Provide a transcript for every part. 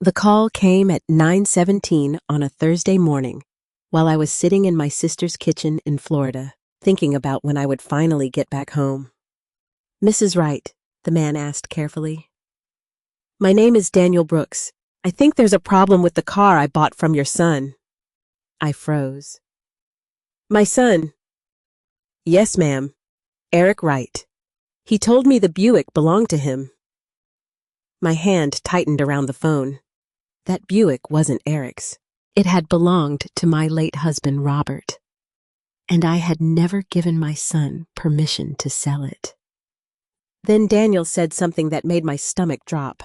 The call came at 9:17 on a Thursday morning, while I was sitting in my sister's kitchen in Florida, thinking about when I would finally get back home. "Mrs. Wright," the man asked carefully. "My name is Daniel Brooks. I think there's a problem with the car I bought from your son." I froze. "My son?" "Yes, ma'am. Eric Wright. He told me the Buick belonged to him." My hand tightened around the phone. That Buick wasn't Eric's. It had belonged to my late husband, Robert. And I had never given my son permission to sell it. Then Daniel said something that made my stomach drop.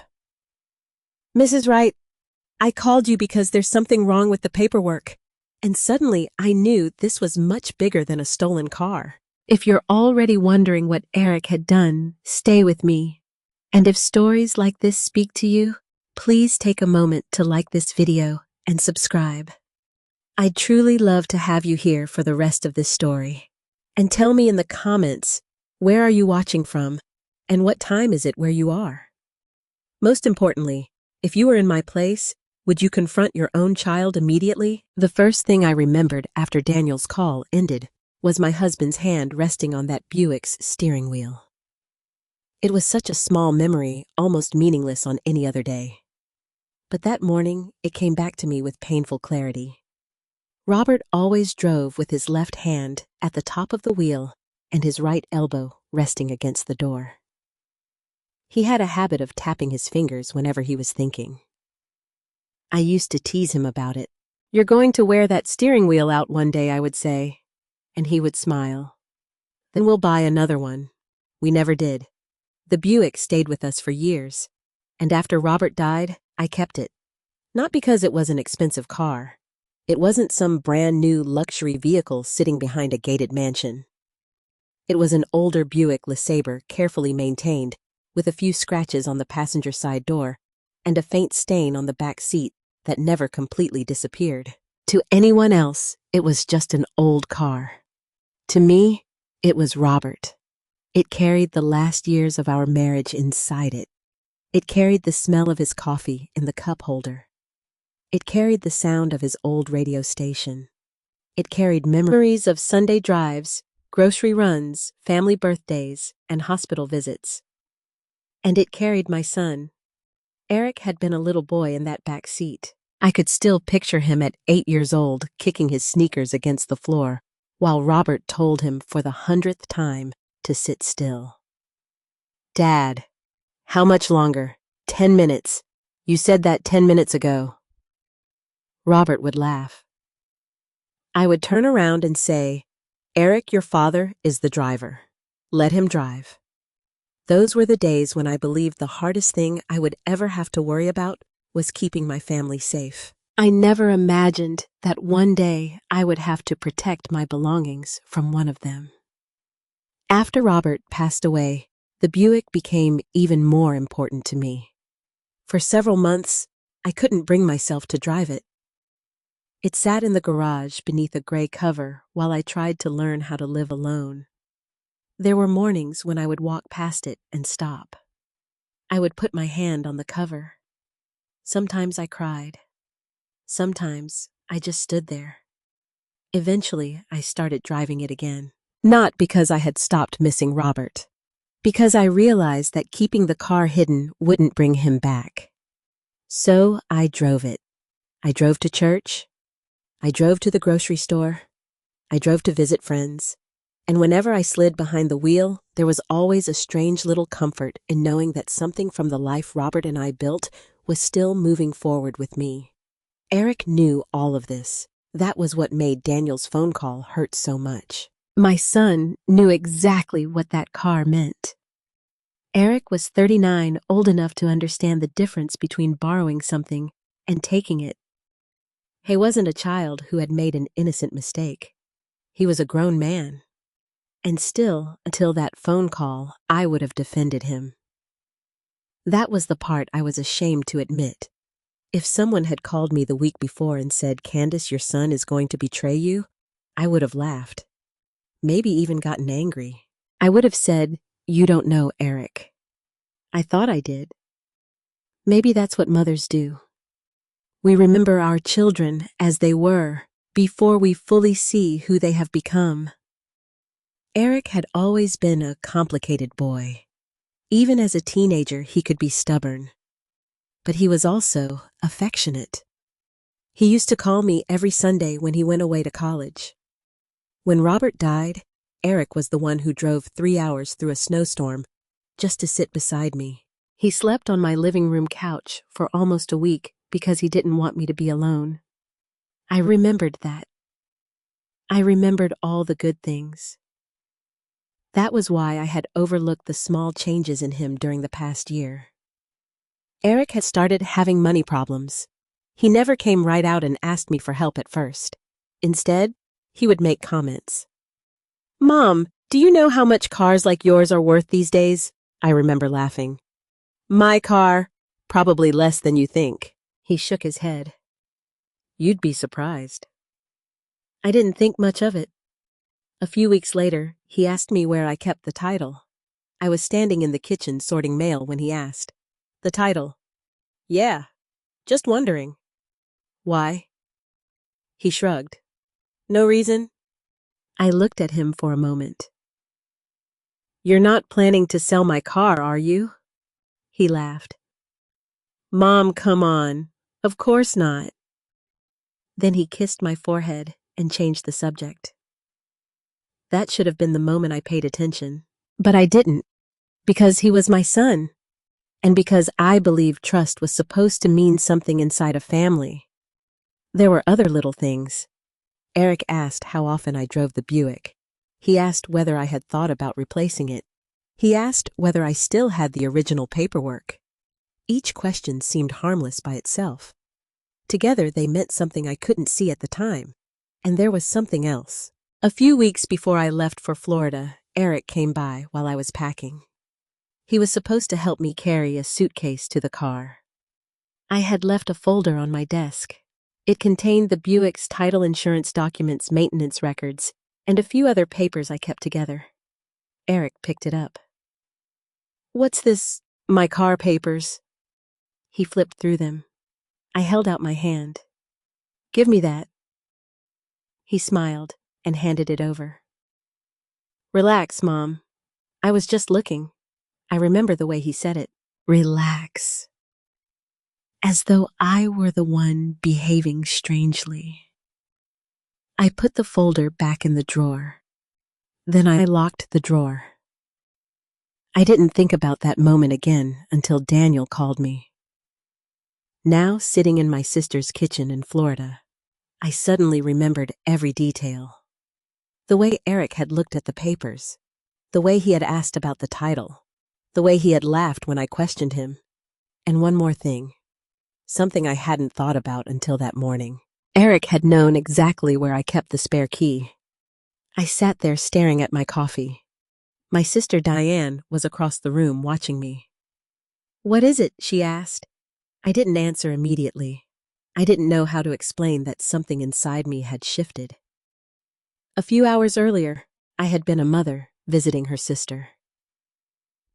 "Mrs. Wright, I called you because there's something wrong with the paperwork." And suddenly I knew this was much bigger than a stolen car. If you're already wondering what Eric had done, stay with me. And if stories like this speak to you, please take a moment to like this video and subscribe. I'd truly love to have you here for the rest of this story. And tell me in the comments, where are you watching from, and what time is it where you are? Most importantly, if you were in my place, would you confront your own child immediately? The first thing I remembered after Daniel's call ended was my husband's hand resting on that Buick's steering wheel. It was such a small memory, almost meaningless on any other day. But that morning, it came back to me with painful clarity. Robert always drove with his left hand at the top of the wheel and his right elbow resting against the door. He had a habit of tapping his fingers whenever he was thinking. I used to tease him about it. "You're going to wear that steering wheel out one day," I would say, and he would smile. "Then we'll buy another one." We never did. The Buick stayed with us for years, and after Robert died, I kept it. Not because it was an expensive car. It wasn't some brand new luxury vehicle sitting behind a gated mansion. It was an older Buick LeSabre, carefully maintained, with a few scratches on the passenger side door and a faint stain on the back seat that never completely disappeared. To anyone else, it was just an old car. To me, it was Robert. It carried the last years of our marriage inside it. It carried the smell of his coffee in the cup holder. It carried the sound of his old radio station. It carried memories of Sunday drives, grocery runs, family birthdays, and hospital visits. And it carried my son. Eric had been a little boy in that back seat. I could still picture him at 8 years old, kicking his sneakers against the floor, while Robert told him for the 100th time to sit still. "Dad, how much longer? 10 minutes. You said that 10 minutes ago." Robert would laugh. I would turn around and say, "Eric, your father is the driver. Let him drive." Those were the days when I believed the hardest thing I would ever have to worry about was keeping my family safe. I never imagined that one day I would have to protect my belongings from one of them. After Robert passed away, the Buick became even more important to me. For several months, I couldn't bring myself to drive it. It sat in the garage beneath a gray cover while I tried to learn how to live alone. There were mornings when I would walk past it and stop. I would put my hand on the cover. Sometimes I cried. Sometimes I just stood there. Eventually, I started driving it again. Not because I had stopped missing Robert, because I realized that keeping the car hidden wouldn't bring him back. So I drove it. I drove to church. I drove to the grocery store. I drove to visit friends. And whenever I slid behind the wheel, there was always a strange little comfort in knowing that something from the life Robert and I built was still moving forward with me. Eric knew all of this. That was what made Daniel's phone call hurt so much. My son knew exactly what that car meant. Eric was 39, old enough to understand the difference between borrowing something and taking it. He wasn't a child who had made an innocent mistake. He was a grown man. And still, until that phone call, I would have defended him. That was the part I was ashamed to admit. If someone had called me the week before and said, "Candace, your son is going to betray you," I would have laughed. Maybe even gotten angry. I would have said, "You don't know Eric." I thought I did. Maybe that's what mothers do. We remember our children as they were before we fully see who they have become. Eric had always been a complicated boy. Even as a teenager, he could be stubborn. But he was also affectionate. He used to call me every Sunday when he went away to college. When Robert died, Eric was the one who drove 3 hours through a snowstorm just to sit beside me. He slept on my living room couch for almost a week because he didn't want me to be alone. I remembered that. I remembered all the good things. That was why I had overlooked the small changes in him during the past year. Eric had started having money problems. He never came right out and asked me for help at first. Instead, he would make comments. "Mom, do you know how much cars like yours are worth these days?" I remember laughing. "My car? Probably less than you think." He shook his head. "You'd be surprised." I didn't think much of it. A few weeks later, he asked me where I kept the title. I was standing in the kitchen sorting mail when he asked. "The title?" "Yeah, just wondering." "Why?" He shrugged. "No reason?" I looked at him for a moment. "You're not planning to sell my car, are you?" He laughed. "Mom, come on. Of course not." Then he kissed my forehead and changed the subject. That should have been the moment I paid attention. But I didn't, because he was my son, and because I believed trust was supposed to mean something inside a family. There were other little things. Eric asked how often I drove the Buick. He asked whether I had thought about replacing it. He asked whether I still had the original paperwork. Each question seemed harmless by itself. Together they meant something I couldn't see at the time. And there was something else. A few weeks before I left for Florida, Eric came by while I was packing. He was supposed to help me carry a suitcase to the car. I had left a folder on my desk. It contained the Buick's title insurance documents, maintenance records, and a few other papers I kept together. Eric picked it up. "What's this, my car papers?" He flipped through them. I held out my hand. "Give me that." He smiled and handed it over. "Relax, Mom. I was just looking." I remember the way he said it. Relax. As though I were the one behaving strangely. I put the folder back in the drawer. Then I locked the drawer. I didn't think about that moment again until Daniel called me. Now, sitting in my sister's kitchen in Florida, I suddenly remembered every detail. The way Eric had looked at the papers, the way he had asked about the title, the way he had laughed when I questioned him. And one more thing, something I hadn't thought about until that morning. Eric had known exactly where I kept the spare key. I sat there staring at my coffee. My sister Diane was across the room watching me. "What is it?" she asked. I didn't answer immediately. I didn't know how to explain that something inside me had shifted. A few hours earlier, I had been a mother visiting her sister.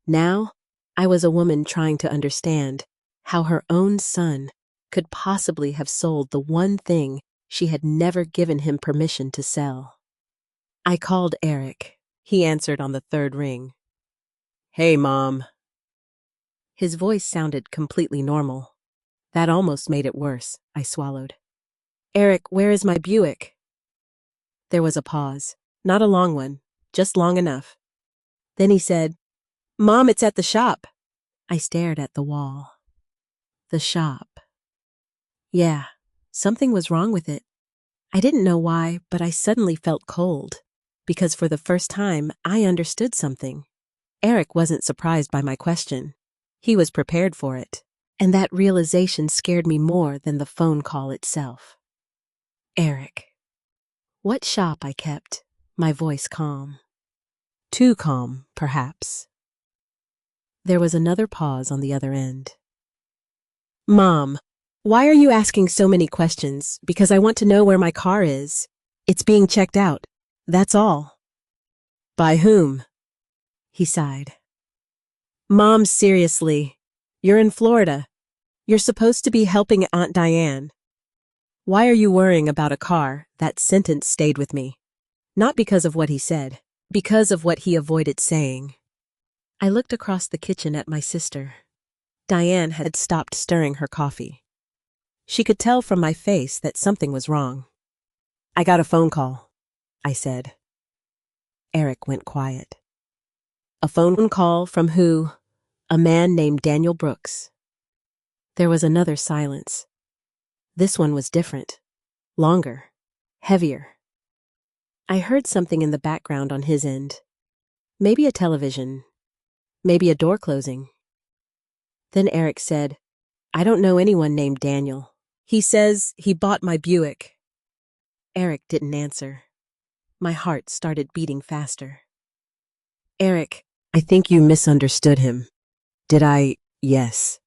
Now, I was a woman trying to understand how her own son could possibly have sold the one thing she had never given him permission to sell. I called Eric. He answered on the third ring. "Hey, Mom." His voice sounded completely normal. That almost made it worse. I swallowed. "Eric, where is my Buick?" There was a pause. Not a long one, just long enough. Then he said, "Mom, it's at the shop." I stared at the wall. The shop. Yeah, something was wrong with it. I didn't know why, but I suddenly felt cold, because for the first time, I understood something. Eric wasn't surprised by my question. He was prepared for it, and that realization scared me more than the phone call itself. Eric. What shop I kept, my voice calm. Too calm, perhaps. There was another pause on the other end. "Mom, why are you asking so many questions? Because I want to know where my car is. It's being checked out. That's all." "By whom?" He sighed. "Mom, seriously. You're in Florida. You're supposed to be helping Aunt Diane. Why are you worrying about a car? That sentence stayed with me. Not because of what he said, because of what he avoided saying. I looked across the kitchen at my sister. Diane had stopped stirring her coffee. She could tell from my face that something was wrong. I got a phone call, I said. Eric went quiet. A phone call from who? A man named Daniel Brooks. There was another silence. This one was different. Longer. Heavier. I heard something in the background on his end. Maybe a television. Maybe a door closing. Then Eric said, I don't know anyone named Daniel. He says he bought my Buick. Eric didn't answer. My heart started beating faster. Eric, I think you misunderstood him. Did I? Yes.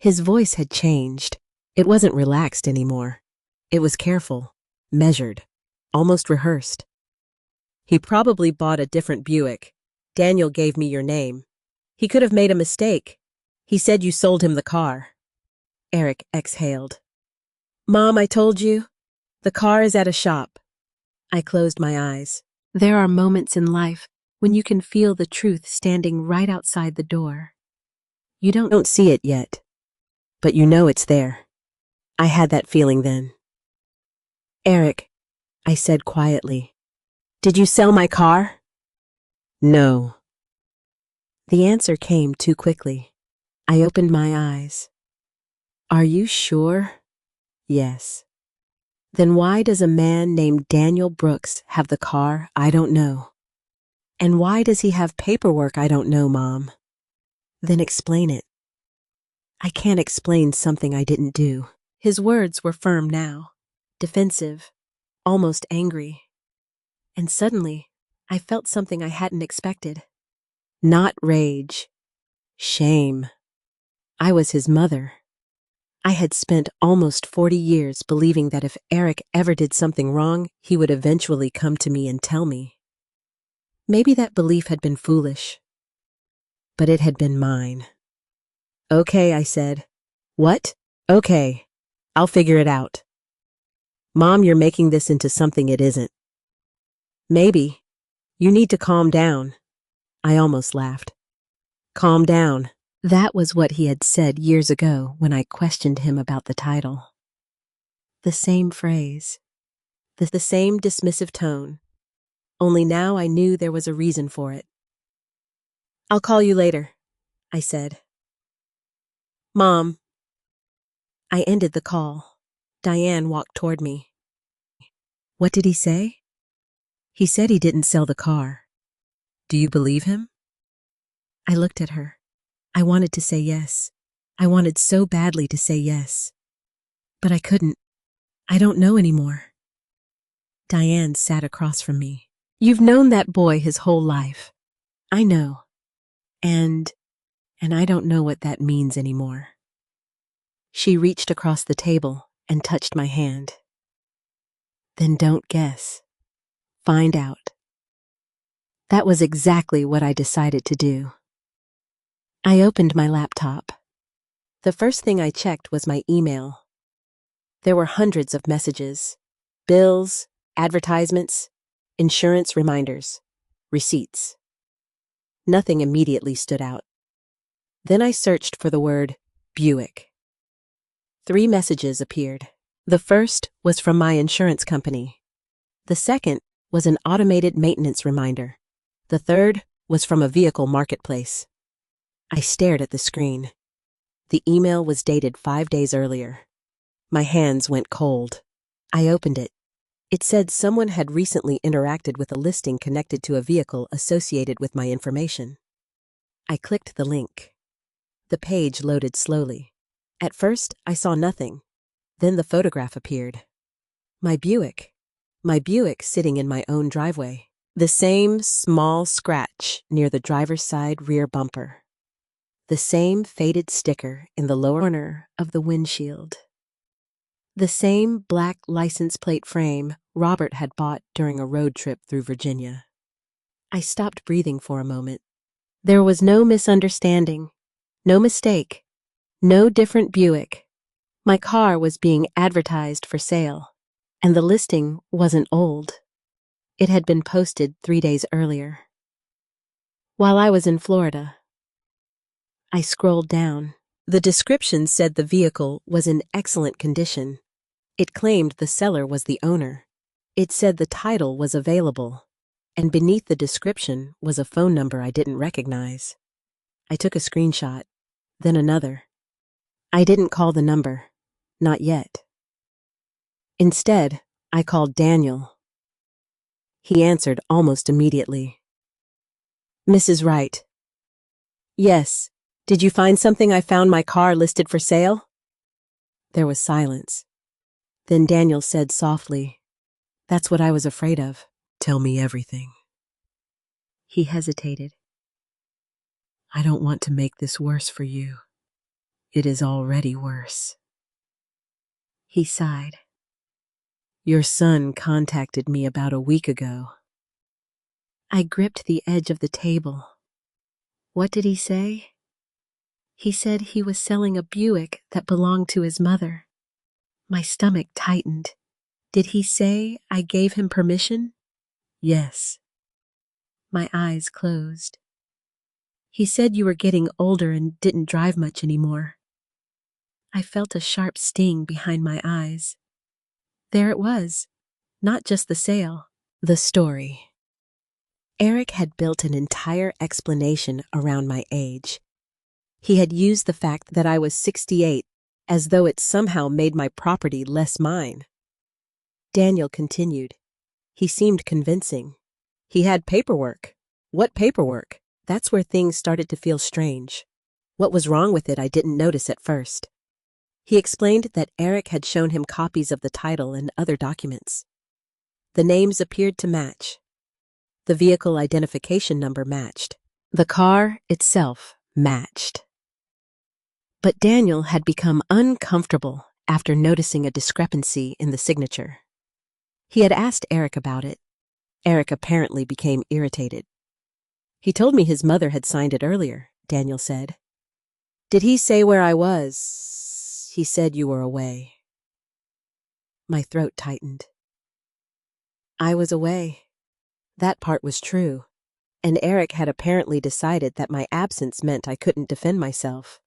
His voice had changed. It wasn't relaxed anymore. It was careful, measured, almost rehearsed. He probably bought a different Buick. Daniel gave me your name. He could have made a mistake. He said you sold him the car. Eric exhaled. Mom, I told you. The car is at a shop. I closed my eyes. There are moments in life when you can feel the truth standing right outside the door. You don't see it yet, but you know it's there. I had that feeling then. Eric, I said quietly, did you sell my car? No. The answer came too quickly. I opened my eyes. Are you sure? Yes. Then why does a man named Daniel Brooks have the car I don't know? And why does he have paperwork I don't know, Mom? Then explain it. I can't explain something I didn't do. His words were firm now, defensive, almost angry. And suddenly, I felt something I hadn't expected. Not rage. Shame. I was his mother. I had spent almost 40 years believing that if Eric ever did something wrong, he would eventually come to me and tell me. Maybe that belief had been foolish, but it had been mine. Okay, I said. What? Okay. I'll figure it out. Mom, you're making this into something it isn't. Maybe. You need to calm down. I almost laughed. Calm down. That was what he had said years ago when I questioned him about the title. The same phrase. The same dismissive tone. Only now I knew there was a reason for it. I'll call you later, I said. Mom. I ended the call. Diane walked toward me. What did he say? He said he didn't sell the car. Do you believe him? I looked at her. I wanted to say yes. I wanted so badly to say yes. But I couldn't. I don't know anymore. Diane sat across from me. You've known that boy his whole life. I know. And I don't know what that means anymore. She reached across the table and touched my hand. Then don't guess. Find out. That was exactly what I decided to do. I opened my laptop. The first thing I checked was my email. There were hundreds of messages, bills, advertisements, insurance reminders, receipts. Nothing immediately stood out. Then I searched for the word Buick. 3 messages appeared. The first was from my insurance company. The second was an automated maintenance reminder. The third was from a vehicle marketplace. I stared at the screen. The email was dated 5 days earlier. My hands went cold. I opened it. It said someone had recently interacted with a listing connected to a vehicle associated with my information. I clicked the link. The page loaded slowly. At first, I saw nothing. Then the photograph appeared. My Buick. My Buick sitting in my own driveway. The same small scratch near the driver's side rear bumper. The same faded sticker in the lower corner of the windshield. The same black license plate frame Robert had bought during a road trip through Virginia. I stopped breathing for a moment. There was no misunderstanding, no mistake, no different Buick. My car was being advertised for sale, and the listing wasn't old. It had been posted 3 days earlier. While I was in Florida, I scrolled down. The description said the vehicle was in excellent condition. It claimed the seller was the owner. It said the title was available, and beneath the description was a phone number I didn't recognize. I took a screenshot, then another. I didn't call the number, not yet. Instead, I called Daniel. He answered almost immediately. Mrs. Wright. Yes. Did you find something? I found my car listed for sale? There was silence. Then Daniel said softly, That's what I was afraid of. Tell me everything. He hesitated. I don't want to make this worse for you. It is already worse. He sighed. Your son contacted me about a week ago. I gripped the edge of the table. What did he say? He said he was selling a Buick that belonged to his mother. My stomach tightened. Did he say I gave him permission? Yes. My eyes closed. He said you were getting older and didn't drive much anymore. I felt a sharp sting behind my eyes. There it was, not just the sale, the story. Eric had built an entire explanation around my age. He had used the fact that I was 68 as though it somehow made my property less mine. Daniel continued. He seemed convincing. He had paperwork. What paperwork? That's where things started to feel strange. What was wrong with it I didn't notice at first. He explained that Eric had shown him copies of the title and other documents. The names appeared to match. The vehicle identification number matched. The car itself matched. But Daniel had become uncomfortable after noticing a discrepancy in the signature. He had asked Eric about it. Eric apparently became irritated. He told me his mother had signed it earlier, Daniel said. Did he say where I was? He said you were away. My throat tightened. I was away. That part was true, and Eric had apparently decided that my absence meant I couldn't defend myself.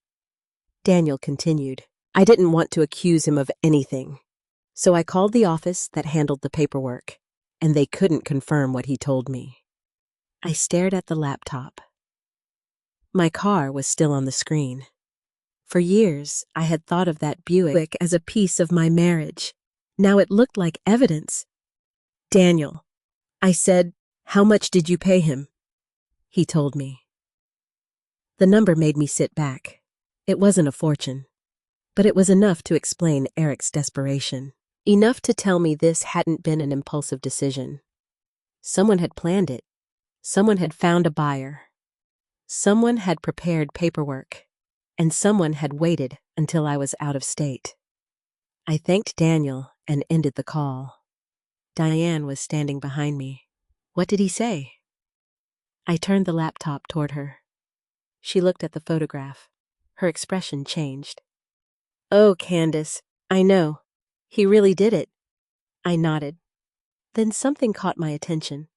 Daniel continued. I didn't want to accuse him of anything, so I called the office that handled the paperwork, and they couldn't confirm what he told me. I stared at the laptop. My car was still on the screen. For years, I had thought of that Buick as a piece of my marriage. Now it looked like evidence. Daniel, I said, how much did you pay him? He told me. The number made me sit back. It wasn't a fortune, but it was enough to explain Eric's desperation. Enough to tell me this hadn't been an impulsive decision. Someone had planned it. Someone had found a buyer. Someone had prepared paperwork. And someone had waited until I was out of state. I thanked Daniel and ended the call. Diane was standing behind me. What did he say? I turned the laptop toward her. She looked at the photograph. Her expression changed. Oh, Candace, I know. He really did it. I nodded. Then something caught my attention.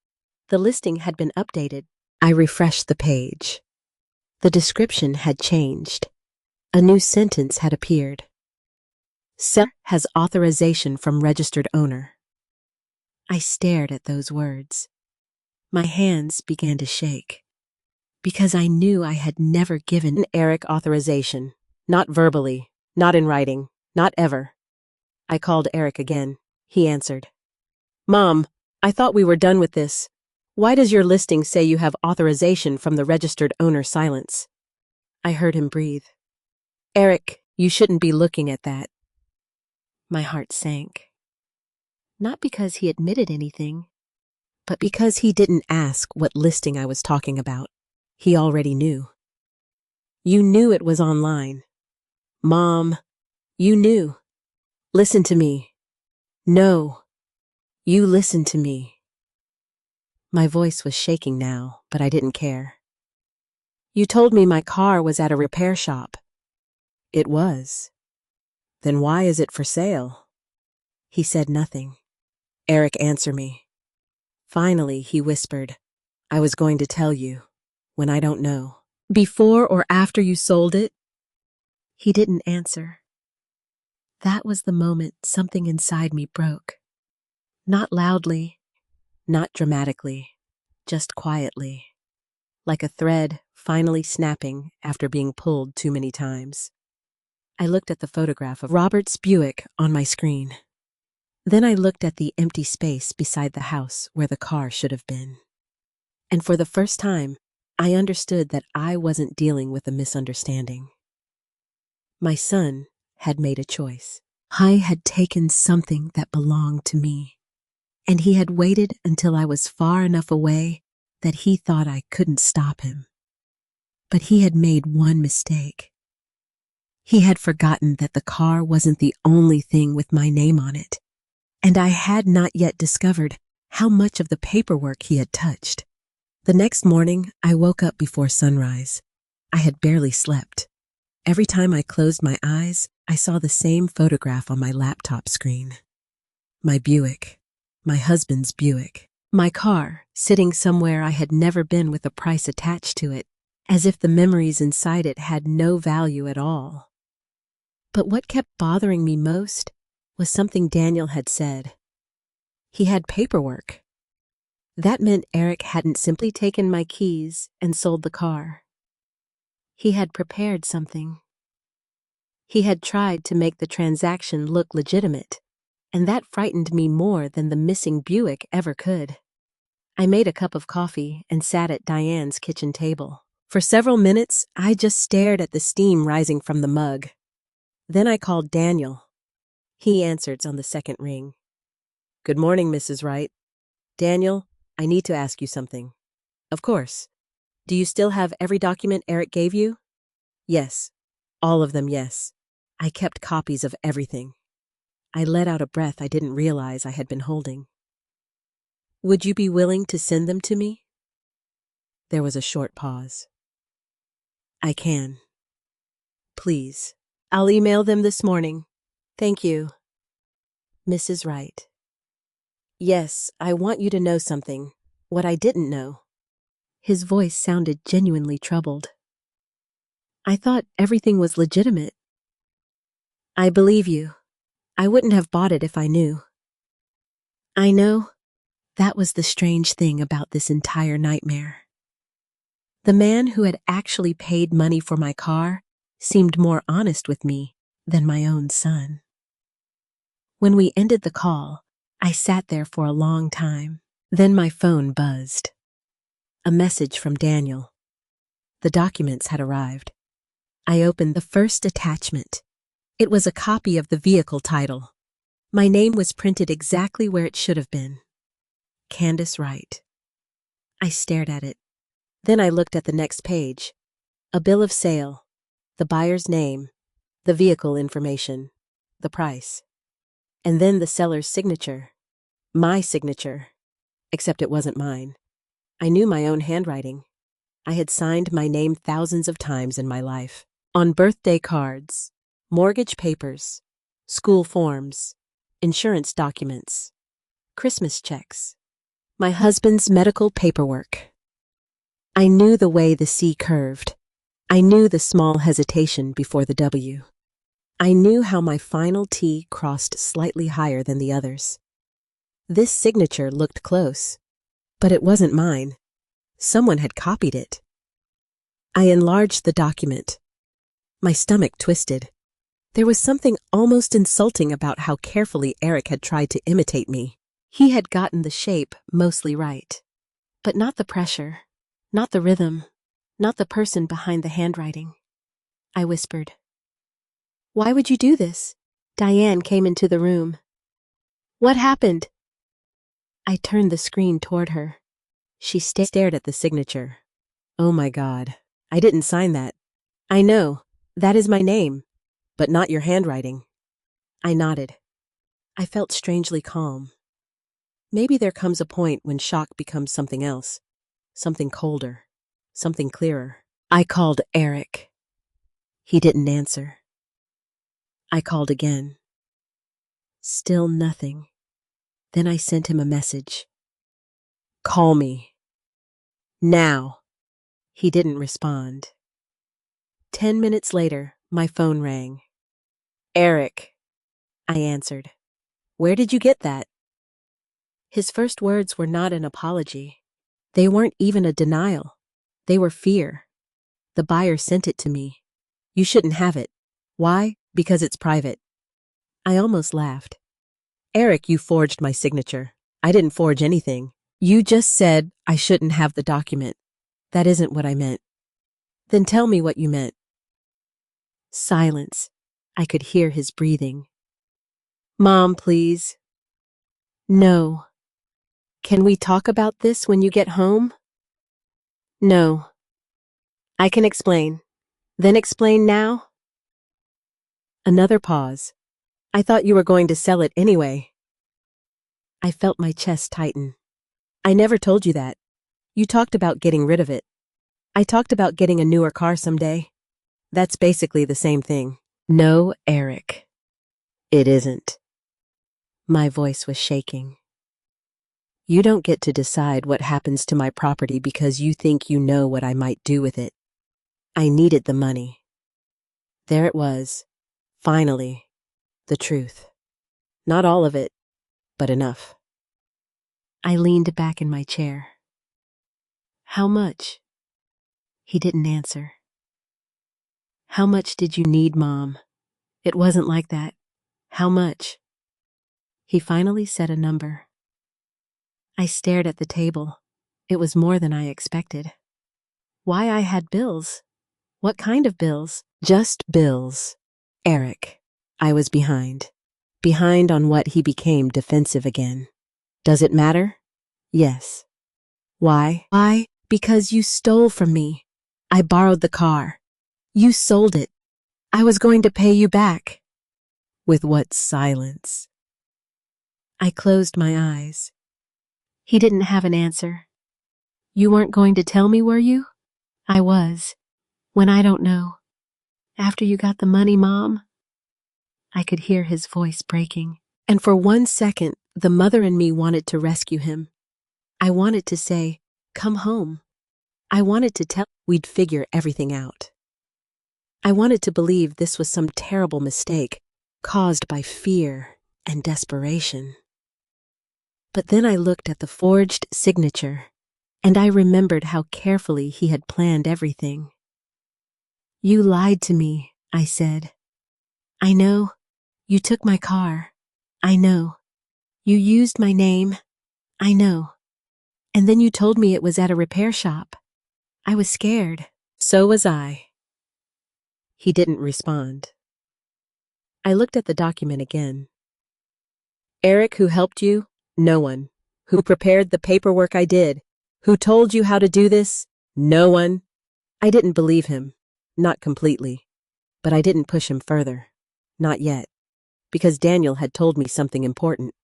The listing had been updated. I refreshed the page. The description had changed. A new sentence had appeared. Seller has authorization from registered owner. I stared at those words. My hands began to shake, because I knew I had never given Eric authorization. Not verbally, not in writing, not ever. I called Eric again. He answered. Mom, I thought we were done with this. Why does your listing say you have authorization from the registered owner? Silence. I heard him breathe. Eric, you shouldn't be looking at that. My heart sank. Not because he admitted anything, but because he didn't ask what listing I was talking about. He already knew. You knew it was online. Mom, you knew. Listen to me. No, you listen to me. My voice was shaking now, but I didn't care. You told me my car was at a repair shop. It was. Then why is it for sale? He said nothing. Eric, answer me. Finally, he whispered, I was going to tell you, when I don't know. Before or after you sold it? He didn't answer. That was the moment something inside me broke. Not loudly, not dramatically, just quietly, like a thread finally snapping after being pulled too many times. I looked at the photograph of Robert's Buick on my screen. Then I looked at the empty space beside the house where the car should have been. And for the first time, I understood that I wasn't dealing with a misunderstanding. My son had made a choice. I had taken something that belonged to me, and he had waited until I was far enough away that he thought I couldn't stop him. But he had made one mistake. He had forgotten that the car wasn't the only thing with my name on it, and I had not yet discovered how much of the paperwork he had touched. The next morning, I woke up before sunrise. I had barely slept. Every time I closed my eyes, I saw the same photograph on my laptop screen. My Buick, my husband's Buick, my car sitting somewhere I had never been with a price attached to it, as if the memories inside it had no value at all. But what kept bothering me most was something Daniel had said. He had paperwork. That meant Eric hadn't simply taken my keys and sold the car. He had prepared something. He had tried to make the transaction look legitimate, and that frightened me more than the missing Buick ever could. I made a cup of coffee and sat at Diane's kitchen table. For several minutes, I just stared at the steam rising from the mug. Then I called Daniel. He answered on the second ring. Good morning, Mrs. Wright. Daniel, I need to ask you something. Of course. Do you still have every document Eric gave you? Yes. All of them, yes. I kept copies of everything. I let out a breath I didn't realize I had been holding. Would you be willing to send them to me? There was a short pause. I can. Please. I'll email them this morning. Thank you. Mrs. Wright. Yes, I want you to know something. What I didn't know. His voice sounded genuinely troubled. I thought everything was legitimate. I believe you. I wouldn't have bought it if I knew. I know. That was the strange thing about this entire nightmare. The man who had actually paid money for my car seemed more honest with me than my own son. When we ended the call, I sat there for a long time. Then my phone buzzed. A message from Daniel. The documents had arrived. I opened the first attachment. It was a copy of the vehicle title. My name was printed exactly where it should have been. Candace Wright. I stared at it. Then I looked at the next page. A bill of sale, the buyer's name, the vehicle information, the price. And then the seller's signature. My signature. Except it wasn't mine. I knew my own handwriting. I had signed my name thousands of times in my life. On birthday cards, mortgage papers, school forms, insurance documents, Christmas checks, my husband's medical paperwork. I knew the way the C curved. I knew the small hesitation before the W. I knew how my final T crossed slightly higher than the others. This signature looked close, but it wasn't mine. Someone had copied it. I enlarged the document. My stomach twisted. There was something almost insulting about how carefully Eric had tried to imitate me. He had gotten the shape mostly right, but not the pressure, not the rhythm, not the person behind the handwriting. I whispered. Why would you do this? Diane came into the room. What happened? I turned the screen toward her. She stared at the signature. Oh my God, I didn't sign that. I know, that is my name, but not your handwriting. I nodded. I felt strangely calm. Maybe there comes a point when shock becomes something else, something colder, something clearer. I called Eric. He didn't answer. I called again. Still nothing. Then I sent him a message. Call me. Now. He didn't respond. 10 minutes later, my phone rang. Eric, I answered. Where did you get that? His first words were not an apology. They weren't even a denial. They were fear. The buyer sent it to me. You shouldn't have it. Why? Because it's private. I almost laughed. Eric, you forged my signature. I didn't forge anything. You just said I shouldn't have the document. That isn't what I meant. Then tell me what you meant. Silence. I could hear his breathing. Mom, please. No. Can we talk about this when you get home? No. I can explain. Then explain now? Another pause. I thought you were going to sell it anyway. I felt my chest tighten. I never told you that. You talked about getting rid of it. I talked about getting a newer car someday. That's basically the same thing. No, Eric. It isn't. My voice was shaking. You don't get to decide what happens to my property because you think you know what I might do with it. I needed the money. There it was. Finally. The truth. Not all of it, but enough. I leaned back in my chair. How much? He didn't answer. How much did you need, Mom? It wasn't like that. How much? He finally said a number. I stared at the table. It was more than I expected. Why I had bills? What kind of bills? Just bills. Eric. I was behind. Behind on what he became defensive again. Does it matter? Yes. Why? Why? Because you stole from me. I borrowed the car. You sold it. I was going to pay you back. With what silence? I closed my eyes. He didn't have an answer. You weren't going to tell me, were you? I was. When I don't know. After you got the money, Mom? I could hear his voice breaking. And for 1 second, the mother in me wanted to rescue him. I wanted to say, come home. I wanted to tell we'd figure everything out. I wanted to believe this was some terrible mistake caused by fear and desperation. But then I looked at the forged signature, and I remembered how carefully he had planned everything. You lied to me, I said. I know. You took my car. I know. You used my name. I know. And then you told me it was at a repair shop. I was scared. So was I. He didn't respond. I looked at the document again. Eric, who helped you? No one. Who prepared the paperwork? I did. Who told you how to do this? No one. I didn't believe him. Not completely. But I didn't push him further. Not yet. Because Daniel had told me something important.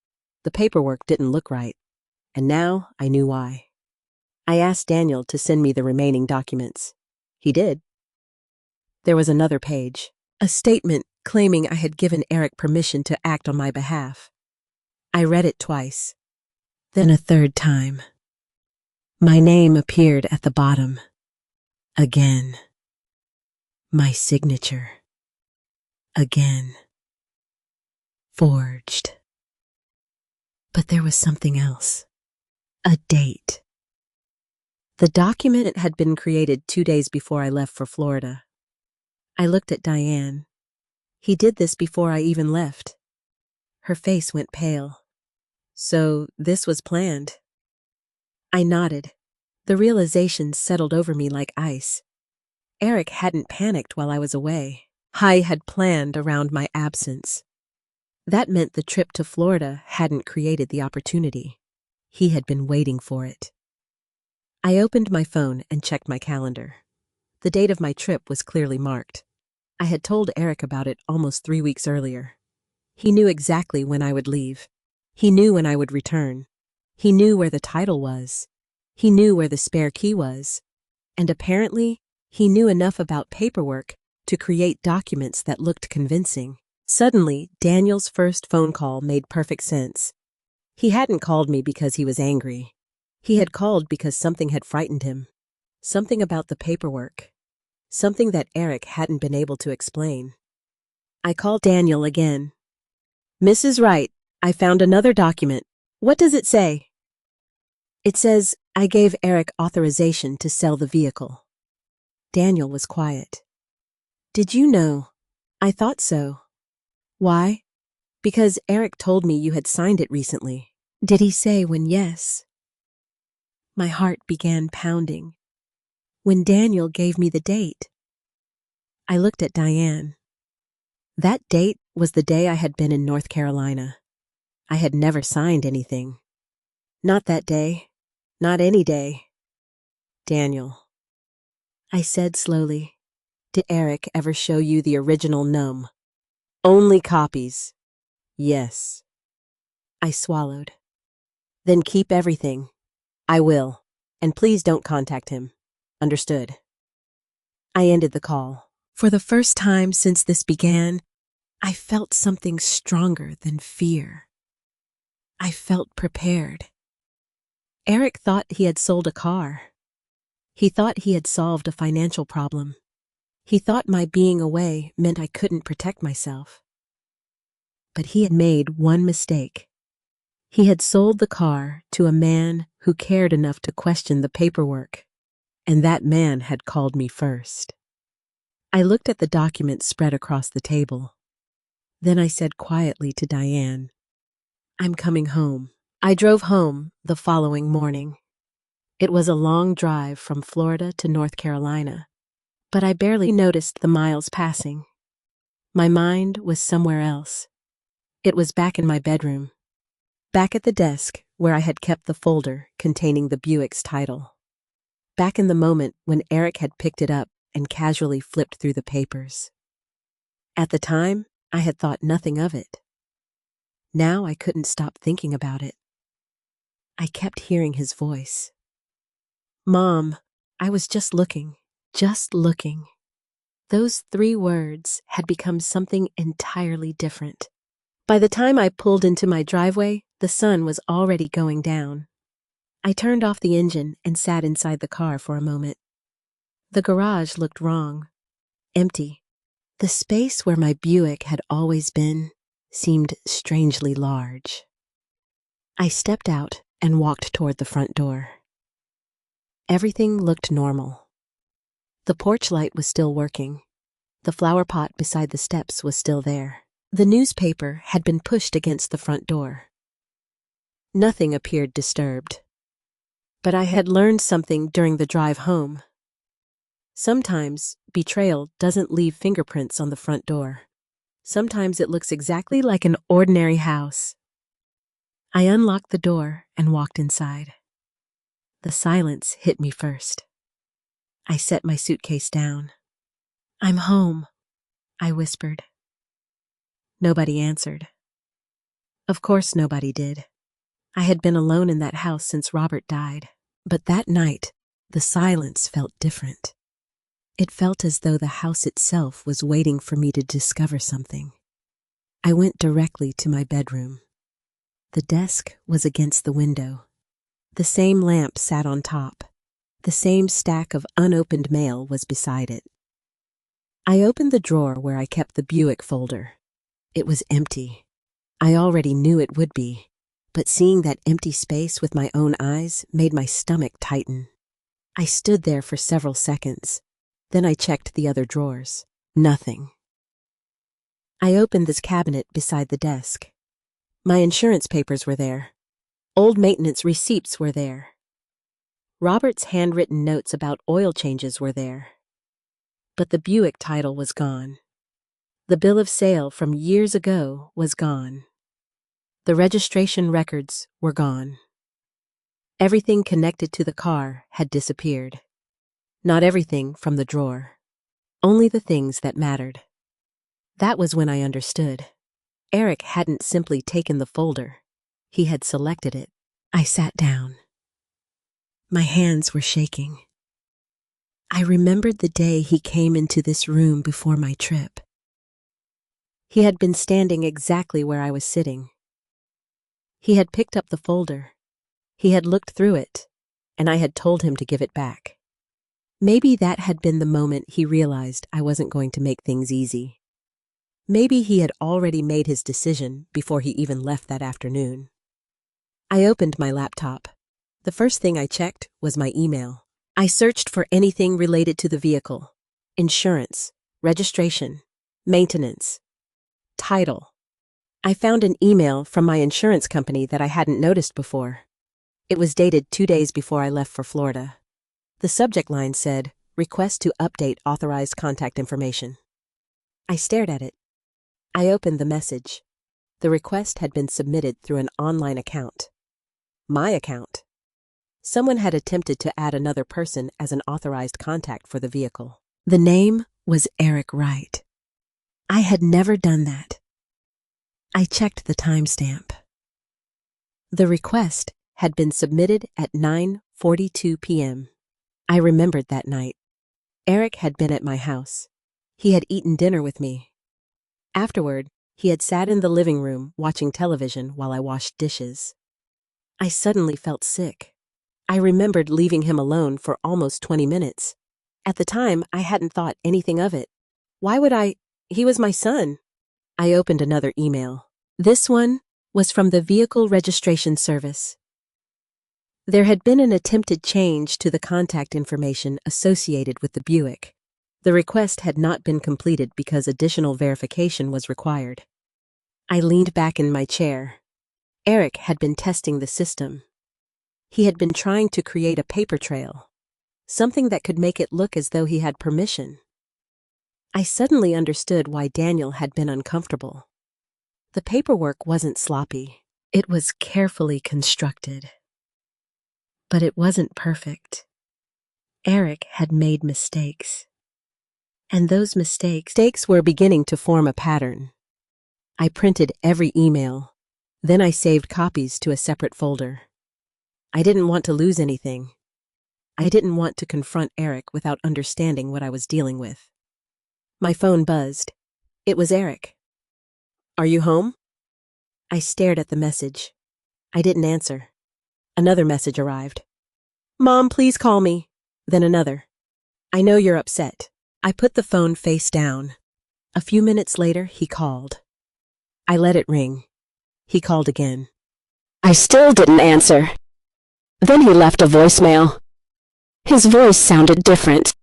The paperwork didn't look right. And now I knew why. I asked Daniel to send me the remaining documents. He did. There was another page. A statement claiming I had given Eric permission to act on my behalf. I read it twice. Then a third time. My name appeared at the bottom. Again. My signature. Again. Forged. But there was something else. A date. The document had been created 2 days before I left for Florida. I looked at Diane. He did this before I even left. Her face went pale. So this was planned. I nodded. The realization settled over me like ice. Eric hadn't panicked while I was away. I had planned around my absence. That meant the trip to Florida hadn't created the opportunity. He had been waiting for it. I opened my phone and checked my calendar. The date of my trip was clearly marked. I had told Eric about it almost 3 weeks earlier. He knew exactly when I would leave. He knew when I would return. He knew where the title was. He knew where the spare key was. And apparently, he knew enough about paperwork to create documents that looked convincing. Suddenly, Daniel's first phone call made perfect sense. He hadn't called me because he was angry. He had called because something had frightened him. Something about the paperwork. Something that Eric hadn't been able to explain. I called Daniel again. "Mrs. Wright, I found another document. What does it say?" "It says I gave Eric authorization to sell the vehicle." Daniel was quiet. "Did you know?" "I thought so." "Why?" "Because Eric told me you had signed it recently." "Did he say when yes?" My heart began pounding. When Daniel gave me the date. I looked at Diane. That date was the day I had been in North Carolina. I had never signed anything. Not that day. Not any day. "Daniel," I said slowly, "did Eric ever show you the original num? Only copies." "Yes." I swallowed. "Then keep everything." "I will. And please don't contact him. Understood." I ended the call. For the first time since this began, I felt something stronger than fear. I felt prepared. Eric thought he had sold a car. He thought he had solved a financial problem. He thought my being away meant I couldn't protect myself. But he had made one mistake. He had sold the car to a man who cared enough to question the paperwork, and that man had called me first. I looked at the documents spread across the table. Then I said quietly to Diane, "I'm coming home." I drove home the following morning. It was a long drive from Florida to North Carolina, but I barely noticed the miles passing. My mind was somewhere else. It was back in my bedroom, back at the desk where I had kept the folder containing the Buick's title, back in the moment when Eric had picked it up and casually flipped through the papers. At the time, I had thought nothing of it. Now I couldn't stop thinking about it. I kept hearing his voice. "Mom, I was just looking, just looking." Those 3 words had become something entirely different. By the time I pulled into my driveway, the sun was already going down. I turned off the engine and sat inside the car for a moment. The garage looked wrong, empty. The space where my Buick had always been seemed strangely large. I stepped out and walked toward the front door. Everything looked normal. The porch light was still working. The flower pot beside the steps was still there. The newspaper had been pushed against the front door. Nothing appeared disturbed. But I had learned something during the drive home. Sometimes betrayal doesn't leave fingerprints on the front door. Sometimes it looks exactly like an ordinary house. I unlocked the door and walked inside. The silence hit me first. I set my suitcase down. "I'm home," I whispered. Nobody answered. Of course nobody did. I had been alone in that house since Robert died. But that night, the silence felt different. It felt as though the house itself was waiting for me to discover something. I went directly to my bedroom. The desk was against the window. The same lamp sat on top. The same stack of unopened mail was beside it. I opened the drawer where I kept the Buick folder. It was empty. I already knew it would be, but seeing that empty space with my own eyes made my stomach tighten. I stood there for several seconds. Then I checked the other drawers. Nothing. I opened this cabinet beside the desk. My insurance papers were there. Old maintenance receipts were there. Robert's handwritten notes about oil changes were there. But the Buick title was gone. The bill of sale from years ago was gone. The registration records were gone. Everything connected to the car had disappeared. Not everything from the drawer. Only the things that mattered. That was when I understood. Eric hadn't simply taken the folder. He had selected it. I sat down. My hands were shaking. I remembered the day he came into this room before my trip. He had been standing exactly where I was sitting. He had picked up the folder. He had looked through it, and I had told him to give it back. Maybe that had been the moment he realized I wasn't going to make things easy. Maybe he had already made his decision before he even left that afternoon. I opened my laptop. The first thing I checked was my email. I searched for anything related to the vehicle: insurance, registration, maintenance, title. I found an email from my insurance company that I hadn't noticed before. It was dated 2 days before I left for Florida. The subject line said, "Request to update authorized contact information." I stared at it. I opened the message. The request had been submitted through an online account. My account. Someone had attempted to add another person as an authorized contact for the vehicle. The name was Eric Wright. I had never done that. I checked the timestamp. The request had been submitted at 9:42 p.m. I remembered that night. Eric had been at my house. He had eaten dinner with me. Afterward, he had sat in the living room watching television while I washed dishes. I suddenly felt sick. I remembered leaving him alone for almost 20 minutes. At the time, I hadn't thought anything of it. Why would I? He was my son. I opened another email. This one was from the Vehicle Registration Service. There had been an attempted change to the contact information associated with the Buick. The request had not been completed because additional verification was required. I leaned back in my chair. Eric had been testing the system. He had been trying to create a paper trail, something that could make it look as though he had permission. I suddenly understood why Daniel had been uncomfortable. The paperwork wasn't sloppy. It was carefully constructed. But it wasn't perfect. Eric had made mistakes. And those mistakes were beginning to form a pattern. I printed every email. Then I saved copies to a separate folder. I didn't want to lose anything. I didn't want to confront Eric without understanding what I was dealing with. My phone buzzed. It was Eric. "Are you home?" I stared at the message. I didn't answer. Another message arrived. "Mom, please call me." Then another. "I know you're upset." I put the phone face down. A few minutes later, he called. I let it ring. He called again. I still didn't answer. Then he left a voicemail. His voice sounded different,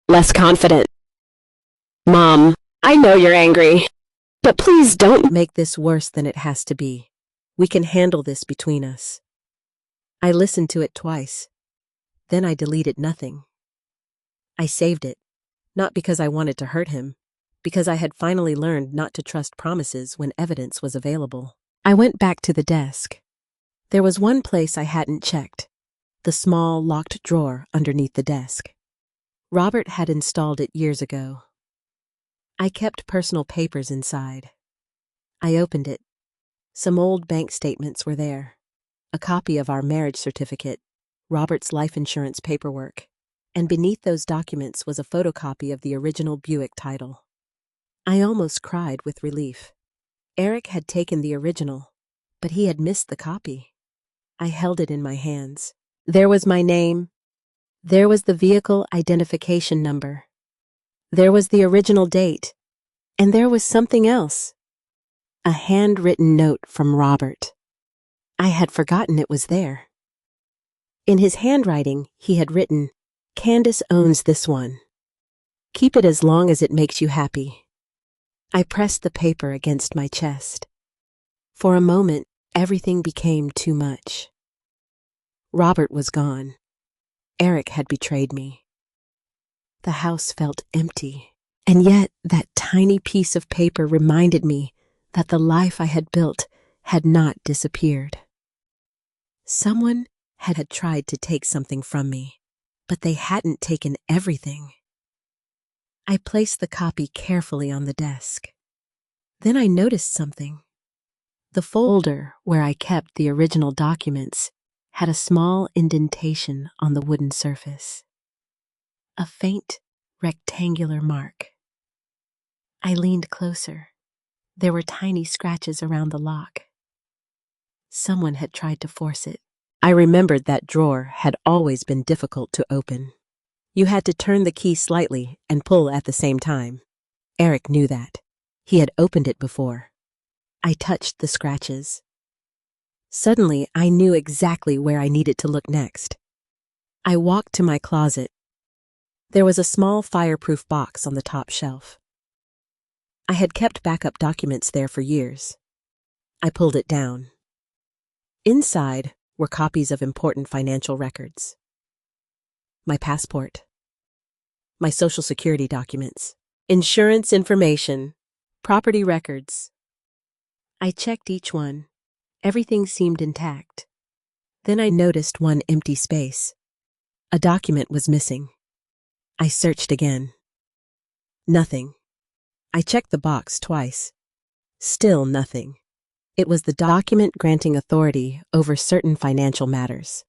less confident. "Mom, I know you're angry, but please don't make this worse than it has to be. We can handle this between us." I listened to it twice. Then I deleted nothing. I saved it, not because I wanted to hurt him, because I had finally learned not to trust promises when evidence was available. I went back to the desk. There was one place I hadn't checked, the small locked drawer underneath the desk. Robert had installed it years ago. I kept personal papers inside. I opened it. Some old bank statements were there, a copy of our marriage certificate, Robert's life insurance paperwork, and beneath those documents was a photocopy of the original Buick title. I almost cried with relief. Eric had taken the original, but he had missed the copy. I held it in my hands. There was my name. There was the vehicle identification number. There was the original date. And there was something else. A handwritten note from Robert. I had forgotten it was there. In his handwriting, he had written, "Candace owns this one. Keep it as long as it makes you happy." I pressed the paper against my chest. For a moment, everything became too much. Robert was gone. Eric had betrayed me. The house felt empty, and yet that tiny piece of paper reminded me that the life I had built had not disappeared. Someone had tried to take something from me, but they hadn't taken everything. I placed the copy carefully on the desk. Then I noticed something. The folder where I kept the original documents had a small indentation on the wooden surface. A faint, rectangular mark. I leaned closer. There were tiny scratches around the lock. Someone had tried to force it. I remembered that drawer had always been difficult to open. You had to turn the key slightly and pull at the same time. Eric knew that. He had opened it before. I touched the scratches. Suddenly, I knew exactly where I needed to look next. I walked to my closet. There was a small fireproof box on the top shelf. I had kept backup documents there for years. I pulled it down. Inside were copies of important financial records. My passport. My social security documents. Insurance information. Property records. I checked each one. Everything seemed intact. Then I noticed one empty space. A document was missing. I searched again. Nothing. I checked the box twice. Still nothing. It was the document granting authority over certain financial matters.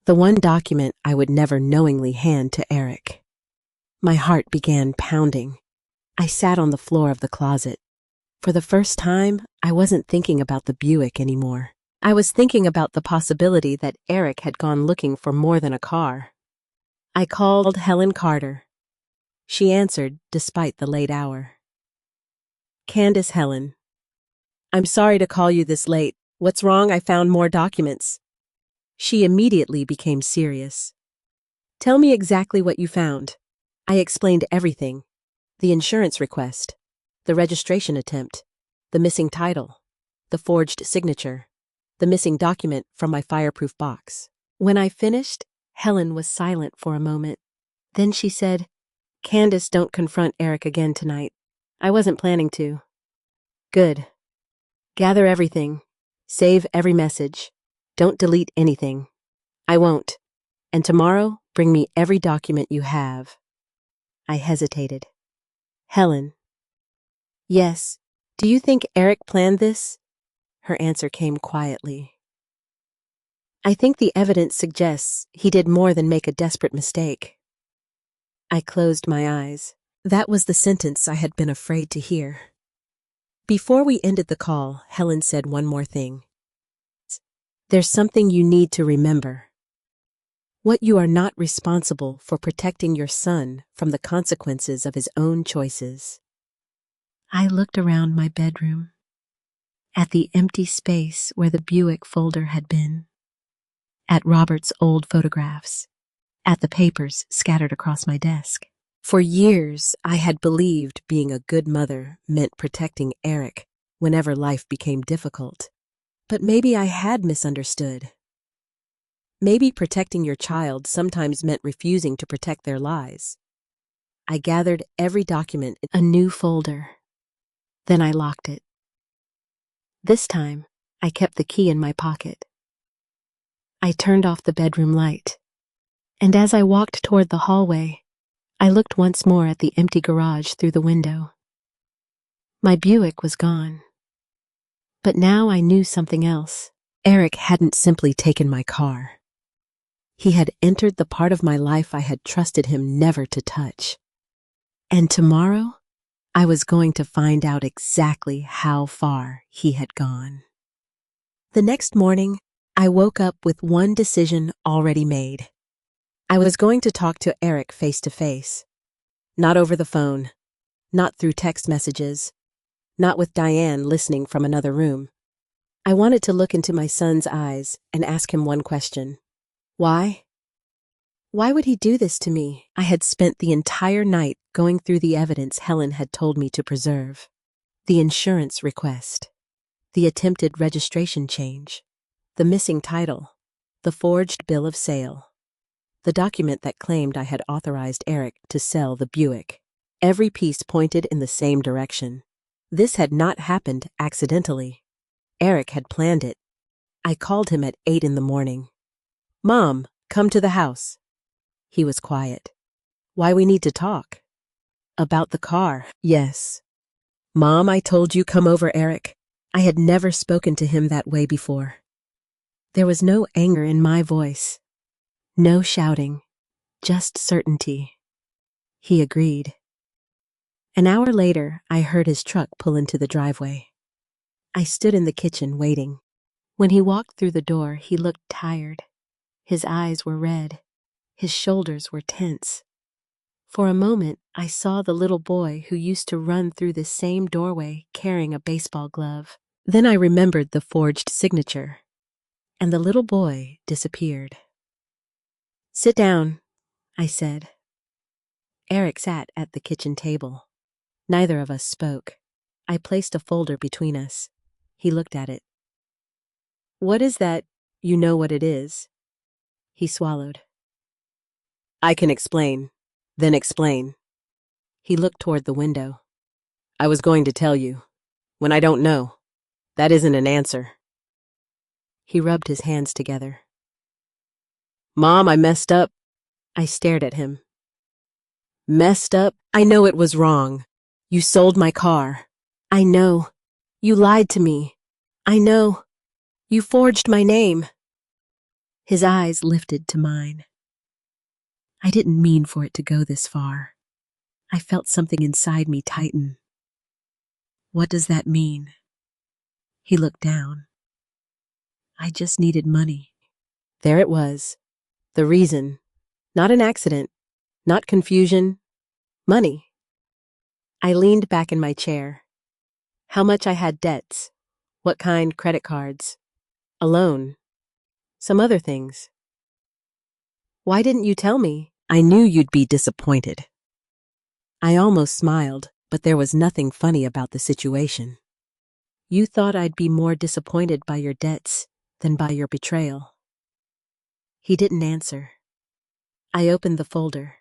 The one document I would never knowingly hand to Eric. My heart began pounding. I sat on the floor of the closet. For the first time, I wasn't thinking about the Buick anymore. I was thinking about the possibility that Eric had gone looking for more than a car. I called Helen Carter. She answered despite the late hour. Candace Helen. I'm sorry to call you this late. What's wrong? I found more documents. She immediately became serious. Tell me exactly what you found. I explained everything. The insurance request, the registration attempt, the missing title, the forged signature, the missing document from my fireproof box. When I finished, Helen was silent for a moment. Then she said, Candace, don't confront Eric again tonight. I wasn't planning to. Good. Gather everything. Save every message. Don't delete anything. I won't. And tomorrow, bring me every document you have. I hesitated. Helen. Yes. Do you think Eric planned this? Her answer came quietly. I think the evidence suggests he did more than make a desperate mistake. I closed my eyes. That was the sentence I had been afraid to hear. Before we ended the call, Helen said one more thing. There's something you need to remember. What you are not responsible for protecting your son from the consequences of his own choices. I looked around my bedroom, at the empty space where the Buick folder had been, at Robert's old photographs, at the papers scattered across my desk. For years, I had believed being a good mother meant protecting Eric whenever life became difficult. But maybe I had misunderstood. Maybe protecting your child sometimes meant refusing to protect their lies. I gathered every document in a new folder. Then I locked it. This time, I kept the key in my pocket. I turned off the bedroom light, and as I walked toward the hallway, I looked once more at the empty garage through the window. My Buick was gone. But now I knew something else. Eric hadn't simply taken my car. He had entered the part of my life I had trusted him never to touch. And tomorrow, I was going to find out exactly how far he had gone. The next morning, I woke up with one decision already made. I was going to talk to Eric face to face. Not over the phone, not through text messages, not with Diane listening from another room. I wanted to look into my son's eyes and ask him one question. Why? Why would he do this to me? I had spent the entire night going through the evidence Helen had told me to preserve. The insurance request, the attempted registration change, the missing title, the forged bill of sale, the document that claimed I had authorized Eric to sell the Buick. Every piece pointed in the same direction. This had not happened accidentally. Eric had planned it. I called him at 8 in the morning. Mom, come to the house. He was quiet. Why we need to talk? About the car. Yes. Mom, I told you come over, Eric. I had never spoken to him that way before. There was no anger in my voice. No shouting. Just certainty. He agreed. An hour later, I heard his truck pull into the driveway. I stood in the kitchen waiting. When he walked through the door, he looked tired. His eyes were red. His shoulders were tense. For a moment, I saw the little boy who used to run through the same doorway carrying a baseball glove. Then I remembered the forged signature, and the little boy disappeared. "Sit down," I said. Eric sat at the kitchen table. Neither of us spoke. I placed a folder between us. He looked at it. "What is that? You know what it is?" He swallowed. "I can explain. Then explain." He looked toward the window. "I was going to tell you. When I don't know, that isn't an answer." He rubbed his hands together. "Mom, I messed up." I stared at him. "Messed up? I know it was wrong. You sold my car. I know. You lied to me. I know. You forged my name." His eyes lifted to mine. I didn't mean for it to go this far. I felt something inside me tighten. "What does that mean?" He looked down. "I just needed money." There it was. The reason. Not an accident. Not confusion. Money. I leaned back in my chair. How much I had debts. What kind credit cards. A loan. Some other things. "Why didn't you tell me? I knew you'd be disappointed." I almost smiled, but there was nothing funny about the situation. "You thought I'd be more disappointed by your debts than by your betrayal." He didn't answer. I opened the folder.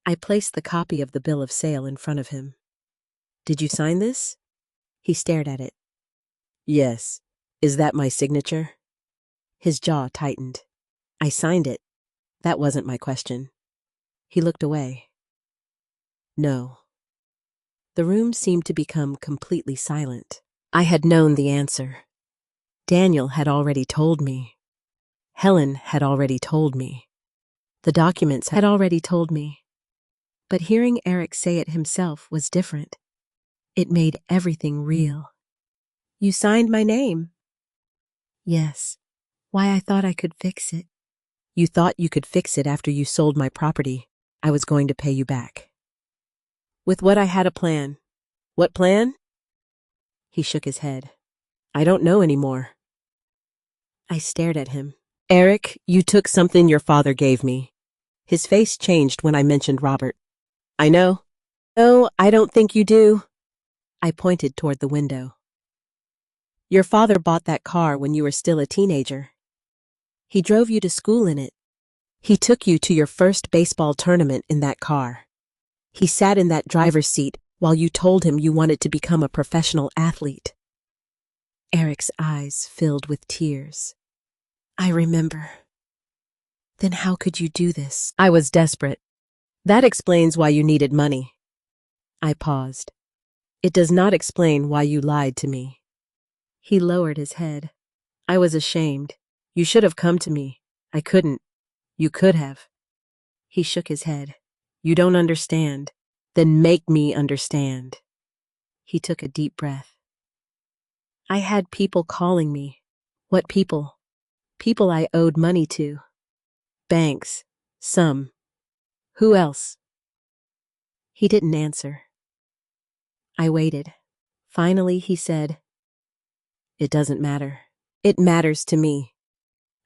I placed the copy of the bill of sale in front of him. "Did you sign this?" He stared at it. "Yes. Is that my signature?" His jaw tightened. "I signed it. That wasn't my question." He looked away. "No." The room seemed to become completely silent. I had known the answer. Daniel had already told me. Helen had already told me. The documents had already told me. But hearing Eric say it himself was different. It made everything real. "You signed my name?" "Yes. Why, I thought I could fix it." "You thought you could fix it after you sold my property. I was going to pay you back." "With what I had a plan." "What plan?" He shook his head. "I don't know anymore." I stared at him. "Eric, you took something your father gave me." His face changed when I mentioned Robert. "I know." "No, I don't think you do." I pointed toward the window. "Your father bought that car when you were still a teenager. He drove you to school in it. He took you to your first baseball tournament in that car. He sat in that driver's seat while you told him you wanted to become a professional athlete." Eric's eyes filled with tears. "I remember." "Then how could you do this?" "I was desperate. That explains why you needed money." I paused. "It does not explain why you lied to me." He lowered his head. "I was ashamed. You should have come to me. I couldn't. You could have." He shook his head. "You don't understand. Then make me understand." He took a deep breath. "I had people calling me." "What people?" "People I owed money to. Banks. Some. Who else?" He didn't answer. I waited. Finally, he said, "It doesn't matter. It matters to me.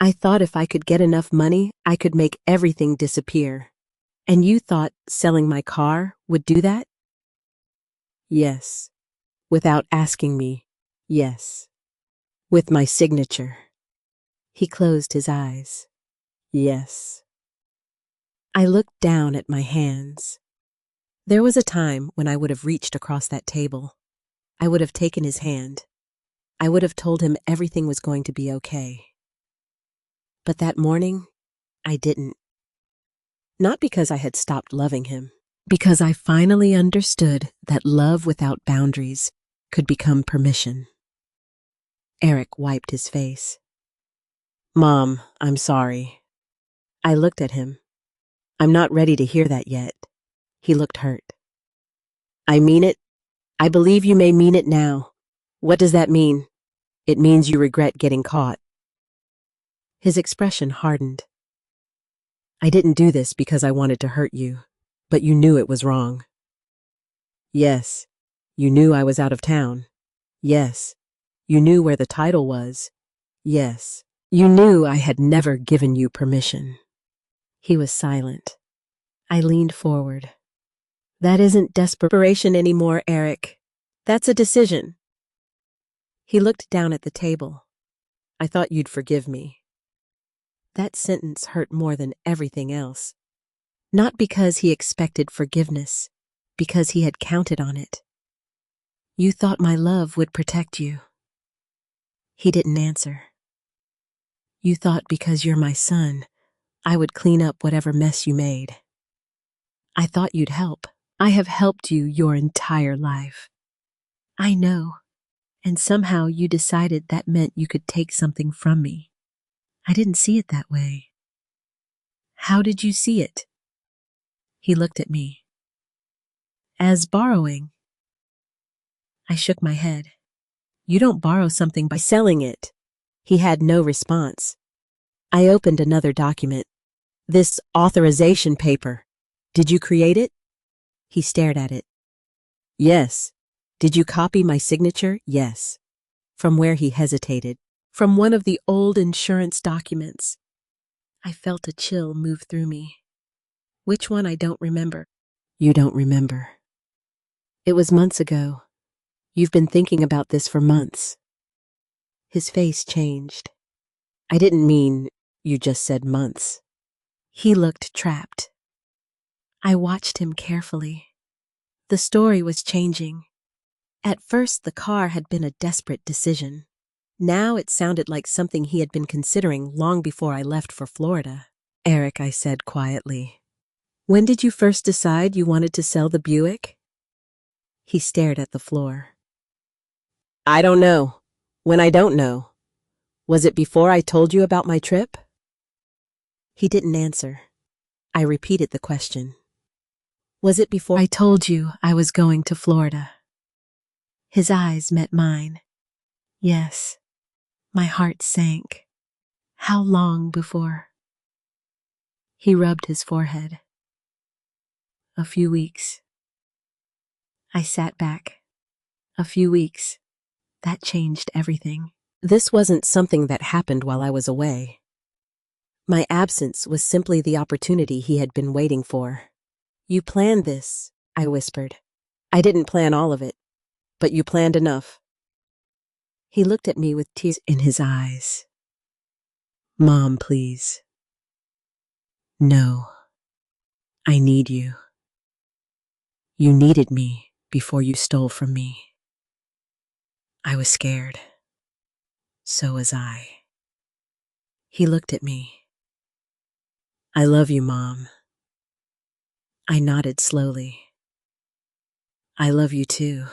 I thought if I could get enough money, I could make everything disappear. And you thought selling my car would do that?" "Yes." Without asking me, "Yes." "With my signature." He closed his eyes. "Yes." I looked down at my hands. There was a time when I would have reached across that table. I would have taken his hand. I would have told him everything was going to be okay. But that morning, I didn't. Not because I had stopped loving him, because I finally understood that love without boundaries could become permission. Eric wiped his face. "Mom, I'm sorry." I looked at him. "I'm not ready to hear that yet." He looked hurt. I mean it. I believe you may mean it now. What does that mean? It means you regret getting caught. His expression hardened. I didn't do this because I wanted to hurt you, but you knew it was wrong. Yes, you knew I was out of town. Yes, you knew where the title was. Yes, you knew I had never given you permission. He was silent. I leaned forward. That isn't desperation anymore, Eric. That's a decision. He looked down at the table. I thought you'd forgive me. That sentence hurt more than everything else. Not because he expected forgiveness, because he had counted on it. You thought my love would protect you. He didn't answer. You thought because you're my son, I would clean up whatever mess you made. I thought you'd help. I have helped you your entire life. I know. And somehow you decided that meant you could take something from me. I didn't see it that way. How did you see it? He looked at me. As borrowing. I shook my head. You don't borrow something by selling it. He had no response. I opened another document. This authorization paper. Did you create it? He stared at it. Yes. Did you copy my signature? Yes. From where he hesitated. From one of the old insurance documents. I felt a chill move through me. Which one? I don't remember. You don't remember. It was months ago. You've been thinking about this for months. His face changed. I didn't mean you just said months. He looked trapped. I watched him carefully. The story was changing. At first, the car had been a desperate decision. Now it sounded like something he had been considering long before I left for Florida. Eric, I said quietly. When did you first decide you wanted to sell the Buick? He stared at the floor. I don't know. When I don't know. Was it before I told you about my trip? He didn't answer. I repeated the question. Was it before I told you I was going to Florida? His eyes met mine. Yes. My heart sank. How long before? He rubbed his forehead. A few weeks. I sat back. A few weeks. That changed everything. This wasn't something that happened while I was away. My absence was simply the opportunity he had been waiting for. You planned this, I whispered. I didn't plan all of it, but you planned enough. He looked at me with tears in his eyes. Mom, please. No. I need you. You needed me before you stole from me. I was scared. So was I. He looked at me. I love you, Mom. I nodded slowly. I love you too.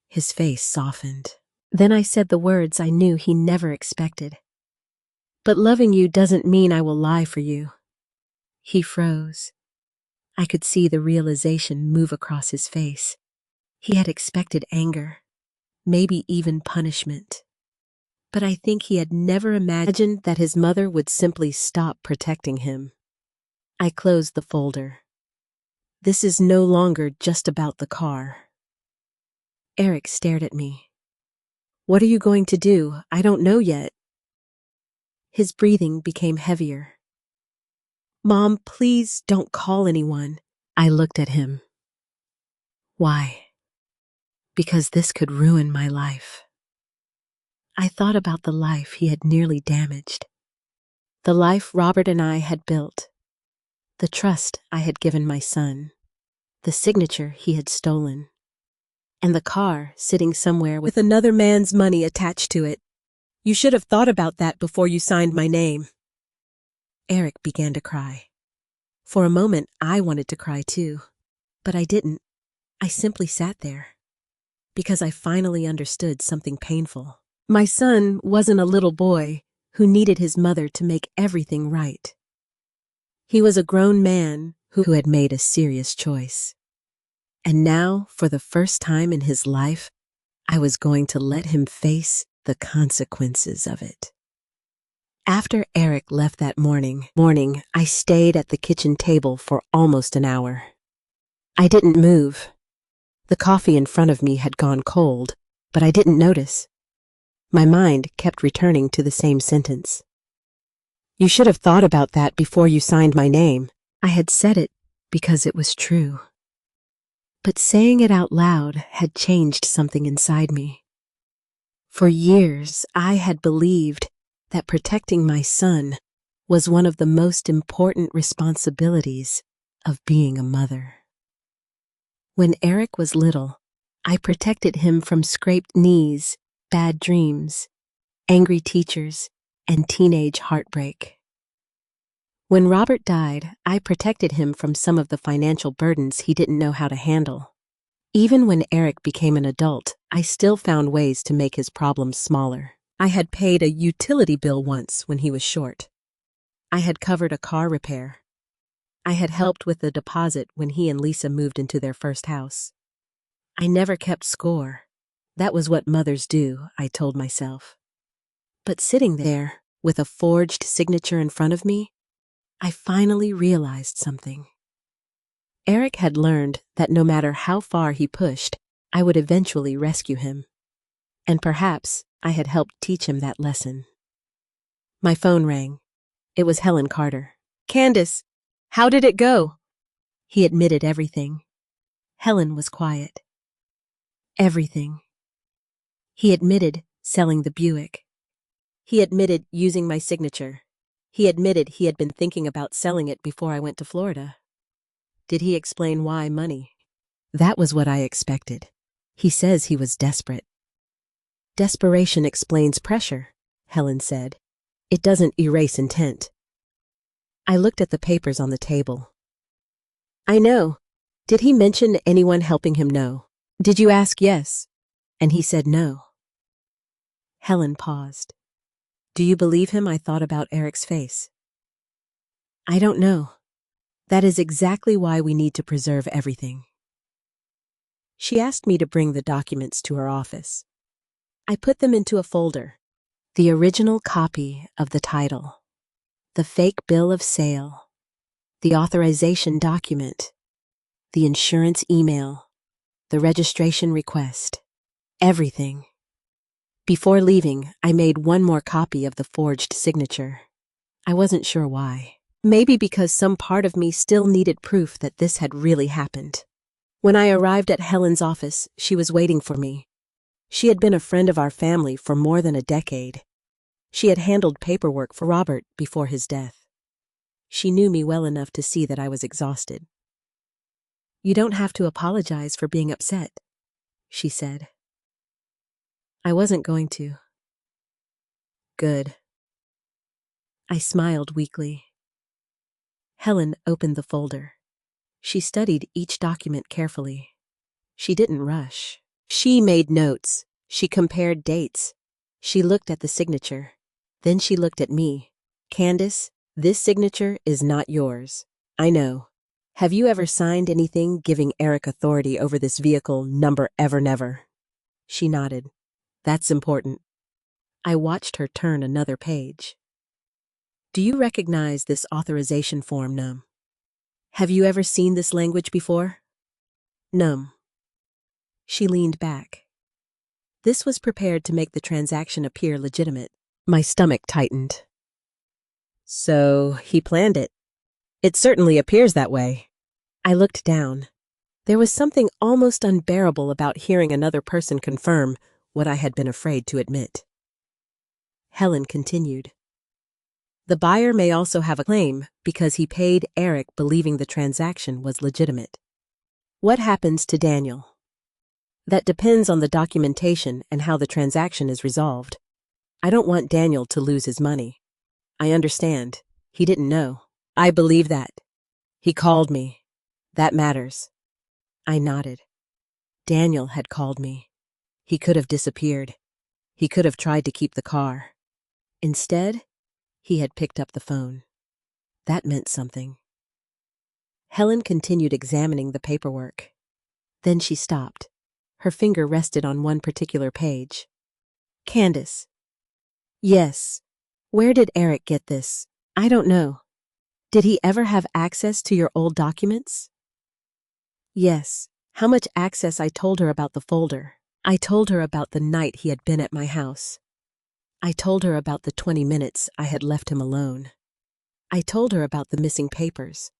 His face softened. Then I said the words I knew he never expected. But loving you doesn't mean I will lie for you. He froze. I could see the realization move across his face. He had expected anger, maybe even punishment. But I think he had never imagined that his mother would simply stop protecting him. I closed the folder. This is no longer just about the car. Eric stared at me. What are you going to do? I don't know yet. His breathing became heavier. Mom, please don't call anyone. I looked at him. Why? Because this could ruin my life. I thought about the life he had nearly damaged. The life Robert and I had built. The trust I had given my son. The signature he had stolen. And the car sitting somewhere with another man's money attached to it. You should have thought about that before you signed my name. Eric began to cry. For a moment, I wanted to cry too. But I didn't. I simply sat there. Because I finally understood something painful. My son wasn't a little boy who needed his mother to make everything right. He was a grown man who had made a serious choice. And now, for the first time in his life, I was going to let him face the consequences of it. After Eric left that morning, I stayed at the kitchen table for almost an hour. I didn't move. The coffee in front of me had gone cold, but I didn't notice. My mind kept returning to the same sentence. You should have thought about that before you signed my name. I had said it because it was true. But saying it out loud had changed something inside me. For years, I had believed that protecting my son was one of the most important responsibilities of being a mother. When Eric was little, I protected him from scraped knees, bad dreams, angry teachers, and teenage heartbreak. When Robert died, I protected him from some of the financial burdens he didn't know how to handle. Even when Eric became an adult, I still found ways to make his problems smaller. I had paid a utility bill once when he was short. I had covered a car repair. I had helped with the deposit when he and Lisa moved into their first house. I never kept score. That was what mothers do, I told myself. But sitting there, with a forged signature in front of me, I finally realized something. Eric had learned that no matter how far he pushed, I would eventually rescue him. And perhaps I had helped teach him that lesson. My phone rang. It was Helen Carter. Candace, how did it go? He admitted everything. Helen was quiet. Everything. He admitted selling the Buick. He admitted using my signature. He admitted he had been thinking about selling it before I went to Florida. Did he explain why money? That was what I expected. He says he was desperate. Desperation explains pressure, Helen said. It doesn't erase intent. I looked at the papers on the table. I know. Did he mention anyone helping him? No. Did you ask? Yes. And he said no. Helen paused. Do you believe him? I thought about Eric's face. I don't know. That is exactly why we need to preserve everything. She asked me to bring the documents to her office. I put them into a folder. The original copy of the title, the fake bill of sale, the authorization document, the insurance email, the registration request, everything. Before leaving, I made one more copy of the forged signature. I wasn't sure why. Maybe because some part of me still needed proof that this had really happened. When I arrived at Helen's office, she was waiting for me. She had been a friend of our family for more than a decade. She had handled paperwork for Robert before his death. She knew me well enough to see that I was exhausted. You don't have to apologize for being upset, she said. I wasn't going to. Good. I smiled weakly. Helen opened the folder. She studied each document carefully. She didn't rush. She made notes. She compared dates. She looked at the signature. Then she looked at me. Candace, this signature is not yours. I know. Have you ever signed anything giving Eric authority over this vehicle number ever never? She nodded. That's important. I watched her turn another page. Do you recognize this authorization form, Num? Have you ever seen this language before? Num. She leaned back. This was prepared to make the transaction appear legitimate. My stomach tightened. So he planned it. It certainly appears that way. I looked down. There was something almost unbearable about hearing another person confirm what I had been afraid to admit. Helen continued. The buyer may also have a claim because he paid Eric believing the transaction was legitimate. What happens to Daniel? That depends on the documentation and how the transaction is resolved. I don't want Daniel to lose his money. I understand. He didn't know. I believe that. He called me. That matters. I nodded. Daniel had called me. He could have disappeared. He could have tried to keep the car. Instead, he had picked up the phone. That meant something. Helen continued examining the paperwork. Then she stopped. Her finger rested on one particular page. Candace. Yes. Where did Eric get this? I don't know. Did he ever have access to your old documents? Yes. How much access? I told her about the folder. I told her about the night he had been at my house. I told her about the 20 minutes I had left him alone. I told her about the missing papers.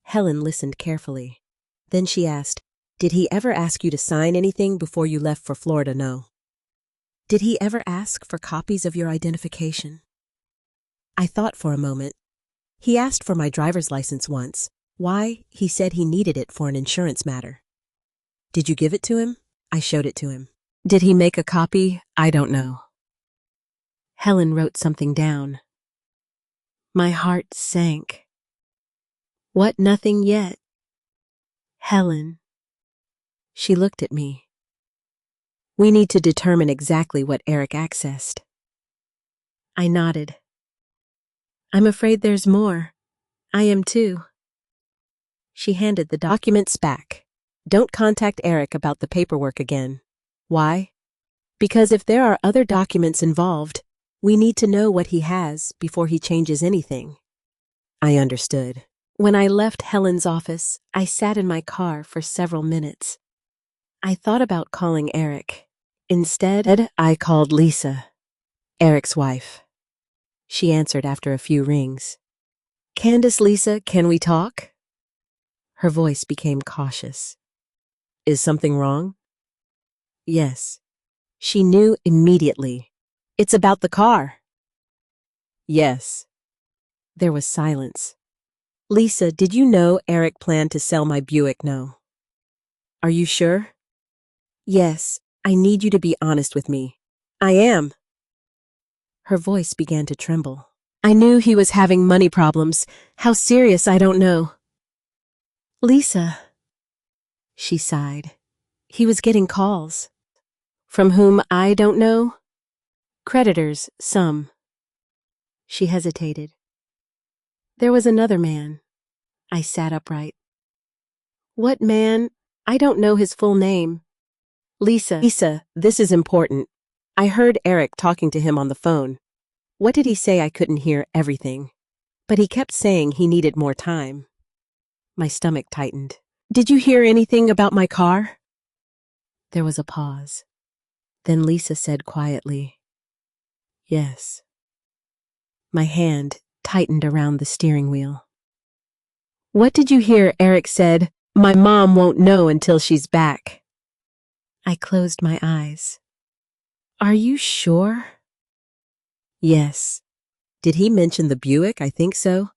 Helen listened carefully. Then she asked, did he ever ask you to sign anything before you left for Florida? No. Did he ever ask for copies of your identification? I thought for a moment. He asked for my driver's license once. Why? He said he needed it for an insurance matter. Did you give it to him? I showed it to him. Did he make a copy? I don't know. Helen wrote something down. My heart sank. What? Nothing yet? Helen. She looked at me. We need to determine exactly what Eric accessed. I nodded. I'm afraid there's more. I am too. She handed the documents back. Don't contact Eric about the paperwork again. Why? Because if there are other documents involved, we need to know what he has before he changes anything. I understood. When I left Helen's office, I sat in my car for several minutes. I thought about calling Eric. Instead, I called Lisa, Eric's wife. She answered after a few rings. Candace, Lisa, can we talk? Her voice became cautious. Is something wrong? Yes. She knew immediately. It's about the car. Yes. There was silence. Lisa, did you know Eric planned to sell my Buick? No. Are you sure? Yes. I need you to be honest with me. I am. Her voice began to tremble. I knew he was having money problems. How serious, I don't know. Lisa. She sighed. He was getting calls. From whom? I don't know. Creditors, some. She hesitated. There was another man. I sat upright. What man? I don't know his full name. Lisa, this is important. I heard Eric talking to him on the phone. What did he say? I couldn't hear everything. But he kept saying he needed more time. My stomach tightened. Did you hear anything about my car? There was a pause. Then Lisa said quietly, yes. My hand tightened around the steering wheel. What did you hear? Eric said, my mom won't know until she's back. I closed my eyes. Are you sure? Yes. Did he mention the Buick? I think so.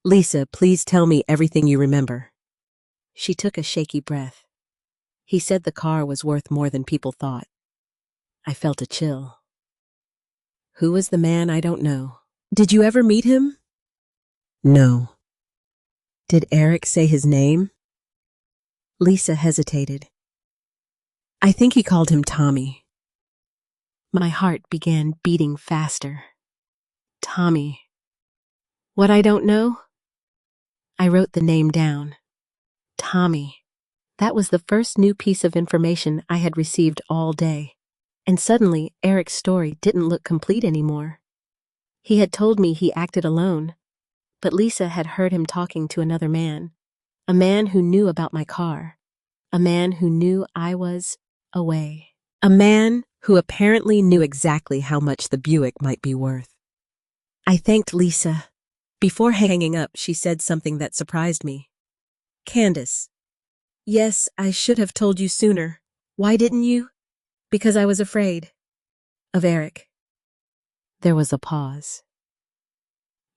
Lisa, please tell me everything you remember. She took a shaky breath. He said the car was worth more than people thought. I felt a chill. Who was the man? I don't know. Did you ever meet him? No. Did Eric say his name? Lisa hesitated. I think he called him Tommy. My heart began beating faster. Tommy. What? I don't know? I wrote the name down. Tommy. That was the first new piece of information I had received all day. And suddenly, Eric's story didn't look complete anymore. He had told me he acted alone, but Lisa had heard him talking to another man, a man who knew about my car, a man who knew I was away, a man who apparently knew exactly how much the Buick might be worth. I thanked Lisa. Before hanging up, she said something that surprised me. Candace. Yes, I should have told you sooner. Why didn't you? Because I was afraid. Of Eric. There was a pause.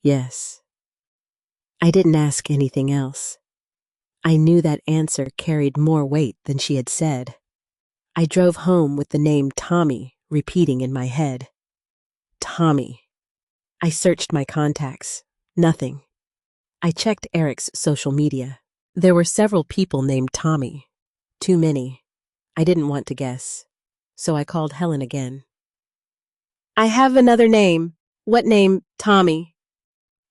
Yes. I didn't ask anything else. I knew that answer carried more weight than she had said. I drove home with the name Tommy repeating in my head. Tommy. I searched my contacts. Nothing. I checked Eric's social media. There were several people named Tommy. Too many. I didn't want to guess. So I called Helen again. I have another name. What name? Tommy.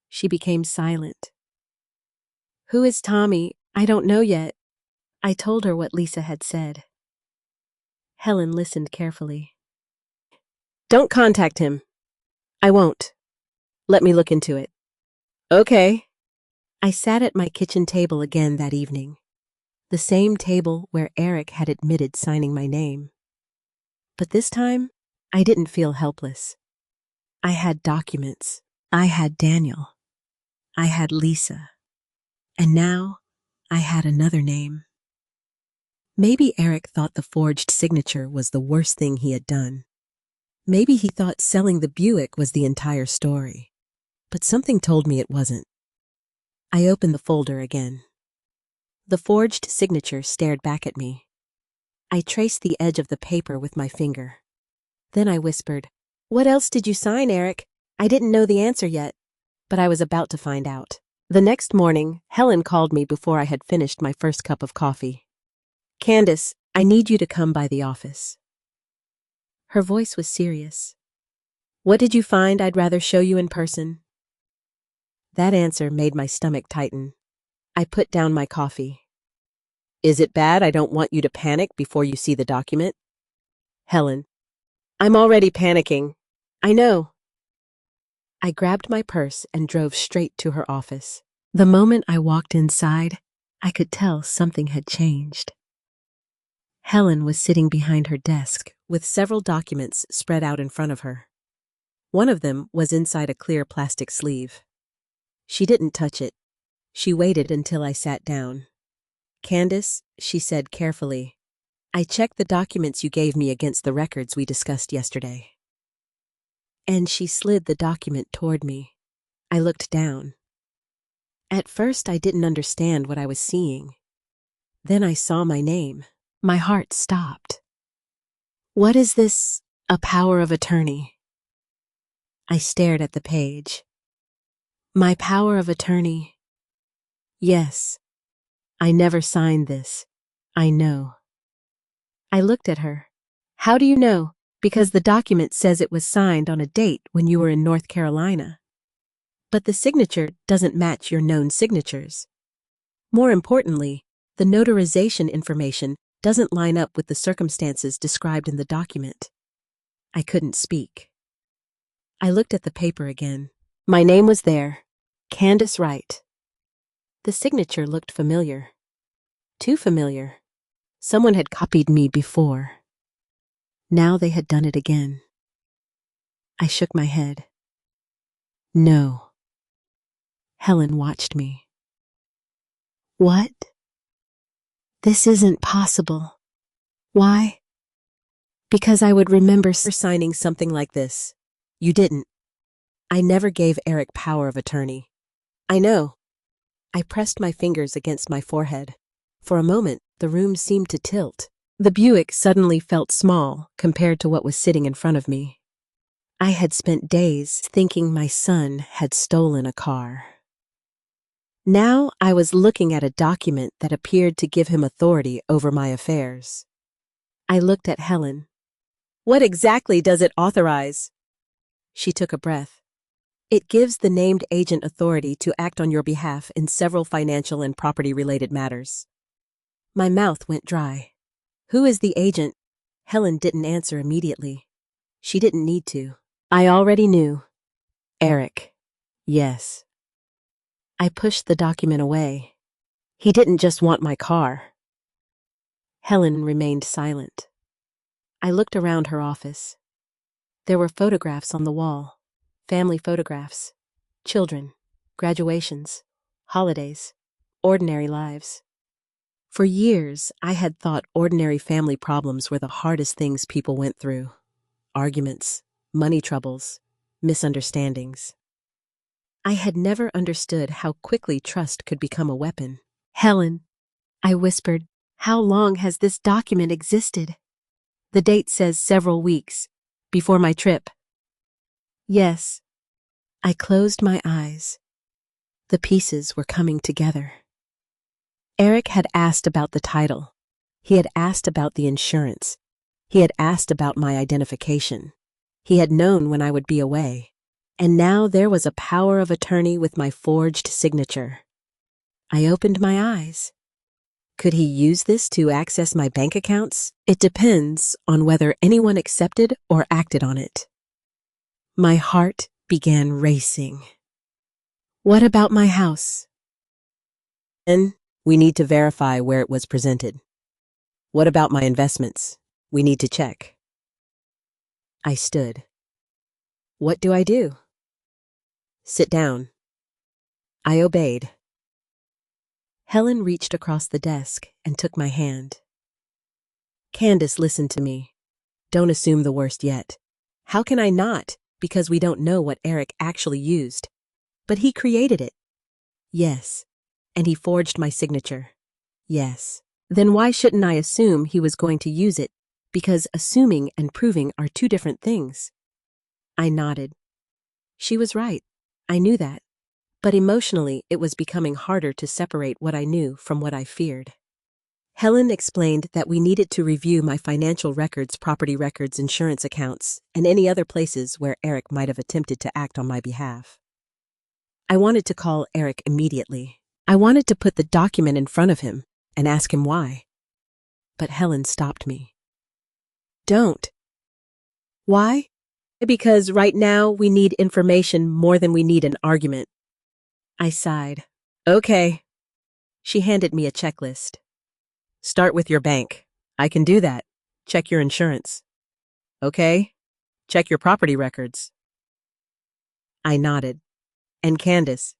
She became silent. Who is Tommy? I don't know yet. I told her what Lisa had said. Helen listened carefully. Don't contact him. I won't. Let me look into it. Okay. I sat at my kitchen table again that evening, the same table where Eric had admitted signing my name. But this time, I didn't feel helpless. I had documents. I had Daniel. I had Lisa. And now, I had another name. Maybe Eric thought the forged signature was the worst thing he had done. Maybe he thought selling the Buick was the entire story. But something told me it wasn't. I opened the folder again. The forged signature stared back at me. I traced the edge of the paper with my finger. Then I whispered, "What else did you sign, Eric? I didn't know the answer yet." But I was about to find out. The next morning, Helen called me before I had finished my first cup of coffee. "Candace, I need you to come by the office." Her voice was serious. "What did you find I'd rather show you in person?" That answer made my stomach tighten. I put down my coffee. "Is it bad I don't want you to panic before you see the document?" Helen: "I'm already panicking. I know." I grabbed my purse and drove straight to her office. The moment I walked inside, I could tell something had changed. Helen was sitting behind her desk with several documents spread out in front of her. One of them was inside a clear plastic sleeve. She didn't touch it. She waited until I sat down. "Candace," she said carefully, "I checked the documents you gave me against the records we discussed yesterday." And she slid the document toward me. I looked down. At first, I didn't understand what I was seeing. Then I saw my name. My heart stopped. "What is this, a power of attorney?" I stared at the page. My power of attorney. Yes. I never signed this. I know. I looked at her. "How do you know?" "Because the document says it was signed on a date when you were in North Carolina. But the signature doesn't match your known signatures. More importantly, the notarization information doesn't line up with the circumstances described in the document." I couldn't speak. I looked at the paper again. My name was there. Candace Wright. The signature looked familiar. Too familiar. Someone had copied me before. Now they had done it again. I shook my head. No. Helen watched me. "What? This isn't possible." "Why?" "Because I would remember signing something like this. You didn't. I never gave Eric power of attorney." "I know." I pressed my fingers against my forehead. For a moment, the room seemed to tilt. The Buick suddenly felt small compared to what was sitting in front of me. I had spent days thinking my son had stolen a car. Now I was looking at a document that appeared to give him authority over my affairs. I looked at Helen. "What exactly does it authorize?" She took a breath. "It gives the named agent authority to act on your behalf in several financial and property-related matters." My mouth went dry. "Who is the agent?" Helen didn't answer immediately. She didn't need to. I already knew. Eric. Yes. I pushed the document away. He didn't just want my car. Helen remained silent. I looked around her office. There were photographs on the wall. Family photographs. Children. Graduations. Holidays. Ordinary lives. For years, I had thought ordinary family problems were the hardest things people went through. Arguments, money troubles, misunderstandings. I had never understood how quickly trust could become a weapon. "Helen," I whispered, "how long has this document existed?" "The date says several weeks, before my trip." "Yes." I closed my eyes. The pieces were coming together. Eric had asked about the title. He had asked about the insurance. He had asked about my identification. He had known when I would be away. And now there was a power of attorney with my forged signature. I opened my eyes. Could he use this to access my bank accounts? It depends on whether anyone accepted or acted on it. My heart began racing. What about my house? Then we need to verify where it was presented. What about my investments? We need to check. I stood. What do I do? Sit down. I obeyed. Helen reached across the desk and took my hand. Candace, listen to me. Don't assume the worst yet. How can I not? Because we don't know what Eric actually used. But he created it. Yes. And he forged my signature. Yes. Then why shouldn't I assume he was going to use it? Because assuming and proving are two different things. I nodded. She was right. I knew that. But emotionally, it was becoming harder to separate what I knew from what I feared. Helen explained that we needed to review my financial records, property records, insurance accounts, and any other places where Eric might have attempted to act on my behalf. I wanted to call Eric immediately. I wanted to put the document in front of him and ask him why. But Helen stopped me. Don't. Why? Because right now we need information more than we need an argument. I sighed. Okay. She handed me a checklist. Start with your bank. I can do that. Check your insurance. Okay. Check your property records. I nodded. And Candace?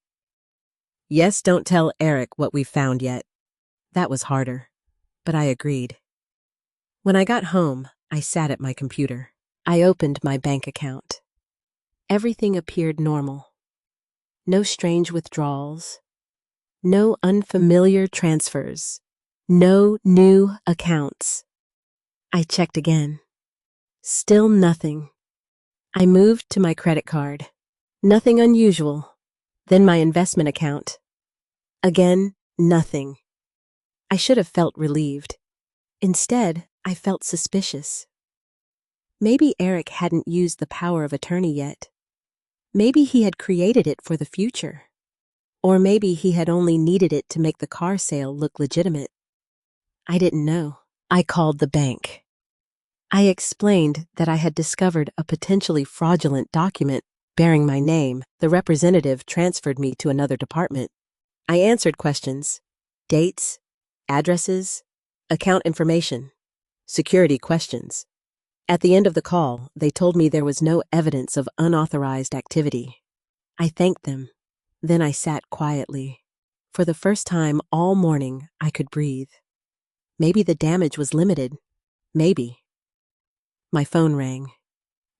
Yes, don't tell Eric what we've found yet. That was harder, but I agreed. When I got home, I sat at my computer. I opened my bank account. Everything appeared normal. No strange withdrawals. No unfamiliar transfers. No new accounts. I checked again. Still nothing. I moved to my credit card. Nothing unusual. Then my investment account. Again, nothing. I should have felt relieved. Instead, I felt suspicious. Maybe Eric hadn't used the power of attorney yet. Maybe he had created it for the future. Or maybe he had only needed it to make the car sale look legitimate. I didn't know. I called the bank. I explained that I had discovered a potentially fraudulent document bearing my name. The representative transferred me to another department. I answered questions, dates, addresses, account information, security questions. At the end of the call, they told me there was no evidence of unauthorized activity. I thanked them. Then I sat quietly. For the first time all morning, I could breathe. Maybe the damage was limited. Maybe. My phone rang.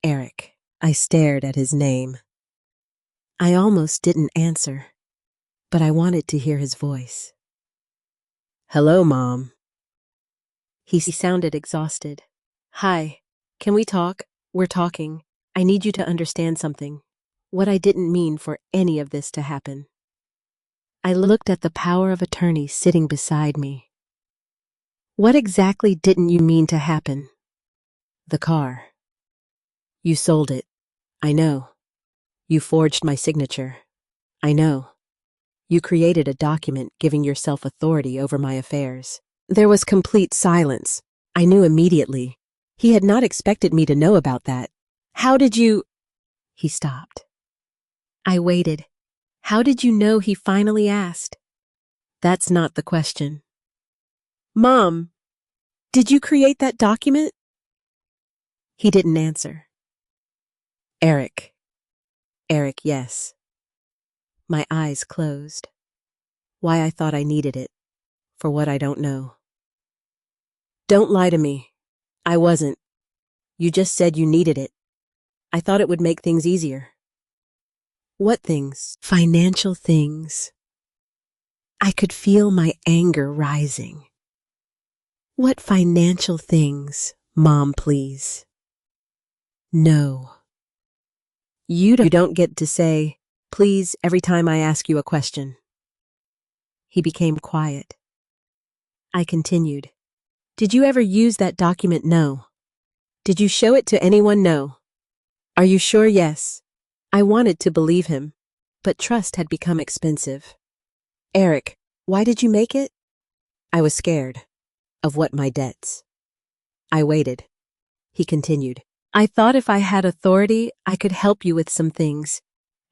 Eric. I stared at his name. I almost didn't answer, but I wanted to hear his voice. Hello, Mom. He sounded exhausted. Hi. Can we talk? We're talking. I need you to understand something. What I didn't mean for any of this to happen. I looked at the power of attorney sitting beside me. What exactly didn't you mean to happen? The car. You sold it. I know. You forged my signature. I know. You created a document giving yourself authority over my affairs. There was complete silence. I knew immediately. He had not expected me to know about that. How did you... He stopped. I waited. How did you know? He finally asked. That's not the question. Mom, did you create that document? He didn't answer. Eric. Eric, yes. My eyes closed. Why I thought I needed it. For what I don't know. Don't lie to me. I wasn't. You just said you needed it. I thought it would make things easier. What things? Financial things. I could feel my anger rising. What financial things, Mom, please? No. You don't get to say, please, every time I ask you a question. He became quiet. I continued. Did you ever use that document? No. Did you show it to anyone? No. Are you sure? Yes. I wanted to believe him, but trust had become expensive. Eric, why did you make it? I was scared. Of what my debts. I waited. He continued. I thought if I had authority, I could help you with some things.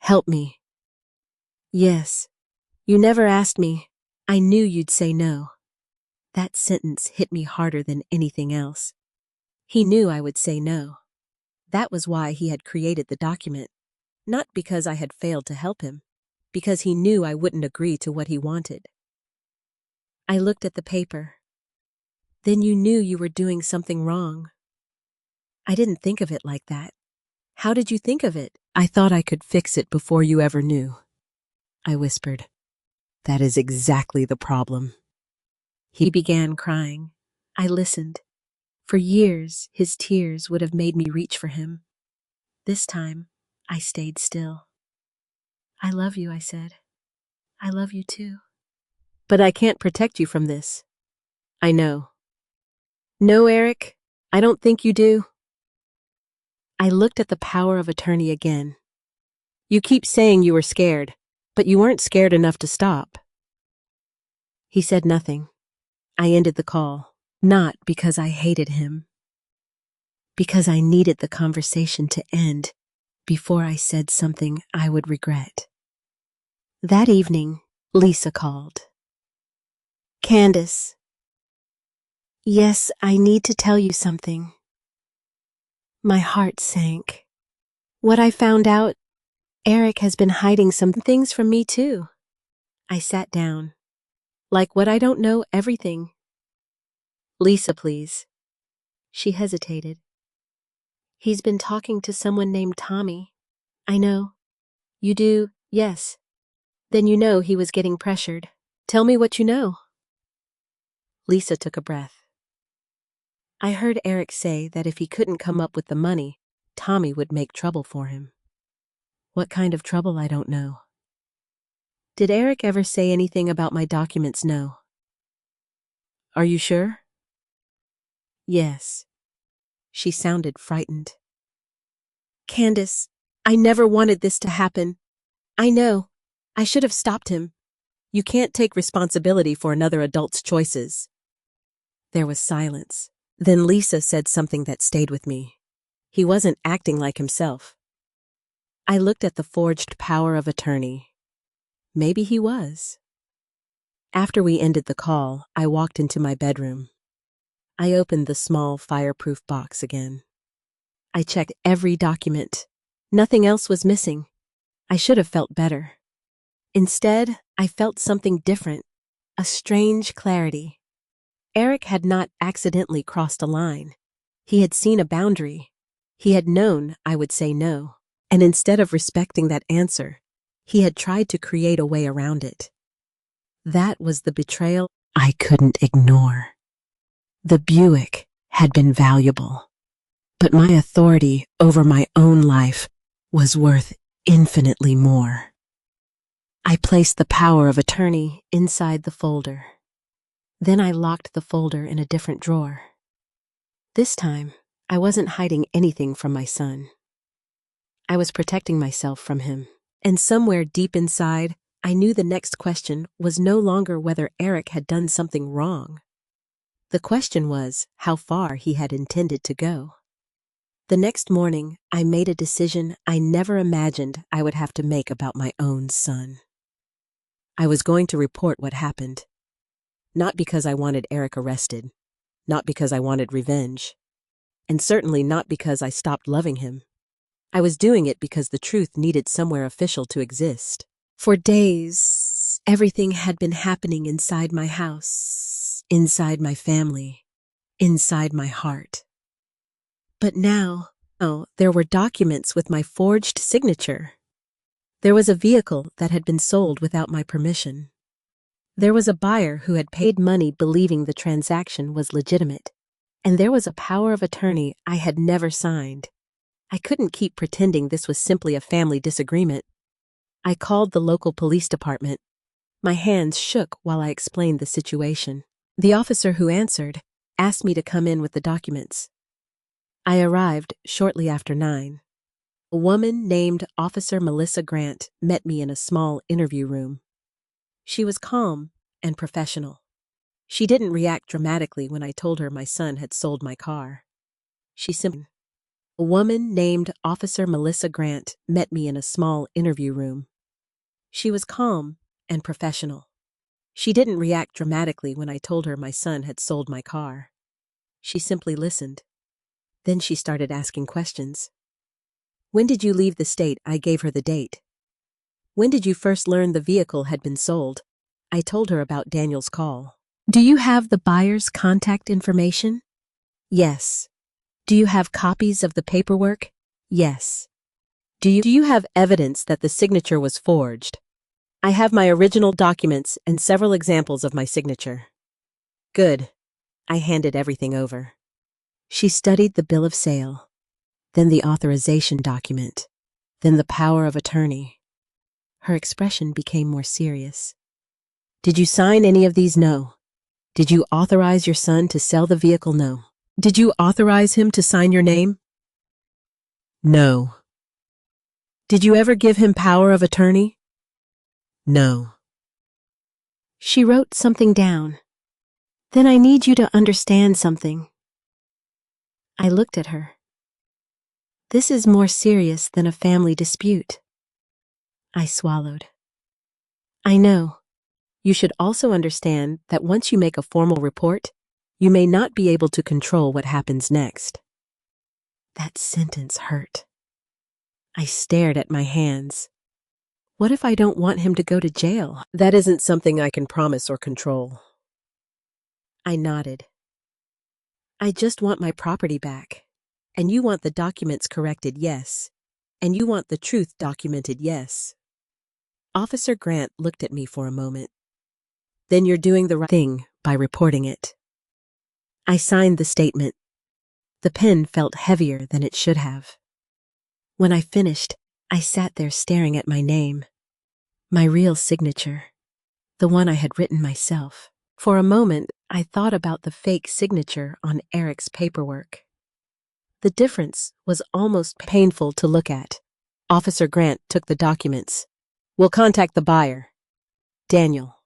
Help me. Yes. You never asked me. I knew you'd say no. That sentence hit me harder than anything else. He knew I would say no. That was why he had created the document. Not because I had failed to help him, because he knew I wouldn't agree to what he wanted. I looked at the paper. Then you knew you were doing something wrong. I didn't think of it like that. How did you think of it? I thought I could fix it before you ever knew. I whispered. That is exactly the problem. He began crying. I listened. For years, his tears would have made me reach for him. This time, I stayed still. I love you, I said. I love you too. But I can't protect you from this. I know. No, Eric, I don't think you do. I looked at the power of attorney again. You keep saying you were scared, but you weren't scared enough to stop. He said nothing. I ended the call, not because I hated him, because I needed the conversation to end before I said something I would regret. That evening, Lisa called. Candace. Yes, I need to tell you something. My heart sank. What I found out, Eric has been hiding some things from me too. I sat down. Like what I don't know everything. Lisa, please. She hesitated. He's been talking to someone named Tommy. I know. You do, yes. Then you know he was getting pressured. Tell me what you know. Lisa took a breath. I heard Eric say that if he couldn't come up with the money, Tommy would make trouble for him. What kind of trouble, I don't know. Did Eric ever say anything about my documents? No. Are you sure? Yes. She sounded frightened. Candace, I never wanted this to happen. I know. I should have stopped him. You can't take responsibility for another adult's choices. There was silence. Then Lisa said something that stayed with me. He wasn't acting like himself. I looked at the forged power of attorney. Maybe he was. After we ended the call, I walked into my bedroom. I opened the small fireproof box again. I checked every document. Nothing else was missing. I should have felt better. Instead, I felt something different, a strange clarity. Eric had not accidentally crossed a line. He had seen a boundary. He had known I would say no, and instead of respecting that answer, he had tried to create a way around it. That was the betrayal I couldn't ignore. The Buick had been valuable, but my authority over my own life was worth infinitely more. I placed the power of attorney inside the folder. Then I locked the folder in a different drawer. This time, I wasn't hiding anything from my son. I was protecting myself from him, and somewhere deep inside, I knew the next question was no longer whether Eric had done something wrong. The question was how far he had intended to go. The next morning, I made a decision I never imagined I would have to make about my own son. I was going to report what happened. Not because I wanted Eric arrested, not because I wanted revenge, and certainly not because I stopped loving him. I was doing it because the truth needed somewhere official to exist. For days, everything had been happening inside my house, inside my family, inside my heart. But now, there were documents with my forged signature. There was a vehicle that had been sold without my permission. There was a buyer who had paid money believing the transaction was legitimate. And there was a power of attorney I had never signed. I couldn't keep pretending this was simply a family disagreement. I called the local police department. My hands shook while I explained the situation. The officer who answered asked me to come in with the documents. I arrived shortly after 9. A woman named Officer Melissa Grant met me in a small interview room. She was calm and professional. She didn't react dramatically when I told her my son had sold my car. She simply. A woman named Officer Melissa Grant met me in a small interview room. She was calm and professional. She didn't react dramatically when I told her my son had sold my car. She simply listened. Then she started asking questions. When did you leave the state? I gave her the date. When did you first learn the vehicle had been sold? I told her about Daniel's call. Do you have the buyer's contact information? Yes. Do you have copies of the paperwork? Yes. Do you have evidence that the signature was forged? I have my original documents and several examples of my signature. Good. I handed everything over. She studied the bill of sale, then the authorization document, then the power of attorney. Her expression became more serious. Did you sign any of these? No. Did you authorize your son to sell the vehicle? No. Did you authorize him to sign your name? No. Did you ever give him power of attorney? No. She wrote something down. Then I need you to understand something. I looked at her. This is more serious than a family dispute. I swallowed. I know. You should also understand that once you make a formal report, you may not be able to control what happens next. That sentence hurt. I stared at my hands. What if I don't want him to go to jail? That isn't something I can promise or control. I nodded. I just want my property back. And you want the documents corrected, yes. And you want the truth documented, yes. Officer Grant looked at me for a moment. Then you're doing the right thing by reporting it. I signed the statement. The pen felt heavier than it should have. When I finished, I sat there staring at my name. My real signature. The one I had written myself. For a moment, I thought about the fake signature on Eric's paperwork. The difference was almost painful to look at. Officer Grant took the documents. We'll contact the buyer. Daniel.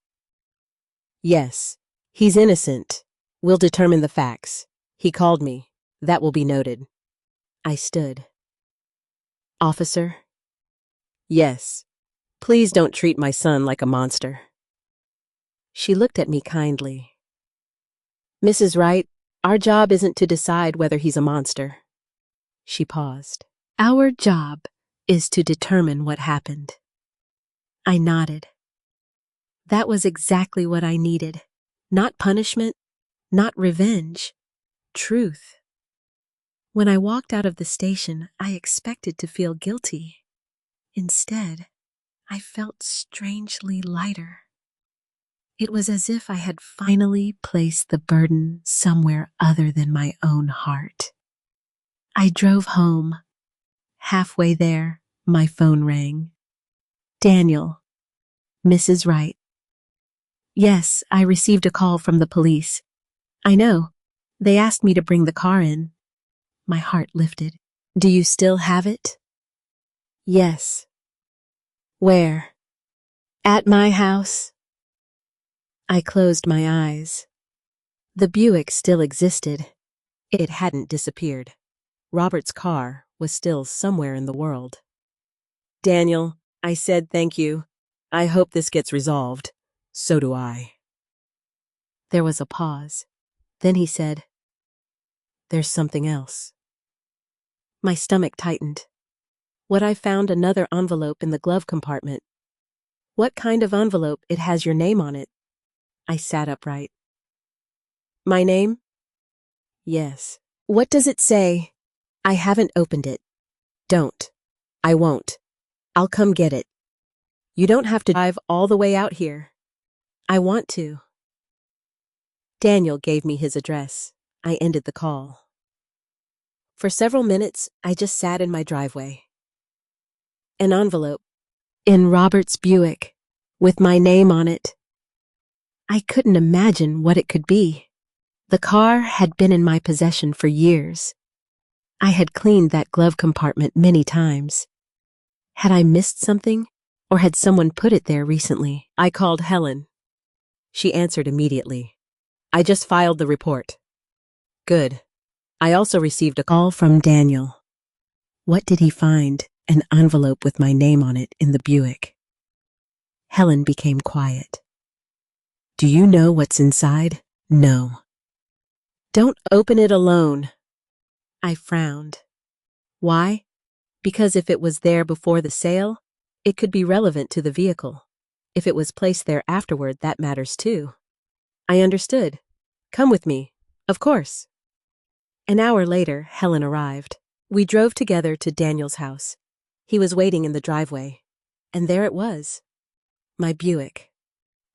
Yes, he's innocent. We'll determine the facts. He called me. That will be noted. I stood. Officer? Yes. Please don't treat my son like a monster. She looked at me kindly. Mrs. Wright, our job isn't to decide whether he's a monster. She paused. Our job is to determine what happened. I nodded. That was exactly what I needed. Not punishment, not revenge, truth. When I walked out of the station, I expected to feel guilty. Instead, I felt strangely lighter. It was as if I had finally placed the burden somewhere other than my own heart. I drove home. Halfway there, my phone rang. Daniel. Mrs. Wright. Yes, I received a call from the police. I know. They asked me to bring the car in. My heart lifted. Do you still have it? Yes. Where? At my house. I closed my eyes. The Buick still existed. It hadn't disappeared. Robert's car was still somewhere in the world. Daniel, I said thank you. I hope this gets resolved. So do I. There was a pause. Then he said, There's something else. My stomach tightened. What I found another envelope in the glove compartment. What kind of envelope? It has your name on it. I sat upright. My name? Yes. What does it say? I haven't opened it. Don't. I won't. I'll come get it. You don't have to drive all the way out here. I want to. Daniel gave me his address. I ended the call. For several minutes, I just sat in my driveway. An envelope. In Robert's Buick. With my name on it. I couldn't imagine what it could be. The car had been in my possession for years. I had cleaned that glove compartment many times. Had I missed something, or had someone put it there recently? I called Helen. She answered immediately. I just filed the report. Good. I also received a call from Daniel. What did he find? An envelope with my name on it in the Buick. Helen became quiet. Do you know what's inside? No. Don't open it alone. I frowned. Why? Because if it was there before the sale, it could be relevant to the vehicle. If it was placed there afterward, that matters too. I understood. Come with me. Of course. An hour later, Helen arrived. We drove together to Daniel's house. He was waiting in the driveway. And there it was. My Buick.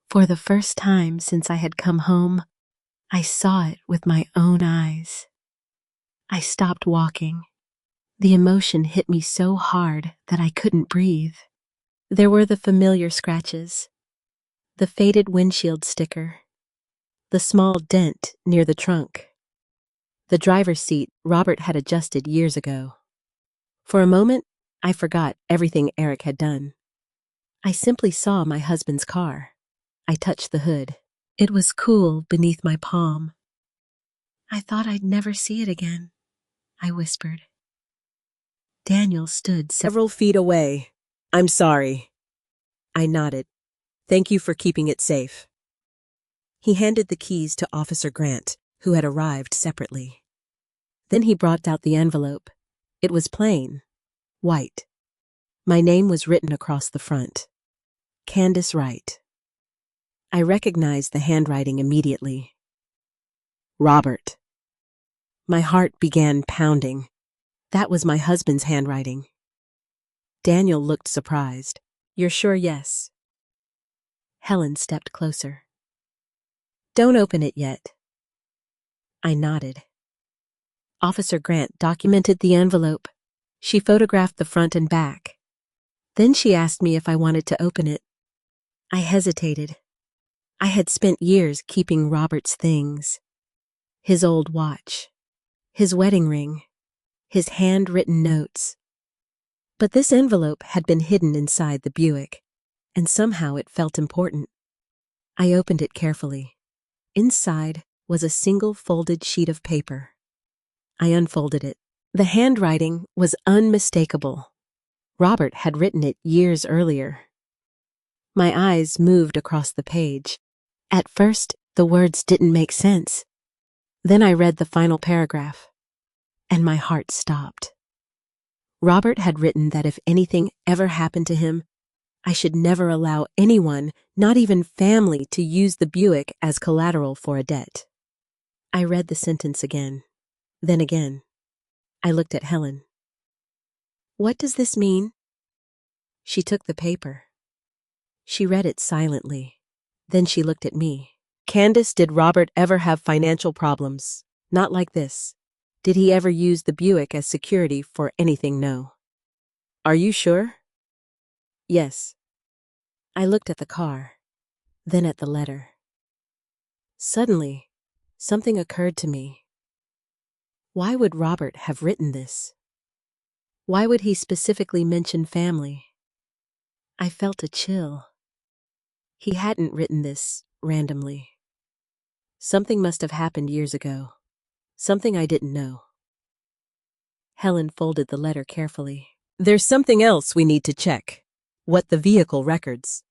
For the first time since I had come home, I saw it with my own eyes. I stopped walking. The emotion hit me so hard that I couldn't breathe. There were the familiar scratches, the faded windshield sticker, the small dent near the trunk. The driver's seat Robert had adjusted years ago. For a moment, I forgot everything Eric had done. I simply saw my husband's car. I touched the hood. It was cool beneath my palm. I thought I'd never see it again, I whispered. Daniel stood several feet away. I'm sorry. I nodded. Thank you for keeping it safe. He handed the keys to Officer Grant, who had arrived separately. Then he brought out the envelope. It was plain, white. My name was written across the front. Candace Wright. I recognized the handwriting immediately. Robert. My heart began pounding. That was my husband's handwriting. Daniel looked surprised. You're sure? Yes. Helen stepped closer. Don't open it yet. I nodded. Officer Grant documented the envelope. She photographed the front and back. Then she asked me if I wanted to open it. I hesitated. I had spent years keeping Robert's things. His old watch, his wedding ring, his handwritten notes. But this envelope had been hidden inside the Buick, and somehow it felt important. I opened it carefully. Inside was a single folded sheet of paper. I unfolded it. The handwriting was unmistakable. Robert had written it years earlier. My eyes moved across the page. At first, the words didn't make sense. Then I read the final paragraph, and my heart stopped. Robert had written that if anything ever happened to him, I should never allow anyone, not even family, to use the Buick as collateral for a debt. I read the sentence again, then again. I looked at Helen. What does this mean? She took the paper. She read it silently. Then she looked at me. Candace, did Robert ever have financial problems? Not like this. Did he ever use the Buick as security for anything? No. Are you sure? Yes. I looked at the car, then at the letter. Suddenly, something occurred to me. Why would Robert have written this? Why would he specifically mention family? I felt a chill. He hadn't written this randomly. Something must have happened years ago. Something I didn't know. Helen folded the letter carefully. There's something else we need to check. What the vehicle records.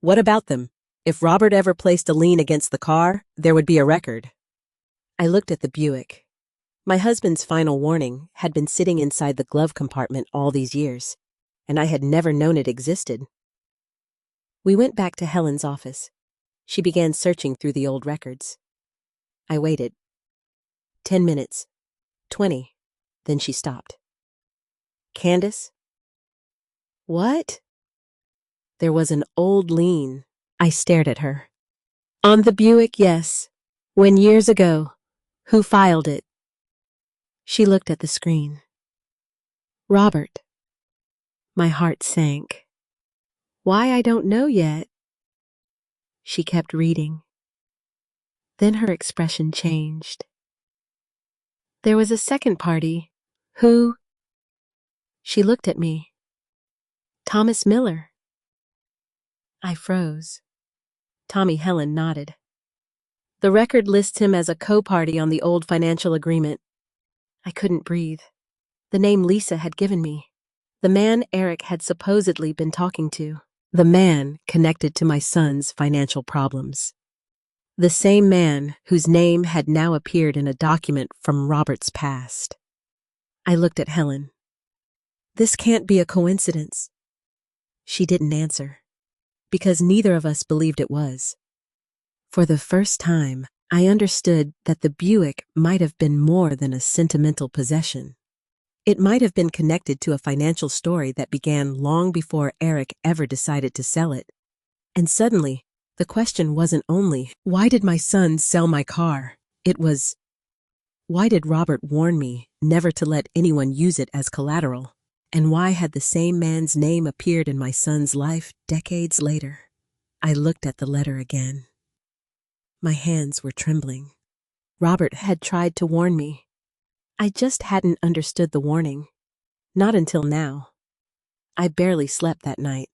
What about them? If Robert ever placed a lien against the car, there would be a record. I looked at the Buick. My husband's final warning had been sitting inside the glove compartment all these years, and I had never known it existed. We went back to Helen's office. She began searching through the old records. I waited. 10 minutes. 20. Then she stopped. Candace? What? There was an old lien. I stared at her. On the Buick, yes. When years ago. Who filed it? She looked at the screen. Robert. My heart sank. Why, I don't know yet. She kept reading. Then her expression changed. There was a second party. Who? She looked at me. Thomas Miller. I froze. Tommy. Helen nodded. The record lists him as a co-party on the old financial agreement. I couldn't breathe. The name Lisa had given me. The man Eric had supposedly been talking to. The man connected to my son's financial problems. The same man whose name had now appeared in a document from Robert's past. I looked at Helen. This can't be a coincidence. She didn't answer, because neither of us believed it was. For the first time, I understood that the Buick might have been more than a sentimental possession. It might have been connected to a financial story that began long before Eric ever decided to sell it. And suddenly, the question wasn't only, why did my son sell my car? It was, why did Robert warn me never to let anyone use it as collateral? And why had the same man's name appeared in my son's life decades later? I looked at the letter again. My hands were trembling. Robert had tried to warn me. I just hadn't understood the warning. Not until now. I barely slept that night.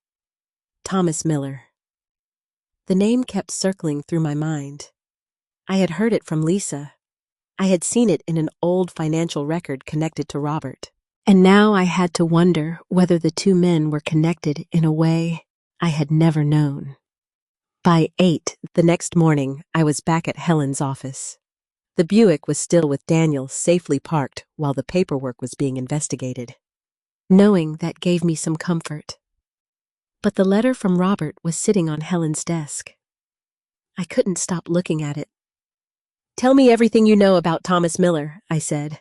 Thomas Miller. The name kept circling through my mind. I had heard it from Lisa. I had seen it in an old financial record connected to Robert. And now I had to wonder whether the two men were connected in a way I had never known. By 8 the next morning, I was back at Helen's office. The Buick was still with Daniel, safely parked while the paperwork was being investigated. Knowing that gave me some comfort. But the letter from Robert was sitting on Helen's desk. I couldn't stop looking at it. Tell me everything you know about Thomas Miller, I said.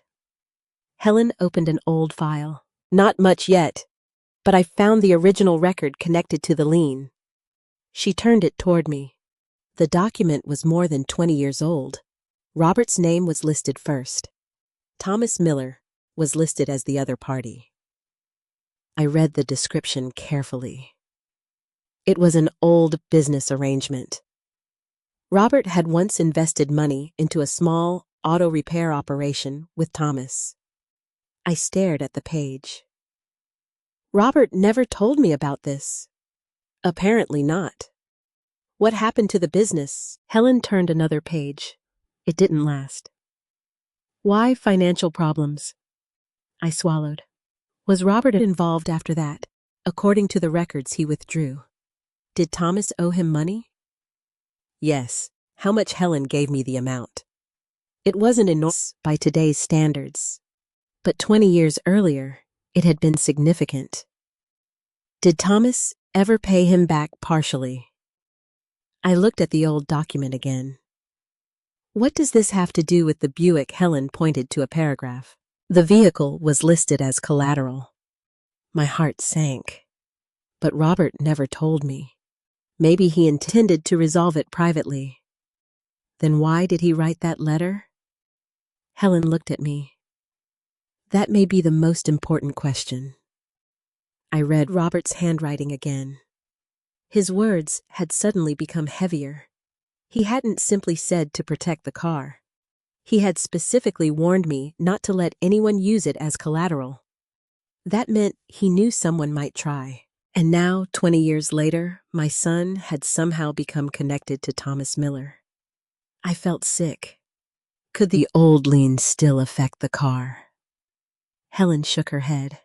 Helen opened an old file. Not much yet, but I found the original record connected to the lien. She turned it toward me. The document was more than 20 years old. Robert's name was listed first. Thomas Miller was listed as the other party. I read the description carefully. It was an old business arrangement. Robert had once invested money into a small auto repair operation with Thomas. I stared at the page. Robert never told me about this. Apparently not. What happened to the business? Helen turned another page. It didn't last. Why financial problems? I swallowed. Was Robert involved after that? According to the records, he withdrew. Did Thomas owe him money? Yes. How much? Helen gave me the amount. It wasn't enormous by today's standards, but 20 years earlier, it had been significant. Did Thomas ever pay him back partially? I looked at the old document again. What does this have to do with the Buick? Helen pointed to a paragraph. The vehicle was listed as collateral. My heart sank. But Robert never told me. Maybe he intended to resolve it privately. Then why did he write that letter? Helen looked at me. That may be the most important question. I read Robert's handwriting again. His words had suddenly become heavier. He hadn't simply said to protect the car. He had specifically warned me not to let anyone use it as collateral. That meant he knew someone might try. And now, 20 years later, my son had somehow become connected to Thomas Miller. I felt sick. Could the old lien still affect the car? Helen shook her head.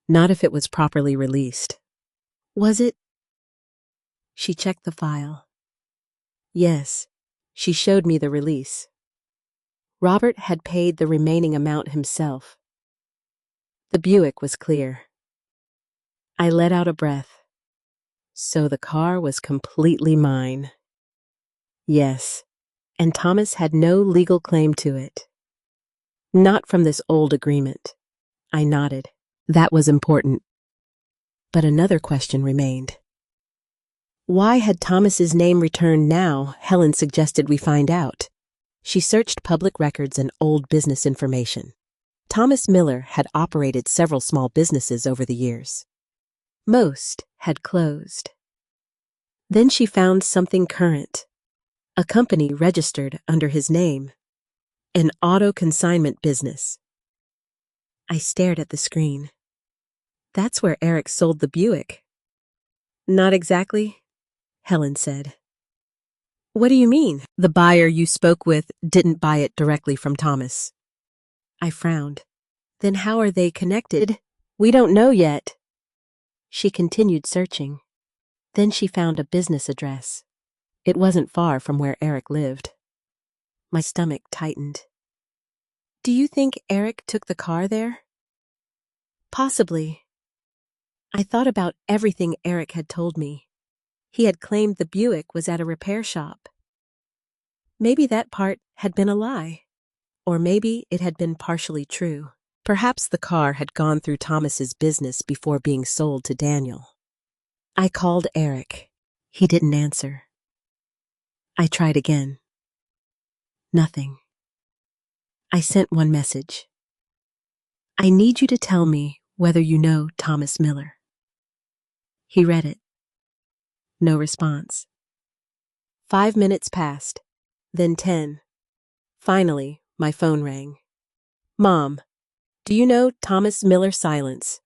Not if it was properly released. Was it? She checked the file. Yes, she showed me the release. Robert had paid the remaining amount himself. The Buick was clear. I let out a breath. So the car was completely mine. Yes, and Thomas had no legal claim to it. Not from this old agreement. I nodded. That was important. But another question remained. Why had Thomas's name returned now? Helen suggested we find out. She searched public records and old business information. Thomas Miller had operated several small businesses over the years. Most had closed. Then she found something current. A company registered under his name. An auto consignment business. I stared at the screen. That's where Eric sold the Buick. Not exactly, Helen said. What do you mean? The buyer you spoke with didn't buy it directly from Thomas. I frowned. Then how are they connected? We don't know yet. She continued searching. Then she found a business address. It wasn't far from where Eric lived. My stomach tightened. Do you think Eric took the car there? Possibly. I thought about everything Eric had told me. He had claimed the Buick was at a repair shop. Maybe that part had been a lie. Or maybe it had been partially true. Perhaps the car had gone through Thomas's business before being sold to Daniel. I called Eric. He didn't answer. I tried again. Nothing. I sent one message. I need you to tell me whether you know Thomas Miller. He read it. No response. 5 minutes passed, then 10. Finally, my phone rang. Mom, do you know Thomas Miller? Silence.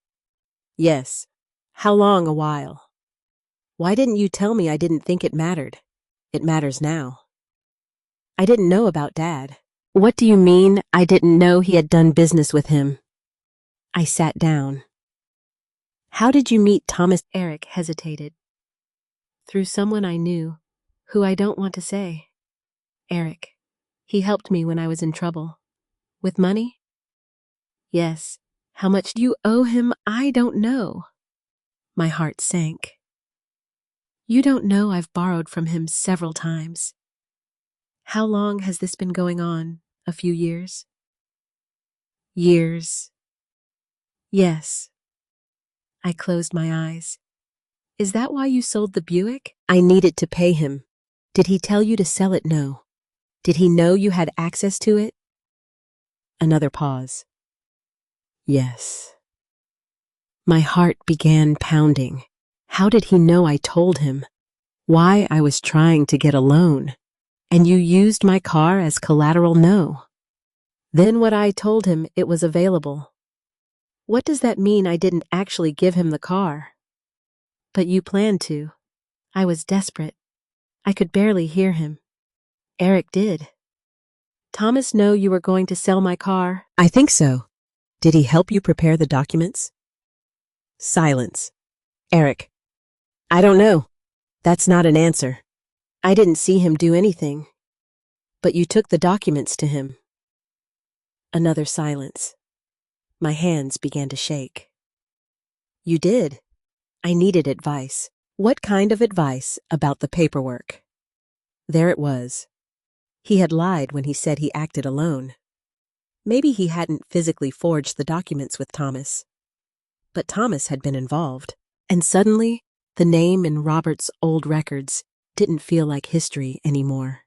Yes. How long? A while. Why didn't you tell me? I didn't think it mattered. It matters now. I didn't know about Dad. What do you mean I didn't know he had done business with him? I sat down. How did you meet Thomas? Eric hesitated. Through someone I knew, who I don't want to say. Eric. He helped me when I was in trouble. With money? Yes. How much do you owe him? I don't know. My heart sank. You don't know I've borrowed from him several times. How long has this been going on? A few years? Years. Yes. I closed my eyes. Is that why you sold the Buick? I needed to pay him. Did he tell you to sell it? No. Did he know you had access to it? Another pause. Yes. My heart began pounding. How did he know I told him? Why I was trying to get a loan? And you used my car as collateral? No. Then what I told him, it was available. What does that mean? I didn't actually give him the car. But you planned to. I was desperate. I could barely hear him. Eric did. Thomas know you were going to sell my car? I think so. Did he help you prepare the documents? Silence. Eric. I don't know. That's not an answer. I didn't see him do anything. But you took the documents to him. Another silence. My hands began to shake. You did. I needed advice. What kind of advice about the paperwork? There it was. He had lied when he said he acted alone. Maybe he hadn't physically forged the documents with Thomas. But Thomas had been involved. And suddenly, the name in Robert's old records didn't feel like history anymore.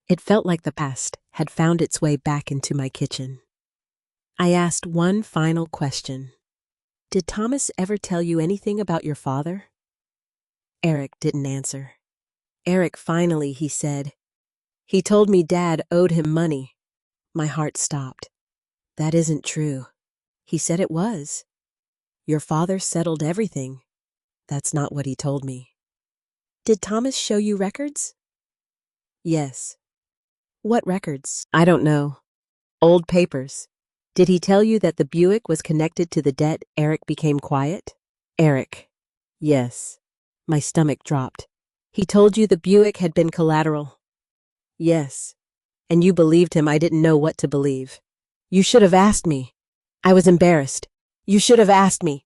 It felt like the past had found its way back into my kitchen. I asked one final question. Did Thomas ever tell you anything about your father? Eric didn't answer. Eric finally, he said. He told me Dad owed him money. My heart stopped. That isn't true. He said it was. Your father settled everything. That's not what he told me. Did Thomas show you records? Yes. What records? I don't know. Old papers. Did he tell you that the Buick was connected to the debt? Eric became quiet. Eric. Yes. My stomach dropped. He told you the Buick had been collateral? Yes. And you believed him. I didn't know what to believe. You should have asked me. I was embarrassed. You should have asked me.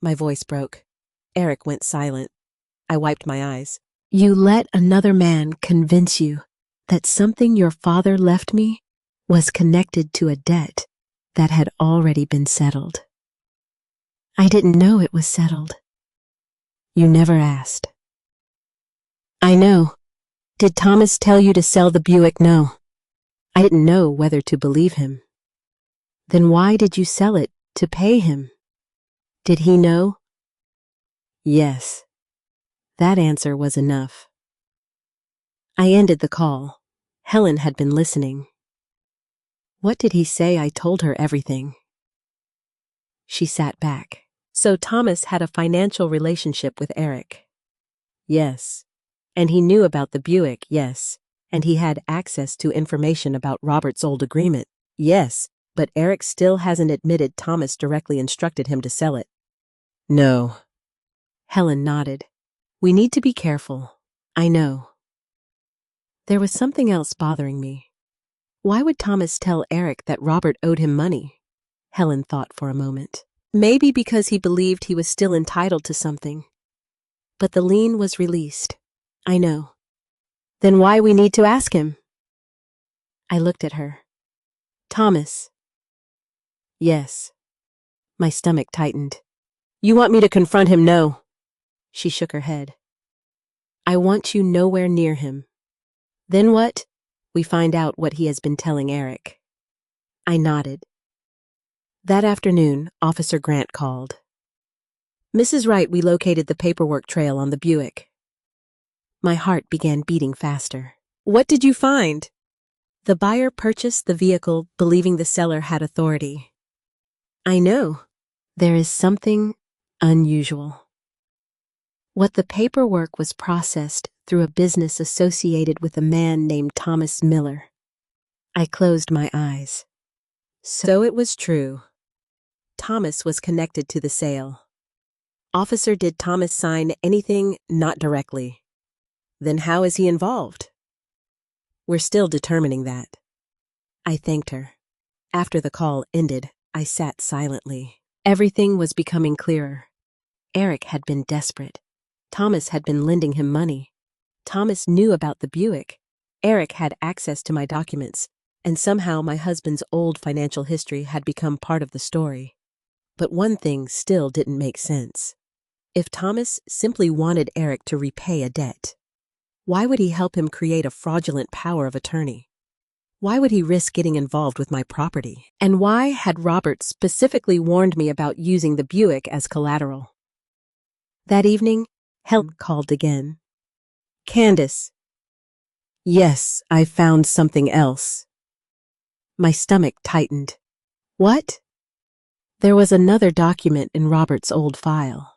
My voice broke. Eric went silent. I wiped my eyes. You let another man convince you that something your father left me was connected to a debt that had already been settled. I didn't know it was settled. You never asked. I know. Did Thomas tell you to sell the Buick? No. I didn't know whether to believe him. Then why did you sell it? To pay him? Did he know? Yes. That answer was enough. I ended the call. Helen had been listening. What did he say? I told her everything. She sat back. So Thomas had a financial relationship with Eric. Yes. And he knew about the Buick, yes. And he had access to information about Robert's old agreement, yes. But Eric still hasn't admitted Thomas directly instructed him to sell it. No. Helen nodded. We need to be careful. I know. There was something else bothering me. Why would Thomas tell Eric that Robert owed him money? Helen thought for a moment. Maybe because he believed he was still entitled to something. But the lien was released. I know. Then why we need to ask him? I looked at her. Thomas. Yes. My stomach tightened. You want me to confront him? No. She shook her head. I want you nowhere near him. Then what? We find out what he has been telling Eric. I nodded. That afternoon, Officer Grant called. Mrs. Wright, we located the paperwork trail on the Buick. My heart began beating faster. What did you find? The buyer purchased the vehicle believing the seller had authority. I know. There is something unusual. What the paperwork was processed through a business associated with a man named Thomas Miller. I closed my eyes. So it was true. Thomas was connected to the sale. Officer, did Thomas sign anything? Not directly. Then how is he involved? We're still determining that. I thanked her. After the call ended, I sat silently. Everything was becoming clearer. Eric had been desperate. Thomas had been lending him money. Thomas knew about the Buick. Eric had access to my documents, and somehow my husband's old financial history had become part of the story. But one thing still didn't make sense. If Thomas simply wanted Eric to repay a debt, why would he help him create a fraudulent power of attorney? Why would he risk getting involved with my property? And why had Robert specifically warned me about using the Buick as collateral? That evening, Helen called again. Candace. Yes, I found something else. My stomach tightened. What? There was another document in Robert's old file.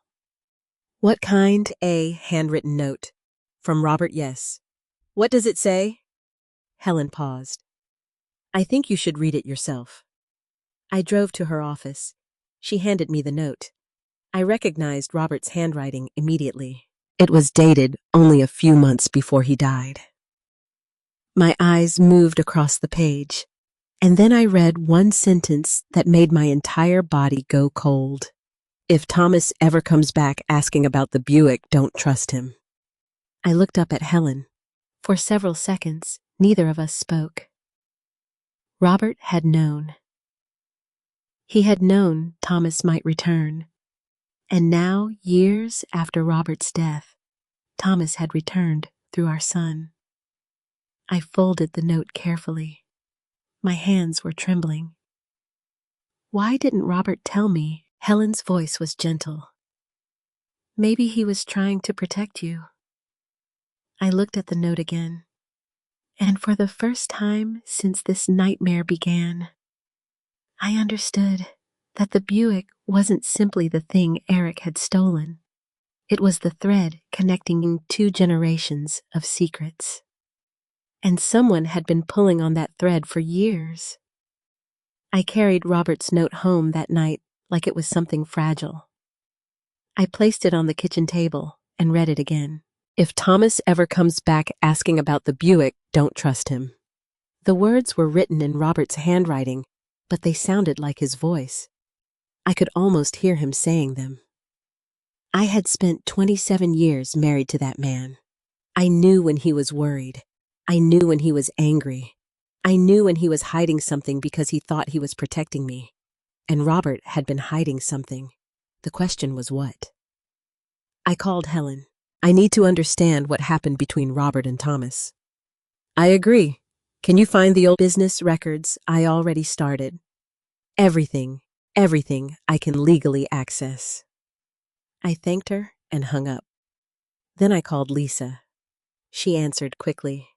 What kind? A handwritten note. From Robert, yes. What does it say? Helen paused. I think you should read it yourself. I drove to her office. She handed me the note. I recognized Robert's handwriting immediately. It was dated only a few months before he died. My eyes moved across the page, and then I read one sentence that made my entire body go cold. If Thomas ever comes back asking about the Buick, don't trust him. I looked up at Helen. For several seconds, neither of us spoke. Robert had known. He had known Thomas might return. And now, years after Robert's death, Thomas had returned through our son. I folded the note carefully. My hands were trembling. Why didn't Robert tell me? Helen's voice was gentle. Maybe he was trying to protect you. I looked at the note again. And for the first time since this nightmare began, I understood that the Buick wasn't simply the thing Eric had stolen. It was the thread connecting 2 generations of secrets. And someone had been pulling on that thread for years. I carried Robert's note home that night like it was something fragile. I placed it on the kitchen table and read it again. If Thomas ever comes back asking about the Buick, don't trust him. The words were written in Robert's handwriting, but they sounded like his voice. I could almost hear him saying them. I had spent 27 years married to that man. I knew when he was worried. I knew when he was angry. I knew when he was hiding something because he thought he was protecting me. And Robert had been hiding something. The question was what? I called Helen. I need to understand what happened between Robert and Thomas. I agree. Can you find the old business records I already started? Everything I can legally access. I thanked her and hung up. Then I called Lisa. She answered quickly.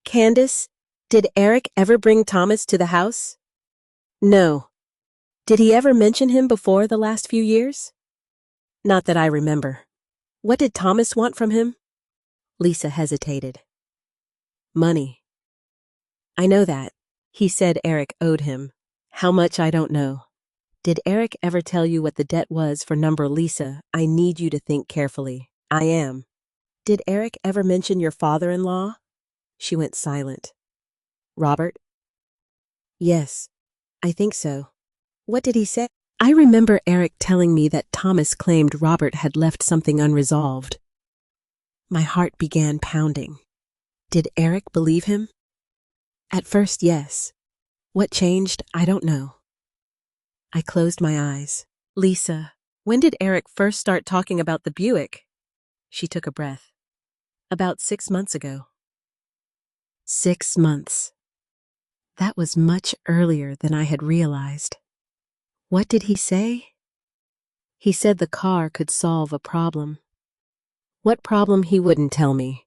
Candace, did Eric ever bring Thomas to the house? No. Did he ever mention him before the last few years? Not that I remember. What did Thomas want from him? Lisa hesitated. Money. I know that. He said Eric owed him. How much I don't know. Did Eric ever tell you what the debt was for number Lisa? I need you to think carefully. I am. Did Eric ever mention your father-in-law? She went silent. Robert? Yes, I think so. What did he say? I remember Eric telling me that Thomas claimed Robert had left something unresolved. My heart began pounding. Did Eric believe him? At first, yes. What changed, I don't know. I closed my eyes. Lisa, when did Eric first start talking about the Buick? She took a breath. About 6 months ago. 6 months. That was much earlier than I had realized. What did he say? He said the car could solve a problem. What problem he wouldn't tell me.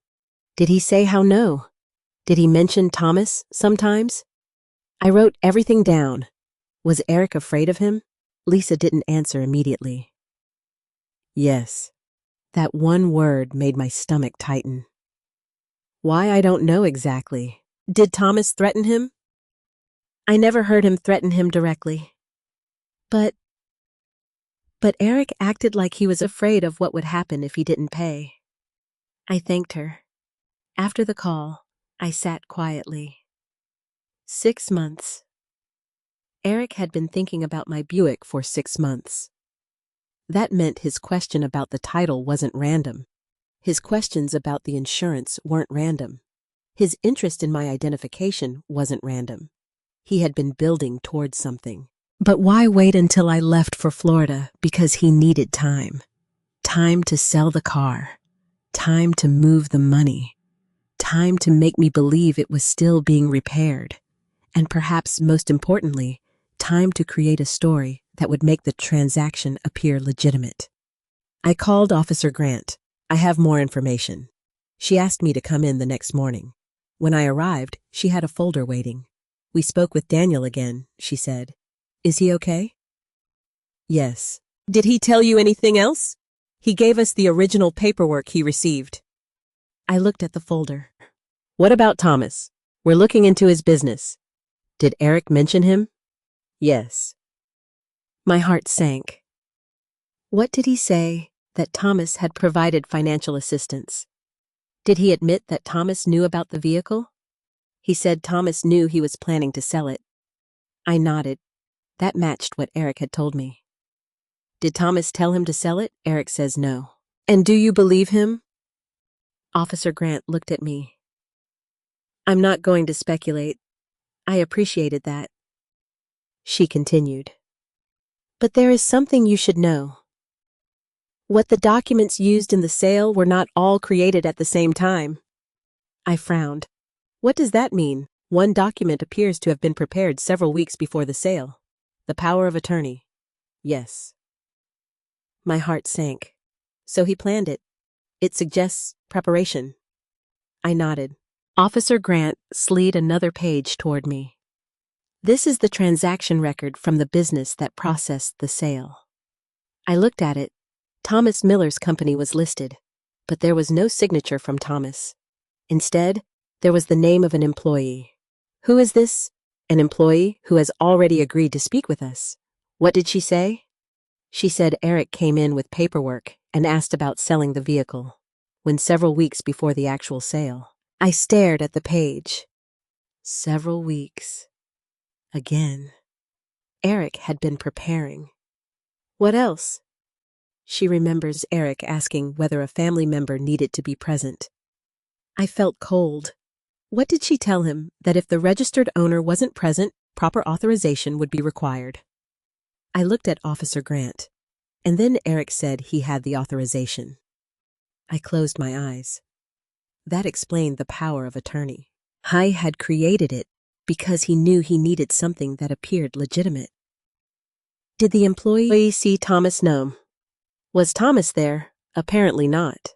Did he say how no? Did he mention Thomas sometimes? I wrote everything down. Was Eric afraid of him? Lisa didn't answer immediately. Yes. That one word made my stomach tighten. Why, I don't know exactly. Did Thomas threaten him? I never heard him threaten him directly. But Eric acted like he was afraid of what would happen if he didn't pay. I thanked her. After the call, I sat quietly. 6 months. Eric had been thinking about my Buick for 6 months. That meant his question about the title wasn't random. His questions about the insurance weren't random. His interest in my identification wasn't random. He had been building towards something. But why wait until I left for Florida? Because he needed time. Time to sell the car. Time to move the money. Time to make me believe it was still being repaired. And perhaps most importantly, time to create a story that would make the transaction appear legitimate. I called Officer Grant. I have more information. She asked me to come in the next morning. When I arrived, she had a folder waiting. We spoke with Daniel again, she said. Is he okay? Yes. Did he tell you anything else? He gave us the original paperwork he received. I looked at the folder. What about Thomas? We're looking into his business. Did Eric mention him? Yes. My heart sank. What did he say? That Thomas had provided financial assistance. Did he admit that Thomas knew about the vehicle? He said Thomas knew he was planning to sell it. I nodded. That matched what Eric had told me. Did Thomas tell him to sell it? Eric says no. And do you believe him? Officer Grant looked at me. I'm not going to speculate. I appreciated that. She continued. But there is something you should know. What the documents used in the sale were not all created at the same time. I frowned. What does that mean? One document appears to have been prepared several weeks before the sale. The power of attorney. Yes. My heart sank. So he planned it. It suggests preparation. I nodded. Officer Grant slid another page toward me. This is the transaction record from the business that processed the sale. I looked at it. Thomas Miller's company was listed, but there was no signature from Thomas. Instead, there was the name of an employee. Who is this? An employee who has already agreed to speak with us. What did she say? She said Eric came in with paperwork and asked about selling the vehicle, when several weeks before the actual sale. I stared at the page. Several weeks. Again. Eric had been preparing. What else? She remembers Eric asking whether a family member needed to be present. I felt cold. What did she tell him? That if the registered owner wasn't present, proper authorization would be required. I looked at Officer Grant, and then Eric said he had the authorization. I closed my eyes. That explained the power of attorney. I had created it because he knew he needed something that appeared legitimate. Did the employee see Thomas? No. Was Thomas there? Apparently not.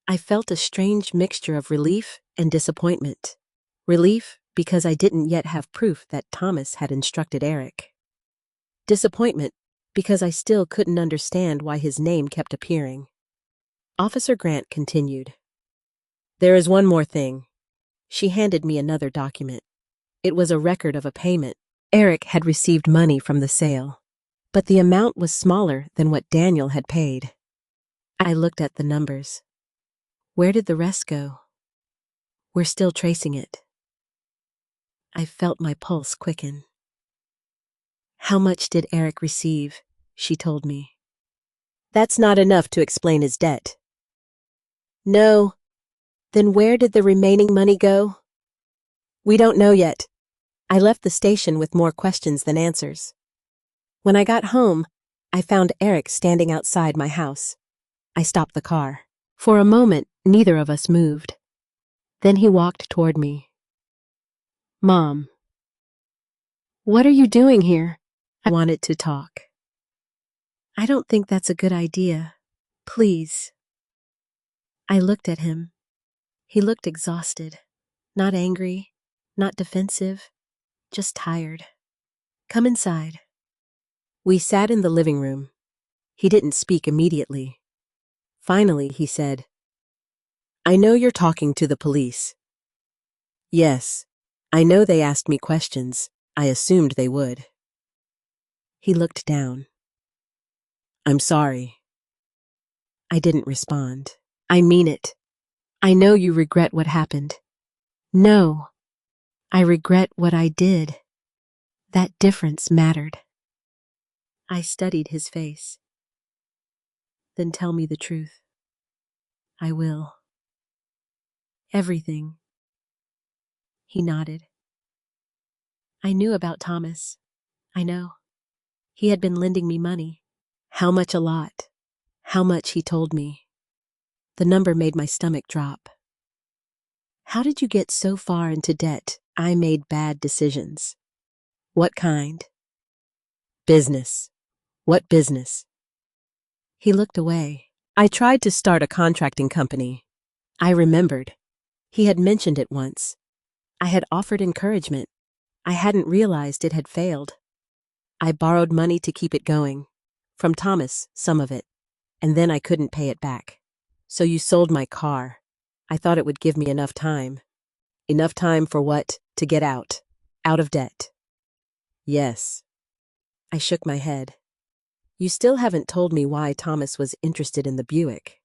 I felt a strange mixture of relief and disappointment. Relief because I didn't yet have proof that Thomas had instructed Eric. Disappointment because I still couldn't understand why his name kept appearing. Officer Grant continued. There is one more thing. She handed me another document. It was a record of a payment. Eric had received money from the sale, but the amount was smaller than what Daniel had paid. I looked at the numbers. Where did the rest go? We're still tracing it. I felt my pulse quicken. How much did Eric receive? She told me. That's not enough to explain his debt. No. Then where did the remaining money go? We don't know yet. I left the station with more questions than answers. When I got home, I found Eric standing outside my house. I stopped the car. For a moment, neither of us moved. Then he walked toward me. Mom, what are you doing here? I wanted to talk. I don't think that's a good idea. Please. I looked at him. He looked exhausted. Not angry, not defensive, just tired. Come inside. We sat in the living room. He didn't speak immediately. Finally, he said, I know you're talking to the police. Yes, I know they asked me questions. I assumed they would. He looked down. I'm sorry. I didn't respond. I mean it. I know you regret what happened. No, I regret what I did. That difference mattered. I studied his face. Then tell me the truth. I will. Everything. He nodded. I knew about Thomas. I know. He had been lending me money. How much? A lot. How much, he told me. The number made my stomach drop. How did you get so far into debt? I made bad decisions. What kind? Business. What business? He looked away. I tried to start a contracting company. I remembered. He had mentioned it once. I had offered encouragement. I hadn't realized it had failed. I borrowed money to keep it going. From Thomas, some of it. And then I couldn't pay it back. So you sold my car. I thought it would give me enough time. Enough time for what? To get out. Out of debt. Yes. I shook my head. You still haven't told me why Thomas was interested in the Buick.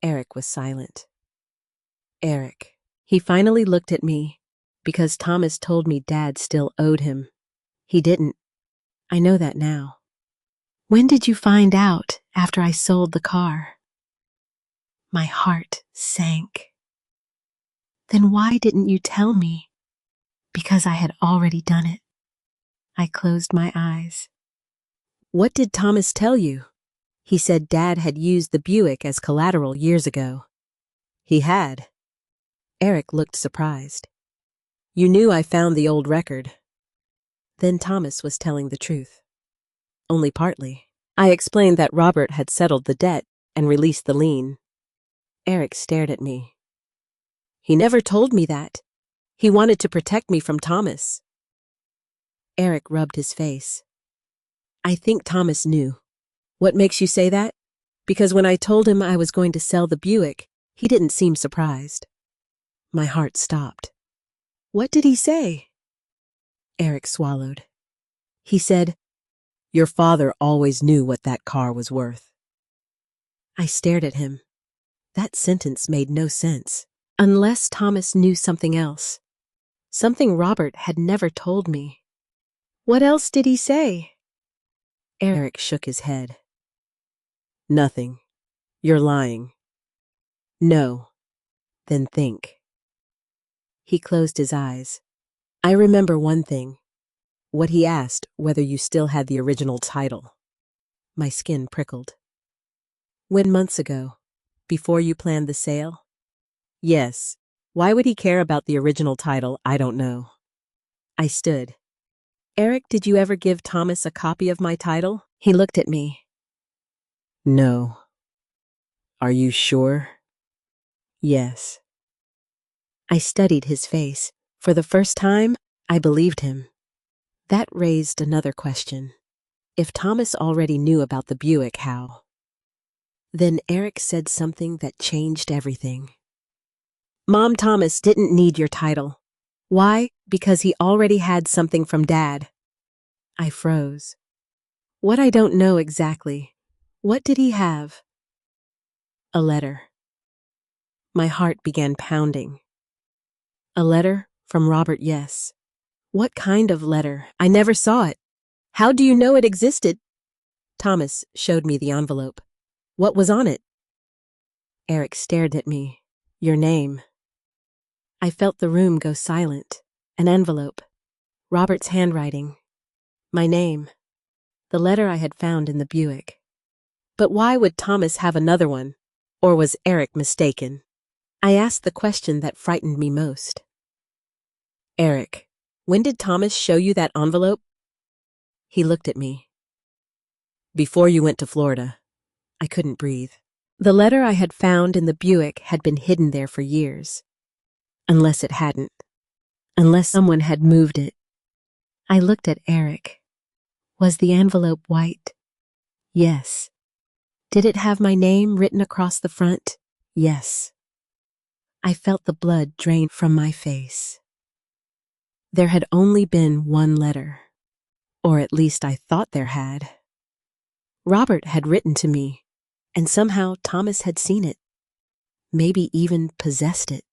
Eric was silent. Eric. He finally looked at me. Because Thomas told me Dad still owed him. He didn't. I know that now. When did you find out after I sold the car? My heart sank. Then why didn't you tell me? Because I had already done it. I closed my eyes. What did Thomas tell you? He said Dad had used the Buick as collateral years ago. He had. Eric looked surprised. You knew I found the old record. Then Thomas was telling the truth. Only partly. I explained that Robert had settled the debt and released the lien. Eric stared at me. He never told me that. He wanted to protect me from Thomas. Eric rubbed his face. I think Thomas knew. What makes you say that? Because when I told him I was going to sell the Buick, he didn't seem surprised. My heart stopped. What did he say? Eric swallowed. He said, Your father always knew what that car was worth. I stared at him. That sentence made no sense. Unless Thomas knew something else. Something Robert had never told me. What else did he say? Eric shook his head. Nothing. You're lying. No. Then think. He closed his eyes. I remember one thing. What he asked, whether you still had the original title. My skin prickled. When months ago? Before you planned the sale? Yes. Why would he care about the original title? I don't know. I stood. Eric, did you ever give Thomas a copy of my title? He looked at me. No. Are you sure? Yes. I studied his face. For the first time, I believed him. That raised another question. If Thomas already knew about the Buick, how? Then Eric said something that changed everything. Mom, Thomas didn't need your title. Why? Because he already had something from Dad. I froze. What? I don't know exactly. What did he have? A letter. My heart began pounding. A letter from Robert, yes. What kind of letter? I never saw it. How do you know it existed? Thomas showed me the envelope. What was on it? Eric stared at me. Your name. I felt the room go silent. An envelope. Robert's handwriting. My name. The letter I had found in the Buick. But why would Thomas have another one? Or was Eric mistaken? I asked the question that frightened me most. Eric, when did Thomas show you that envelope? He looked at me. Before you went to Florida. I couldn't breathe. The letter I had found in the Buick had been hidden there for years. Unless it hadn't. Unless someone had moved it. I looked at Eric. Was the envelope white? Yes. Did it have my name written across the front? Yes. I felt the blood drain from my face. There had only been one letter. Or at least I thought there had. Robert had written to me, and somehow Thomas had seen it. Maybe even possessed it.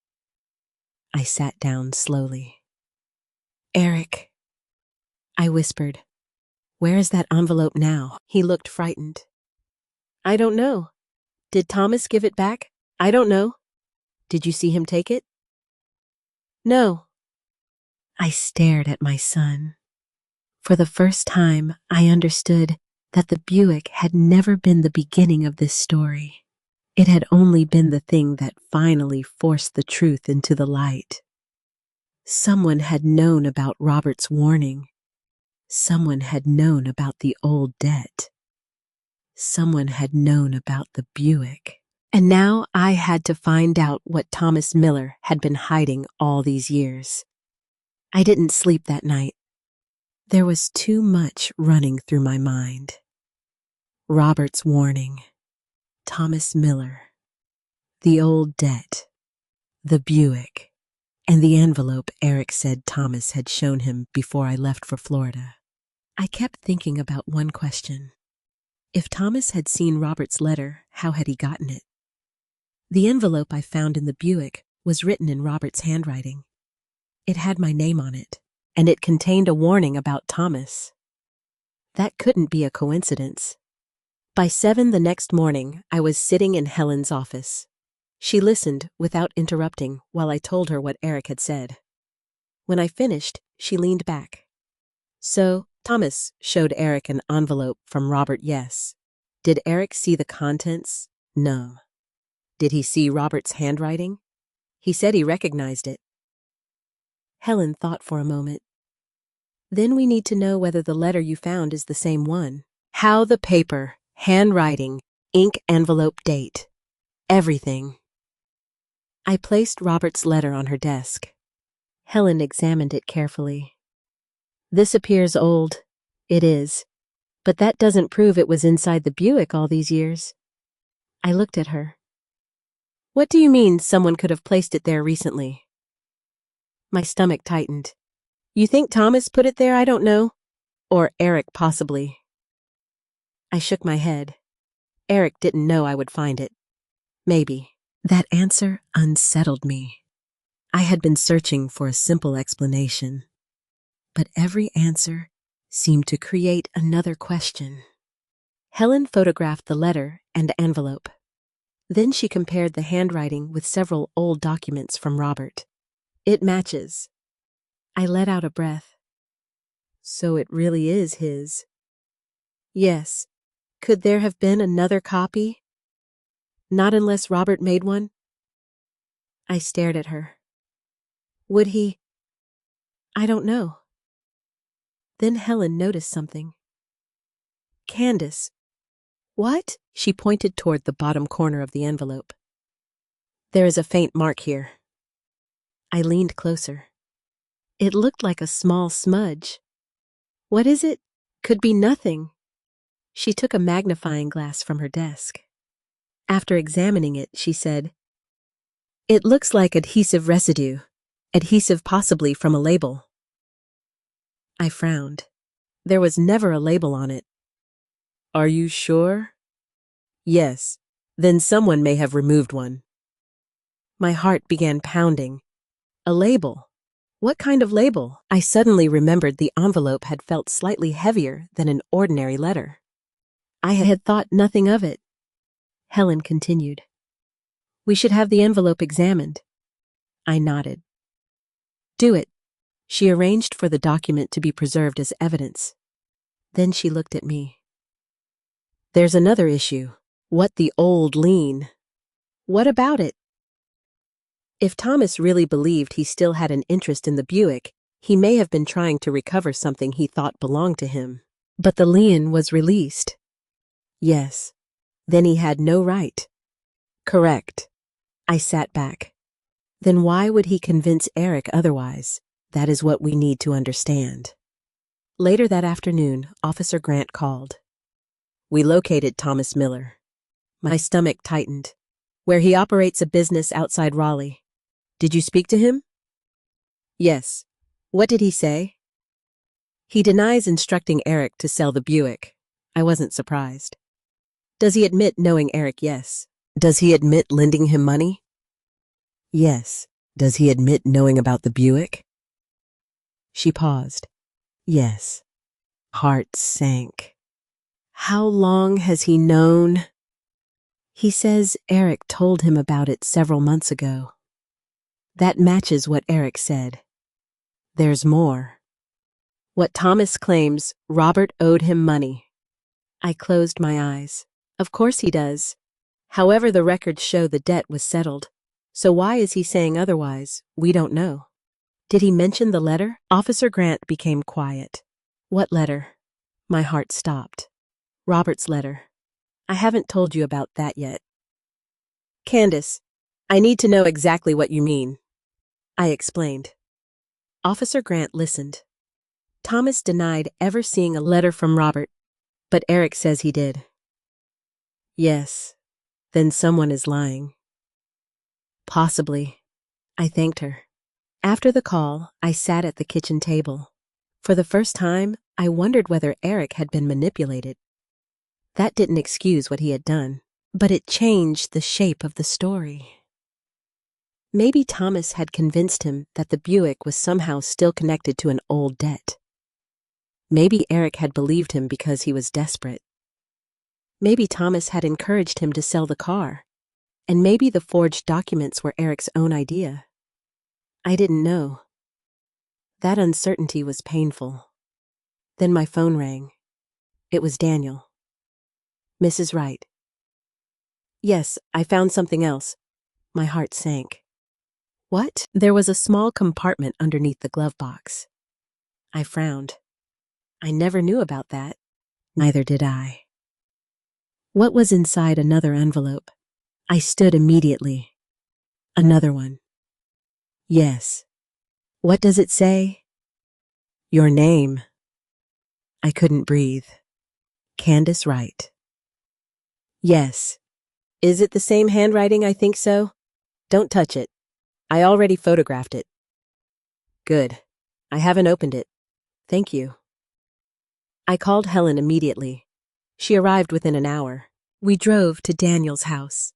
I sat down slowly. Eric, I whispered, where is that envelope now? He looked frightened. I don't know. Did Thomas give it back? I don't know. Did you see him take it? No. I stared at my son. For the first time, I understood that the Buick had never been the beginning of this story. It had only been the thing that finally forced the truth into the light. Someone had known about Robert's warning. Someone had known about the old debt. Someone had known about the Buick. And now I had to find out what Thomas Miller had been hiding all these years. I didn't sleep that night. There was too much running through my mind. Robert's warning. Thomas Miller. The old debt. The Buick. And the envelope Eric said Thomas had shown him before I left for Florida. I kept thinking about one question. If Thomas had seen Robert's letter, how had he gotten it? The envelope I found in the Buick was written in Robert's handwriting. It had my name on it, and it contained a warning about Thomas. That couldn't be a coincidence. By 7 the next morning, I was sitting in Helen's office. She listened without interrupting while I told her what Eric had said. When I finished, she leaned back. So, Thomas showed Eric an envelope from Robert, yes. Did Eric see the contents? No. Did he see Robert's handwriting? He said he recognized it. Helen thought for a moment. Then we need to know whether the letter you found is the same one. How the paper, handwriting, ink envelope date. Everything. I placed Robert's letter on her desk. Helen examined it carefully. This appears old. It is. But that doesn't prove it was inside the Buick all these years. I looked at her. What do you mean someone could have placed it there recently? My stomach tightened. You think Thomas put it there? I don't know. Or Eric, possibly. I shook my head. Eric didn't know I would find it. Maybe. That answer unsettled me. I had been searching for a simple explanation. But every answer seemed to create another question. Helen photographed the letter and envelope. Then she compared the handwriting with several old documents from Robert. It matches. I let out a breath. So it really is his. Yes. Could there have been another copy? Not unless Robert made one. I stared at her. Would he? I don't know. Then Helen noticed something. Candace. What? She pointed toward the bottom corner of the envelope. There is a faint mark here. I leaned closer. It looked like a small smudge. What is it? Could be nothing. She took a magnifying glass from her desk. After examining it, she said, It looks like adhesive residue. Adhesive possibly from a label. I frowned. There was never a label on it. Are you sure? Yes. Then someone may have removed one. My heart began pounding. A label. What kind of label? I suddenly remembered the envelope had felt slightly heavier than an ordinary letter. I had thought nothing of it. Helen continued. We should have the envelope examined. I nodded. Do it. She arranged for the document to be preserved as evidence. Then she looked at me. There's another issue. What the old lien? What about it? If Thomas really believed he still had an interest in the Buick, he may have been trying to recover something he thought belonged to him. But the lien was released. Yes. Then he had no right. Correct. I sat back. Then why would he convince Eric otherwise? That is what we need to understand. Later that afternoon, Officer Grant called. We located Thomas Miller. My stomach tightened. Where he operates a business outside Raleigh. Did you speak to him? Yes. What did he say? He denies instructing Eric to sell the Buick. I wasn't surprised. Does he admit knowing Eric? Yes. Does he admit lending him money? Yes. Does he admit knowing about the Buick? She paused. Yes. Heart sank. How long has he known? He says Eric told him about it several months ago. That matches what Eric said. There's more. What Thomas claims, Robert owed him money. I closed my eyes. Of course he does. However, the records show the debt was settled. So why is he saying otherwise? We don't know. Did he mention the letter? Officer Grant became quiet. What letter? My heart stopped. Robert's letter. I haven't told you about that yet. Candace, I need to know exactly what you mean. I explained. Officer Grant listened. Thomas denied ever seeing a letter from Robert, but Eric says he did. Yes, then someone is lying. Possibly. I thanked her. After the call, I sat at the kitchen table. For the first time, I wondered whether Eric had been manipulated. That didn't excuse what he had done, but it changed the shape of the story. Maybe Thomas had convinced him that the Buick was somehow still connected to an old debt. Maybe Eric had believed him because he was desperate. Maybe Thomas had encouraged him to sell the car, and maybe the forged documents were Eric's own idea. I didn't know. That uncertainty was painful. Then my phone rang. It was Daniel. Mrs. Wright. Yes, I found something else. My heart sank. What? There was a small compartment underneath the glove box. I frowned. I never knew about that. Neither did I. What was inside another envelope? I stood immediately. Another one. Yes. What does it say? Your name. I couldn't breathe. Candace Wright. Yes. Is it the same handwriting? I think so. Don't touch it. I already photographed it. Good. I haven't opened it. Thank you. I called Helen immediately. She arrived within an hour. We drove to Daniel's house.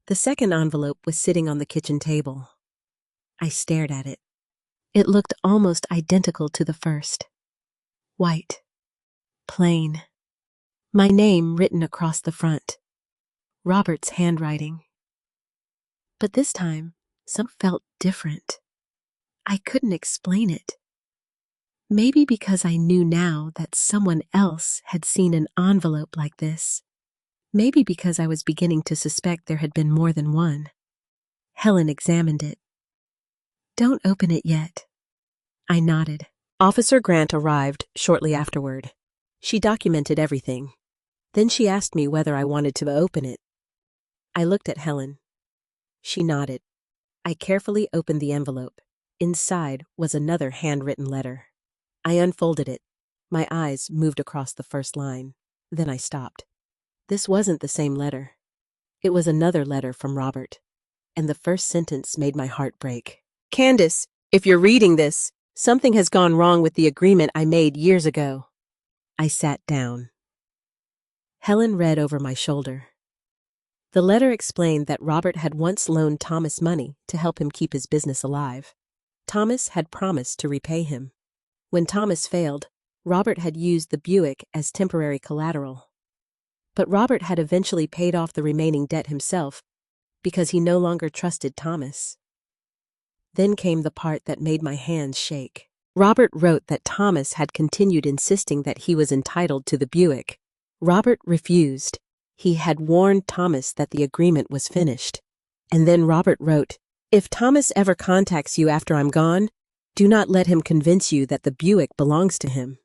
The second envelope was sitting on the kitchen table. I stared at it. It looked almost identical to the first. White. Plain. My name written across the front. Robert's handwriting. But this time, something felt different. I couldn't explain it. Maybe because I knew now that someone else had seen an envelope like this. Maybe because I was beginning to suspect there had been more than one. Helen examined it. Don't open it yet. I nodded. Officer Grant arrived shortly afterward. She documented everything. Then she asked me whether I wanted to open it. I looked at Helen. She nodded. I carefully opened the envelope. Inside was another handwritten letter. I unfolded it. My eyes moved across the first line. Then I stopped. This wasn't the same letter. It was another letter from Robert. and the first sentence made my heart break. Candace, if you're reading this, something has gone wrong with the agreement I made years ago. I sat down. Helen read over my shoulder. The letter explained that Robert had once loaned Thomas money to help him keep his business alive. Thomas had promised to repay him. When Thomas failed, Robert had used the Buick as temporary collateral. But Robert had eventually paid off the remaining debt himself because he no longer trusted Thomas. Then came the part that made my hands shake. Robert wrote that Thomas had continued insisting that he was entitled to the Buick. Robert refused. He had warned Thomas that the agreement was finished. And then Robert wrote, "If Thomas ever contacts you after I'm gone, do not let him convince you that the Buick belongs to him."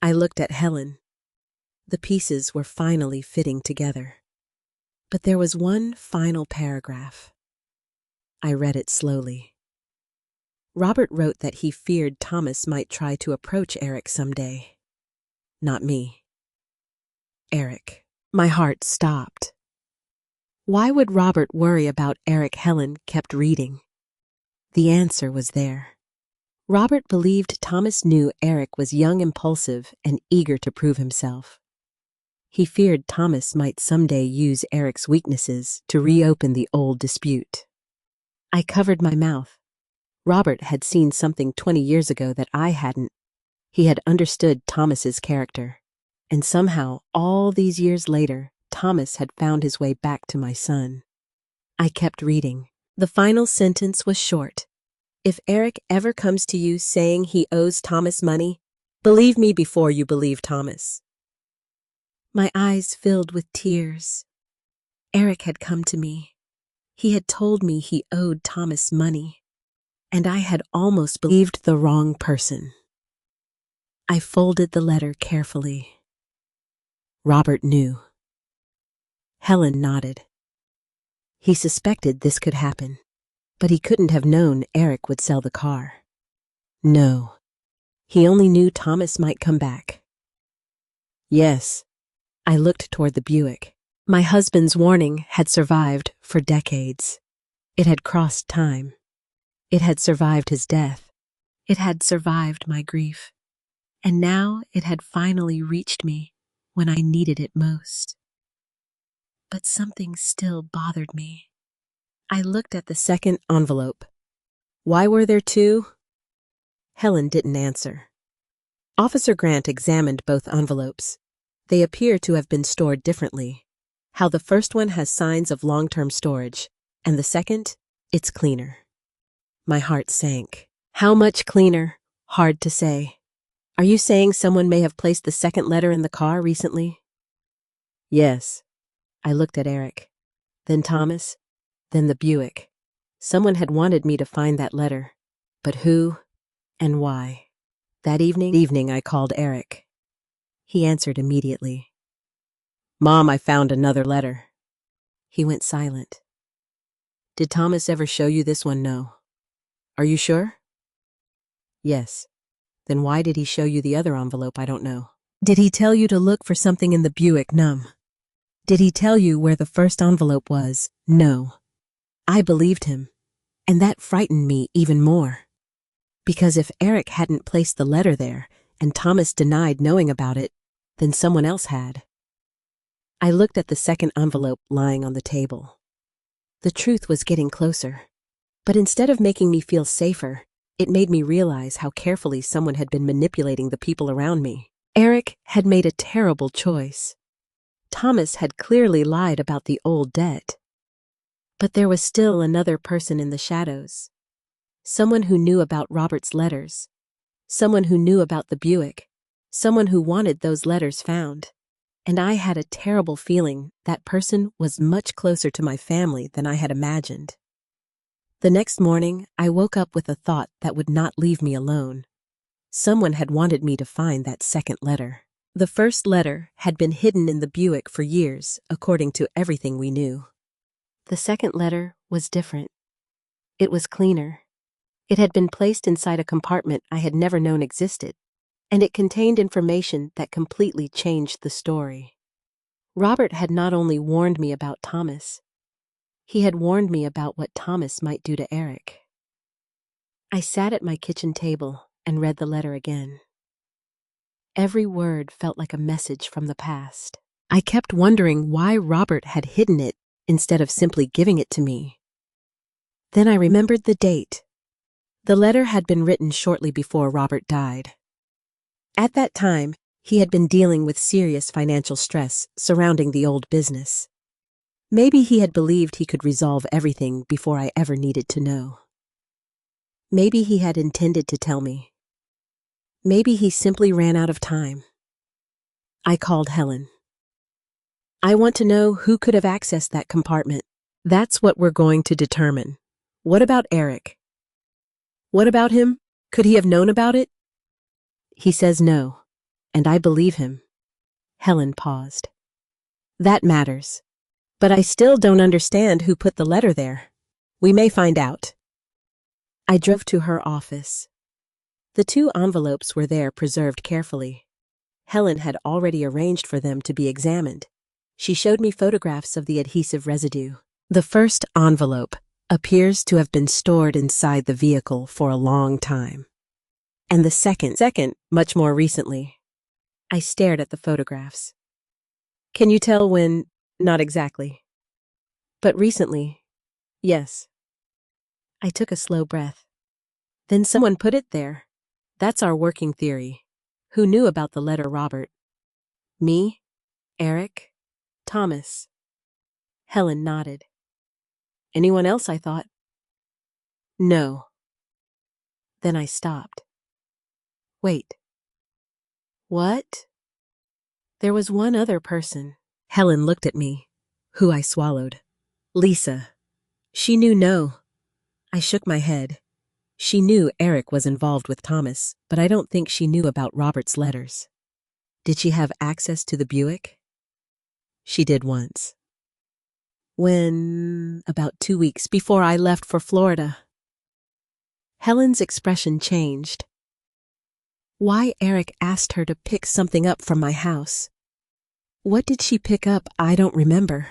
I looked at Helen. The pieces were finally fitting together. But there was one final paragraph. I read it slowly. Robert wrote that he feared Thomas might try to approach Eric someday. Not me. Eric. My heart stopped. Why would Robert worry about Eric? Helen kept reading. The answer was there. Robert believed Thomas knew Eric was young, impulsive, and eager to prove himself. He feared Thomas might someday use Eric's weaknesses to reopen the old dispute. I covered my mouth. Robert had seen something 20 years ago that I hadn't. He had understood Thomas's character. And somehow, all these years later, Thomas had found his way back to my son. I kept reading. The final sentence was short. If Eric ever comes to you saying he owes Thomas money, believe me before you believe Thomas. My eyes filled with tears. Eric had come to me. He had told me he owed Thomas money, and I had almost believed the wrong person. I folded the letter carefully. Robert knew. Helen nodded. He suspected this could happen, but he couldn't have known Eric would sell the car. No, he only knew Thomas might come back. Yes, I looked toward the Buick. My husband's warning had survived for decades. It had crossed time. It had survived his death. It had survived my grief. And now it had finally reached me when I needed it most. But something still bothered me. I looked at the second envelope. Why were there two? Helen didn't answer. Officer Grant examined both envelopes. They appear to have been stored differently. How the first one has signs of long-term storage, and the second, it's cleaner. My heart sank. How much cleaner? Hard to say. Are you saying someone may have placed the second letter in the car recently? Yes. I looked at Eric, then Thomas, then the Buick. Someone had wanted me to find that letter, but who and why? That evening I called Eric. He answered immediately. Mom, I found another letter. He went silent. Did Thomas ever show you this one? No. Are you sure? Yes. Then why did he show you the other envelope? I don't know. Did he tell you to look for something in the Buick? No. Did he tell you where the first envelope was? No. I believed him, and that frightened me even more. Because if Eric hadn't placed the letter there, and Thomas denied knowing about it, then someone else had. I looked at the second envelope lying on the table. The truth was getting closer, but instead of making me feel safer, it made me realize how carefully someone had been manipulating the people around me. Eric had made a terrible choice. Thomas had clearly lied about the old debt. But there was still another person in the shadows. Someone who knew about Robert's letters. Someone who knew about the Buick. Someone who wanted those letters found. And I had a terrible feeling that person was much closer to my family than I had imagined. The next morning, I woke up with a thought that would not leave me alone. Someone had wanted me to find that second letter. The first letter had been hidden in the Buick for years, according to everything we knew. The second letter was different. It was cleaner. It had been placed inside a compartment I had never known existed, and it contained information that completely changed the story. Robert had not only warned me about Thomas, He had warned me about what Thomas might do to Eric. I sat at my kitchen table and read the letter again. Every word felt like a message from the past. I kept wondering why Robert had hidden it instead of simply giving it to me. Then I remembered the date. The letter had been written shortly before Robert died. At that time, he had been dealing with serious financial stress surrounding the old business. Maybe he had believed he could resolve everything before I ever needed to know. Maybe he had intended to tell me. Maybe he simply ran out of time. I called Helen. I want to know who could have accessed that compartment. That's what we're going to determine. What about Eric? What about him? Could he have known about it? He says no, and I believe him. Helen paused. That matters. But I still don't understand who put the letter there. We may find out. I drove to her office. The 2 envelopes were there preserved carefully. Helen had already arranged for them to be examined. She showed me photographs of the adhesive residue. The first envelope appears to have been stored inside the vehicle for a long time. And the second, much more recently. I stared at the photographs. Can you tell when? Not exactly. But recently, yes. I took a slow breath. Then someone put it there. That's our working theory. Who knew about the letter, Robert? Me? Eric? Thomas? Helen nodded. Anyone else, I thought? No. Then I stopped. Wait. What? There was one other person. Helen looked at me, who I swallowed. Lisa. She knew no. I shook my head. She knew Eric was involved with Thomas, but I don't think she knew about Robert's letters. Did she have access to the Buick? She did once. When? About 2 weeks before I left for Florida. Helen's expression changed. Why Eric asked her to pick something up from my house. What did she pick up? I don't remember.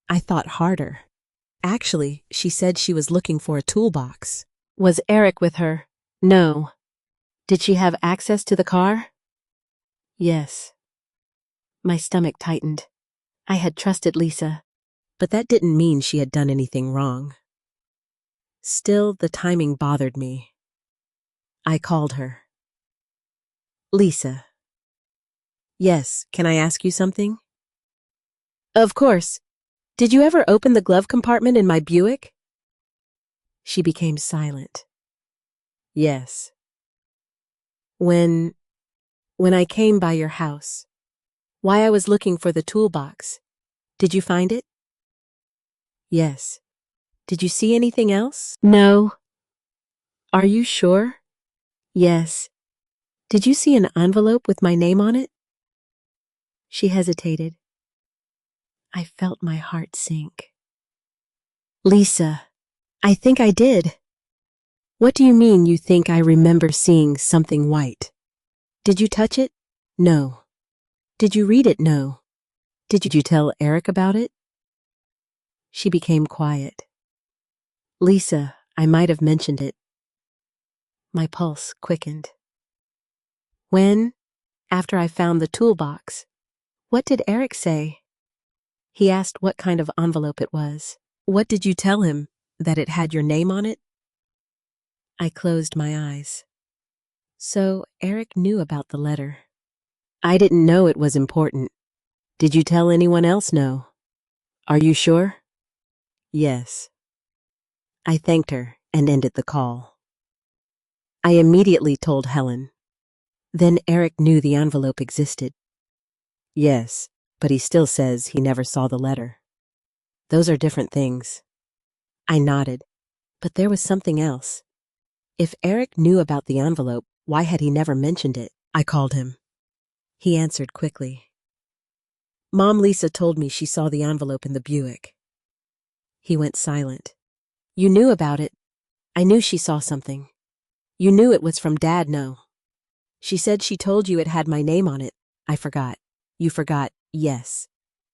I thought harder. Actually, she said she was looking for a toolbox. Was Eric with her? No. Did she have access to the car? Yes. My stomach tightened. I had trusted Lisa, but that didn't mean she had done anything wrong. Still, the timing bothered me. I called her. Lisa. Yes, can I ask you something? Of course. Did you ever open the glove compartment in my Buick? She became silent. Yes. When I came by your house, why I was looking for the toolbox, did you find it? Yes. Did you see anything else? No. Are you sure? Yes. Did you see an envelope with my name on it? She hesitated. I felt my heart sink. Lisa, I think I did. What do you mean you think I remember seeing something white? Did you touch it? No. Did you read it? No. Did you tell Eric about it? She became quiet. Lisa, I might have mentioned it. My pulse quickened. When? After I found the toolbox. What did Eric say? He asked what kind of envelope it was. What did you tell him? That it had your name on it? I closed my eyes. So Eric knew about the letter. I didn't know it was important. Did you tell anyone else? No. Are you sure? Yes. I thanked her and ended the call. I immediately told Helen. Then Eric knew the envelope existed. Yes, but he still says he never saw the letter. Those are different things. I nodded, but there was something else. If Eric knew about the envelope, why had he never mentioned it? I called him. He answered quickly. Mom Lisa told me she saw the envelope in the Buick. He went silent. You knew about it. I knew she saw something. You knew it was from Dad, no. She said she told you it had my name on it. I forgot. You forgot, yes.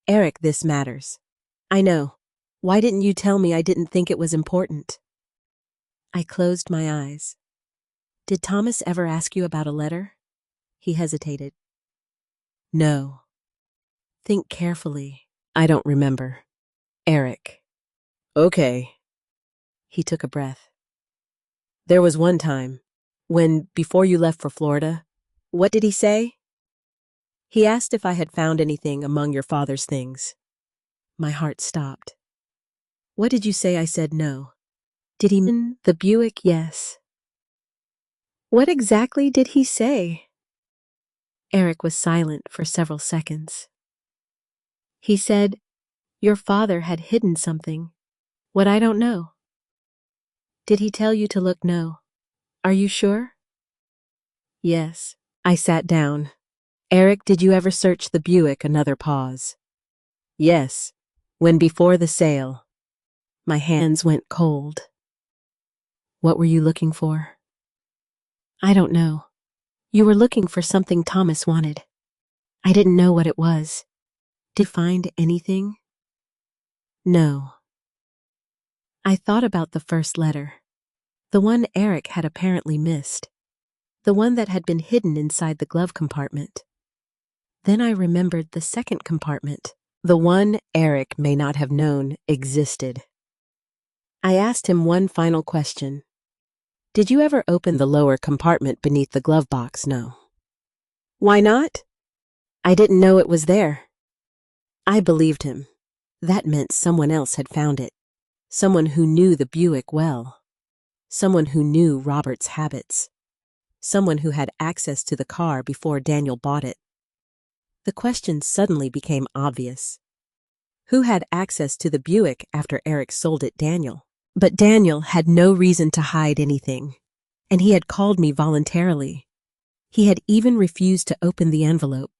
Eric, this matters. I know. Why didn't you tell me? I didn't think it was important. I closed my eyes. Did Thomas ever ask you about a letter? He hesitated. No. Think carefully. I don't remember. Eric. Okay. He took a breath. There was one time, before you left for Florida, what did he say? He asked if I had found anything among your father's things. My heart stopped. What did you say? I said no. Did he mean the Buick? Yes. What exactly did he say? Eric was silent for several seconds. He said, your father had hidden something. What I don't know. Did he tell you to look? No. Are you sure? Yes. I sat down. Eric, did you ever search the Buick? Another pause. Yes. When before the sale. My hands went cold. What were you looking for? I don't know. You were looking for something Thomas wanted. I didn't know what it was. Did you find anything? No. I thought about the first letter. The one Eric had apparently missed. The one that had been hidden inside the glove compartment. Then I remembered the second compartment. The one Eric may not have known existed. I asked him one final question. Did you ever open the lower compartment beneath the glove box? No. Why not? I didn't know it was there. I believed him. That meant someone else had found it. Someone who knew the Buick well. Someone who knew Robert's habits. Someone who had access to the car before Daniel bought it. The question suddenly became obvious. Who had access to the Buick after Eric sold it Daniel? But Daniel had no reason to hide anything, and he had called me voluntarily. He had even refused to open the envelope.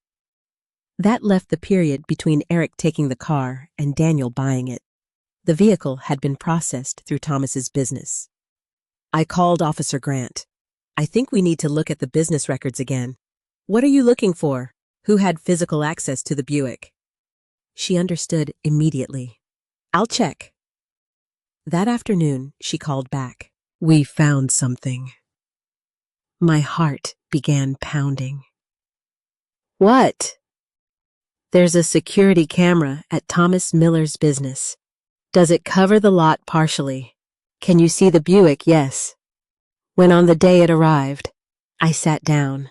That left the period between Eric taking the car and Daniel buying it. The vehicle had been processed through Thomas's business. I called Officer Grant. I think we need to look at the business records again. What are you looking for? Who had physical access to the Buick? She understood immediately. I'll check. That afternoon, she called back. We found something. My heart began pounding. What? There's a security camera at Thomas Miller's business. Does it cover the lot partially? Can you see the Buick? Yes. When on the day it arrived, I sat down.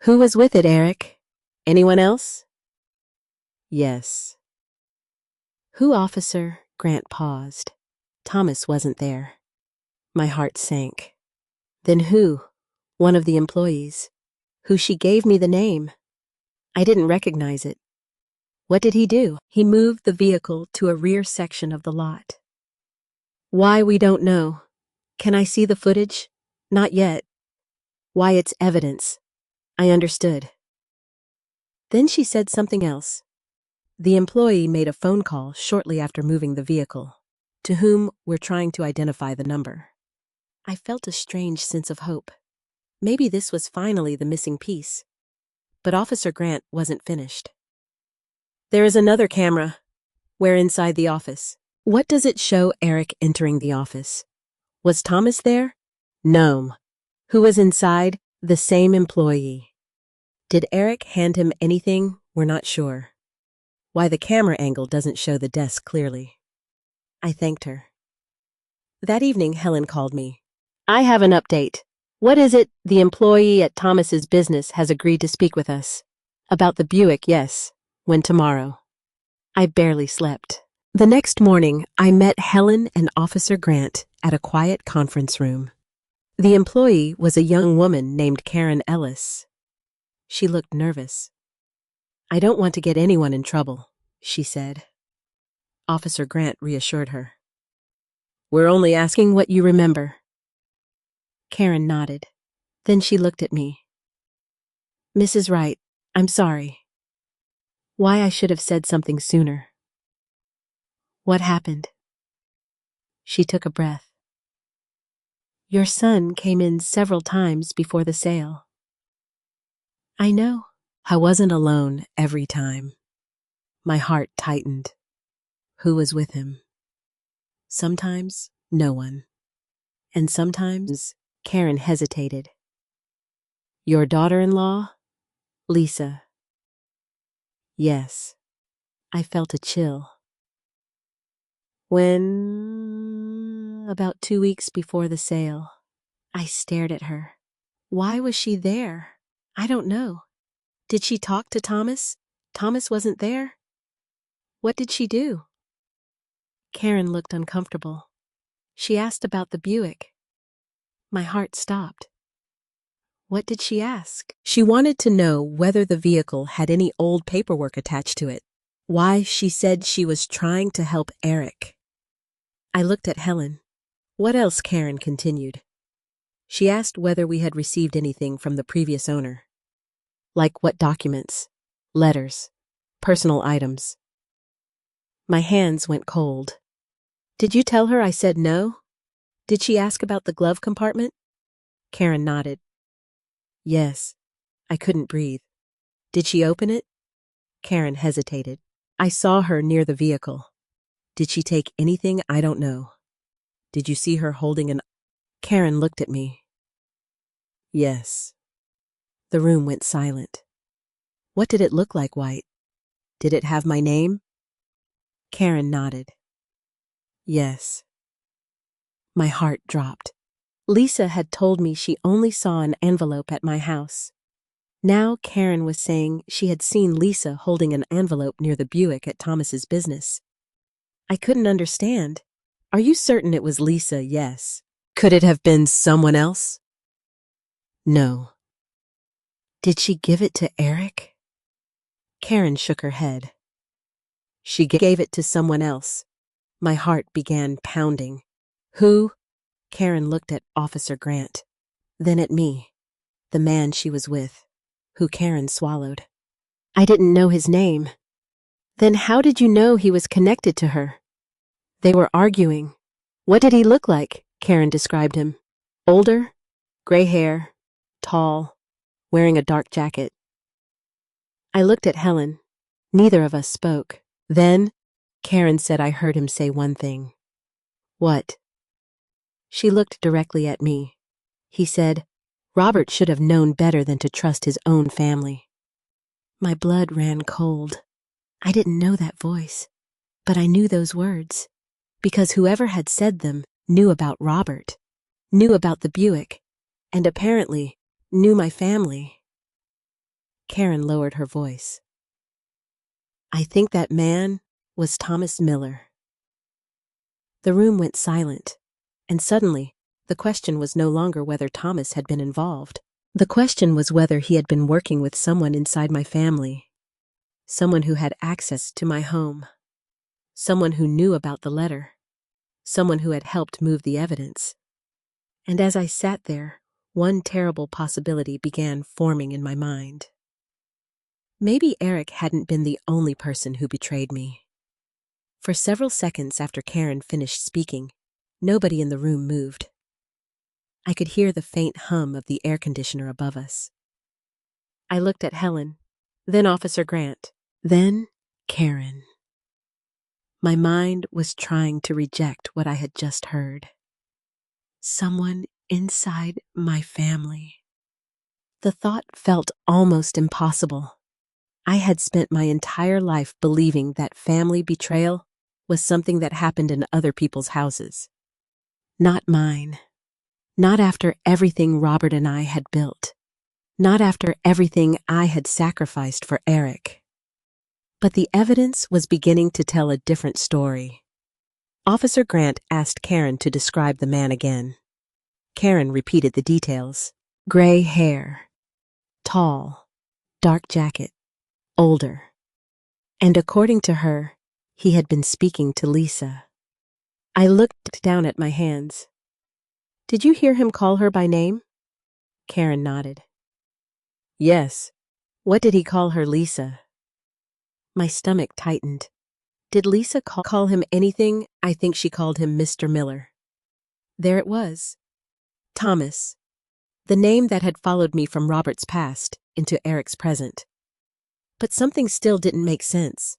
Who was with it, Eric? Anyone else? Yes. Who, officer? Grant paused. Thomas wasn't there. My heart sank. Then who? One of the employees. Who she gave me the name. I didn't recognize it. What did he do? He moved the vehicle to a rear section of the lot. Why, we don't know. Can I see the footage? Not yet. Why, it's evidence. I understood. Then she said something else. The employee made a phone call shortly after moving the vehicle, to whom we're trying to identify the number. I felt a strange sense of hope. Maybe this was finally the missing piece. But Officer Grant wasn't finished. There is another camera. We're inside the office. What does it show Eric entering the office? Was Thomas there? No. Who was inside? The same employee. Did Eric hand him anything? We're not sure. Why, the camera angle doesn't show the desk clearly. I thanked her. That evening, Helen called me. I have an update. What is it? The employee at Thomas's business has agreed to speak with us. About the Buick, yes. When tomorrow. I barely slept. The next morning, I met Helen and Officer Grant at a quiet conference room. The employee was a young woman named Karen Ellis. She looked nervous. I don't want to get anyone in trouble, she said. Officer Grant reassured her. We're only asking what you remember. Karen nodded. Then she looked at me. Mrs. Wright, I'm sorry. Why, I should have said something sooner. What happened? She took a breath. Your son came in several times before the sale. I know. I wasn't alone every time. My heart tightened. Who was with him? Sometimes, no one. And sometimes, Karen hesitated. Your daughter-in-law? Lisa. Yes. I felt a chill. When, about 2 weeks before the sale, I stared at her. Why was she there? I don't know. Did she talk to Thomas? Thomas wasn't there. What did she do? Karen looked uncomfortable. She asked about the Buick. My heart stopped. What did she ask? She wanted to know whether the vehicle had any old paperwork attached to it. Why, she said she was trying to help Eric. I looked at Helen. What else? Karen continued. She asked whether we had received anything from the previous owner. Like what documents, letters, personal items. My hands went cold. Did you tell her I said no? Did she ask about the glove compartment? Karen nodded. Yes. I couldn't breathe. Did she open it? Karen hesitated. I saw her near the vehicle. Did she take anything? I don't know. Did you see her holding an... Karen looked at me. Yes. The room went silent. What did it look like, White? Did it have my name? Karen nodded. Yes. My heart dropped. Lisa had told me she only saw an envelope at my house. Now Karen was saying she had seen Lisa holding an envelope near the Buick at Thomas's business. I couldn't understand. Are you certain it was Lisa? Yes. Could it have been someone else? No. Did she give it to Eric? Karen shook her head. She gave it to someone else. My heart began pounding. Who? Karen looked at Officer Grant, then at me, the man she was with, who Karen swallowed. I didn't know his name. Then how did you know he was connected to her? They were arguing. What did he look like? Karen described him. Older, gray hair, tall, wearing a dark jacket. I looked at Helen. Neither of us spoke. Then, Karen said I heard him say one thing. What? She looked directly at me. He said, Robert should have known better than to trust his own family. My blood ran cold. I didn't know that voice, but I knew those words, because whoever had said them knew about Robert, knew about the Buick, and apparently knew my family. Karen lowered her voice. I think that man was Thomas Miller. The room went silent, and suddenly, the question was no longer whether Thomas had been involved. The question was whether he had been working with someone inside my family, someone who had access to my home, someone who knew about the letter, someone who had helped move the evidence. And as I sat there, one terrible possibility began forming in my mind. Maybe Eric hadn't been the only person who betrayed me. For several seconds after Karen finished speaking, nobody in the room moved. I could hear the faint hum of the air conditioner above us. I looked at Helen, then Officer Grant, then Karen. My mind was trying to reject what I had just heard. Someone inside my family. The thought felt almost impossible. I had spent my entire life believing that family betrayal was something that happened in other people's houses. Not mine. Not after everything Robert and I had built. Not after everything I had sacrificed for Eric. But the evidence was beginning to tell a different story. Officer Grant asked Karen to describe the man again. Karen repeated the details. Gray hair. Tall. Dark jacket. Older. And according to her, he had been speaking to Lisa. I looked down at my hands. Did you hear him call her by name? Karen nodded. Yes. What did he call her, Lisa? My stomach tightened. Did Lisa call him anything? I think she called him Mr. Miller. There it was. Thomas. The name that had followed me from Robert's past into Eric's present. But something still didn't make sense.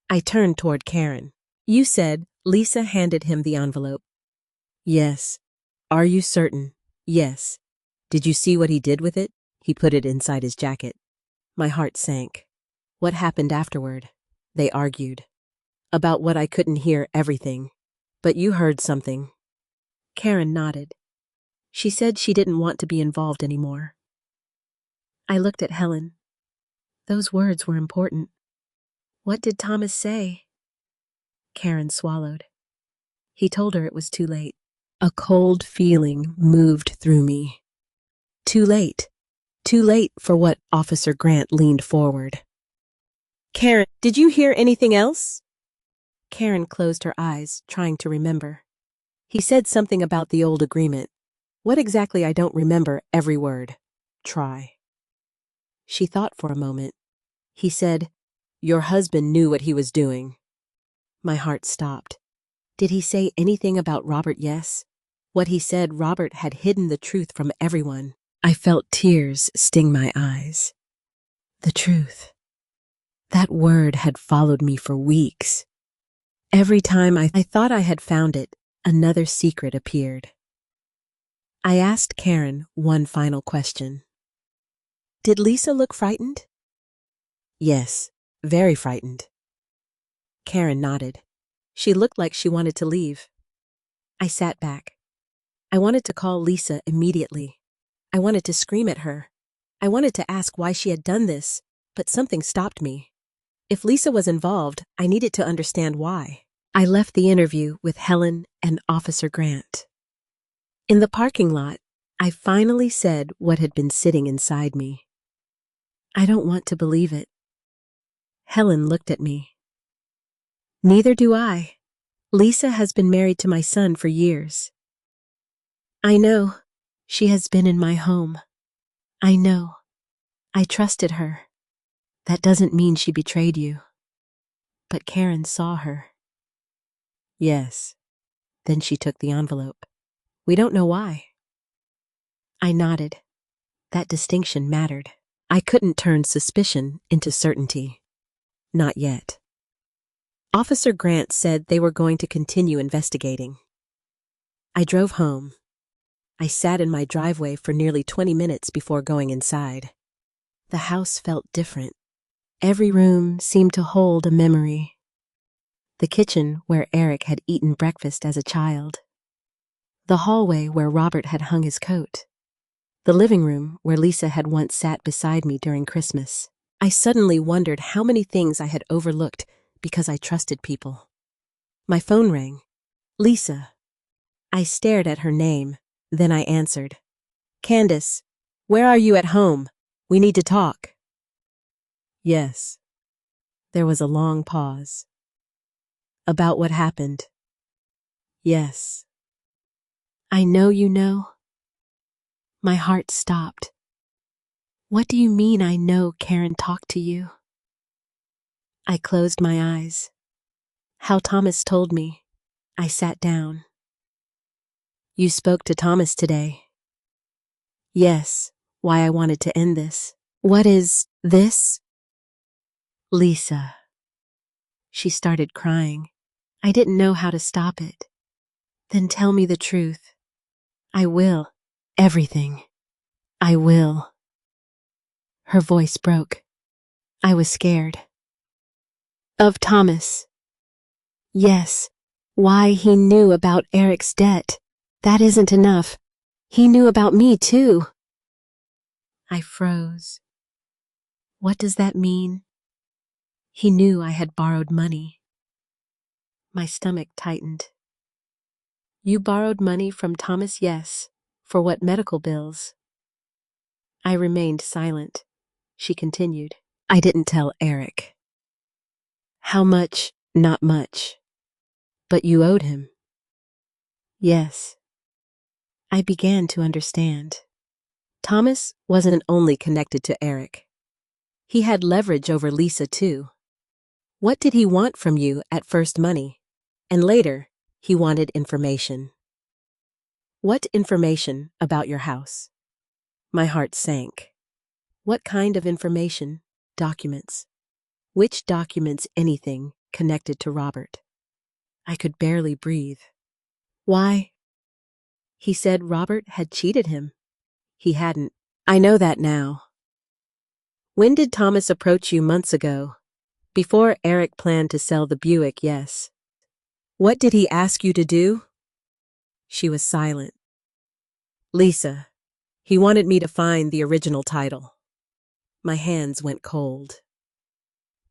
I turned toward Karen. You said Lisa handed him the envelope. Yes. Are you certain? Yes. Did you see what he did with it? He put it inside his jacket. My heart sank. What happened afterward? They argued. About what I couldn't hear everything. But you heard something. Karen nodded. She said she didn't want to be involved anymore. I looked at Helen. Those words were important. What did Thomas say? Karen swallowed. He told her it was too late. A cold feeling moved through me. Too late. Too late for what Officer Grant leaned forward. Karen, did you hear anything else? Karen closed her eyes, trying to remember. He said something about the old agreement. What exactly? I don't remember every word. Try. She thought for a moment. He said, your husband knew what he was doing. My heart stopped. Did he say anything about Robert? Yes. What he said, Robert had hidden the truth from everyone. I felt tears sting my eyes. The truth. That word had followed me for weeks. Every time I thought I had found it, another secret appeared. I asked Karen one final question. Did Lisa look frightened? Yes, very frightened. Karen nodded. She looked like she wanted to leave. I sat back. I wanted to call Lisa immediately. I wanted to scream at her. I wanted to ask why she had done this, but something stopped me. If Lisa was involved, I needed to understand why. I left the interview with Helen and Officer Grant. In the parking lot, I finally said what had been sitting inside me. I don't want to believe it. Helen looked at me. Neither do I. Lisa has been married to my son for years. I know. She has been in my home. I know. I trusted her. That doesn't mean she betrayed you. But Karen saw her. Yes. Then she took the envelope. We don't know why. I nodded. That distinction mattered. I couldn't turn suspicion into certainty. Not yet. Officer Grant said they were going to continue investigating. I drove home. I sat in my driveway for nearly 20 minutes before going inside. The house felt different. Every room seemed to hold a memory. The kitchen where Eric had eaten breakfast as a child. The hallway where Robert had hung his coat. The living room where Lisa had once sat beside me during Christmas. I suddenly wondered how many things I had overlooked because I trusted people. My phone rang. Lisa. I stared at her name, then I answered. Candace, where are you at home? We need to talk. Yes. There was a long pause. About what happened? Yes. I know you know. My heart stopped. What do you mean I know Karen talked to you? I closed my eyes. How Thomas told me. I sat down. You spoke to Thomas today. Yes, why I wanted to end this. What is this? Lisa. She started crying. I didn't know how to stop it. Then tell me the truth. I will. Everything. I will. Her voice broke. I was scared. Of Thomas. Yes. Why he knew about Eric's debt. That isn't enough. He knew about me too. I froze. What does that mean? He knew I had borrowed money. My stomach tightened. You borrowed money from Thomas? Yes. For what, medical bills? I remained silent. She continued. I didn't tell Eric. How much? Not much. But you owed him. Yes. I began to understand. Thomas wasn't only connected to Eric. He had leverage over Lisa too. What did he want from you at first? Money. And later, he wanted information. What information about your house? My heart sank. What kind of information? Documents. Which documents? Anything connected to Robert. I could barely breathe. Why? He said Robert had cheated him. He hadn't. I know that now. When did Thomas approach you months ago? Before Eric planned to sell the Buick, yes. What did he ask you to do? She was silent. Lisa, he wanted me to find the original title. My hands went cold.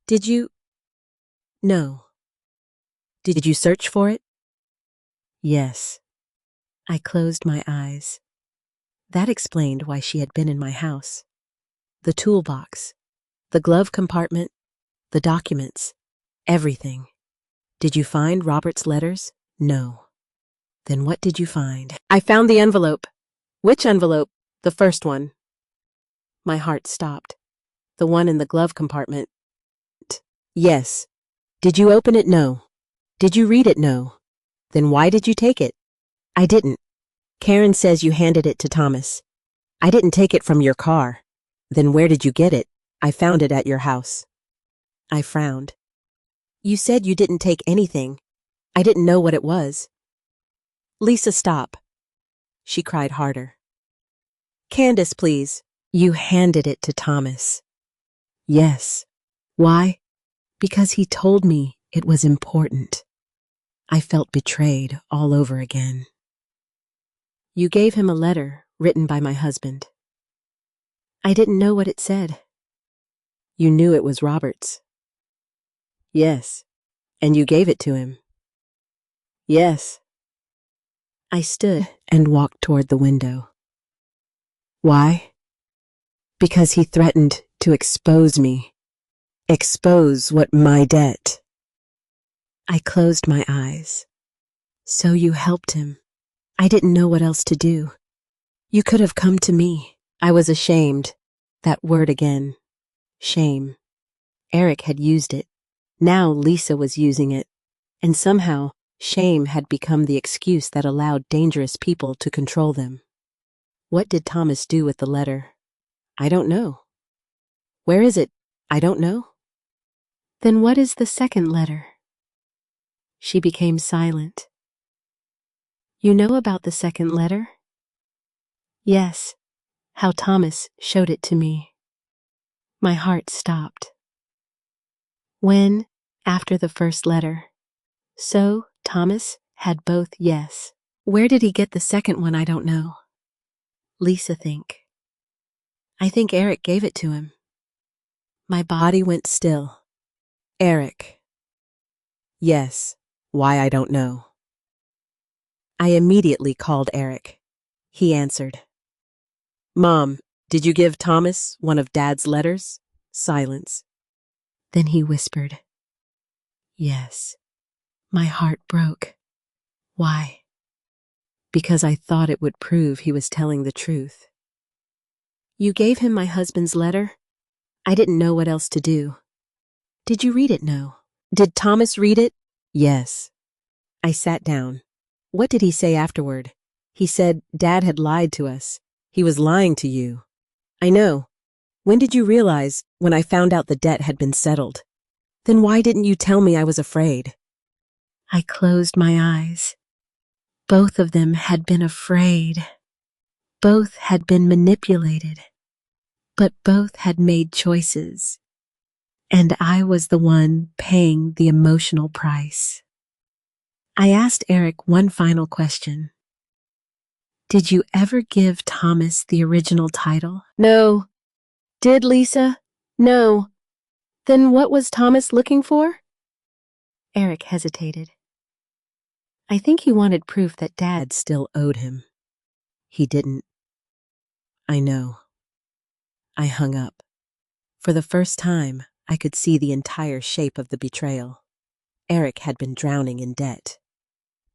Did you? No. Did you search for it? Yes. I closed my eyes. That explained why she had been in my house. The toolbox, the glove compartment, the documents, everything. Did you find Robert's letters? No. Then what did you find? I found the envelope. Which envelope? The first one. My heart stopped. The one in the glove compartment. Yes. Did you open it? No. Did you read it? No. Then why did you take it? I didn't. Karen says you handed it to Thomas. I didn't take it from your car. Then where did you get it? I found it at your house. I frowned. You said you didn't take anything. I didn't know what it was. Lisa, stop. She cried harder. Candace, please. You handed it to Thomas. Yes. Why? Because he told me it was important. I felt betrayed all over again. You gave him a letter written by my husband. I didn't know what it said. You knew it was Robert's. Yes. And you gave it to him. Yes. I stood and walked toward the window. Why? Because he threatened to expose me. Expose what my debt. I closed my eyes. So you helped him. I didn't know what else to do. You could have come to me. I was ashamed. That word again. Shame. Eric had used it. Now Lisa was using it. And somehow, shame had become the excuse that allowed dangerous people to control them. What did Thomas do with the letter? I don't know. Where is it? I don't know. Then what is the second letter? She became silent. You know about the second letter? Yes, how Thomas showed it to me. My heart stopped. When, after the first letter? So, Thomas had both, yes. Where did he get the second one? I don't know. Lisa, think. I think Eric gave it to him. My body went still. Eric. Yes. Why, I don't know. I immediately called Eric. He answered. Mom, did you give Thomas one of Dad's letters? Silence. Then he whispered. Yes. My heart broke. Why? Because I thought it would prove he was telling the truth. You gave him my husband's letter? I didn't know what else to do. Did you read it? No. Did Thomas read it? Yes. I sat down. What did he say afterward? He said Dad had lied to us. He was lying to you. I know. When did you realize? When I found out the debt had been settled. Then why didn't you tell me? I was afraid. I closed my eyes. Both of them had been afraid. Both had been manipulated. But both had made choices. And I was the one paying the emotional price. I asked Eric one final question. Did you ever give Thomas the original title? No. Did Lisa? No. Then what was Thomas looking for? Eric hesitated. I think he wanted proof that Dad still owed him. He didn't. I know. I hung up. For the first time, I could see the entire shape of the betrayal. Eric had been drowning in debt.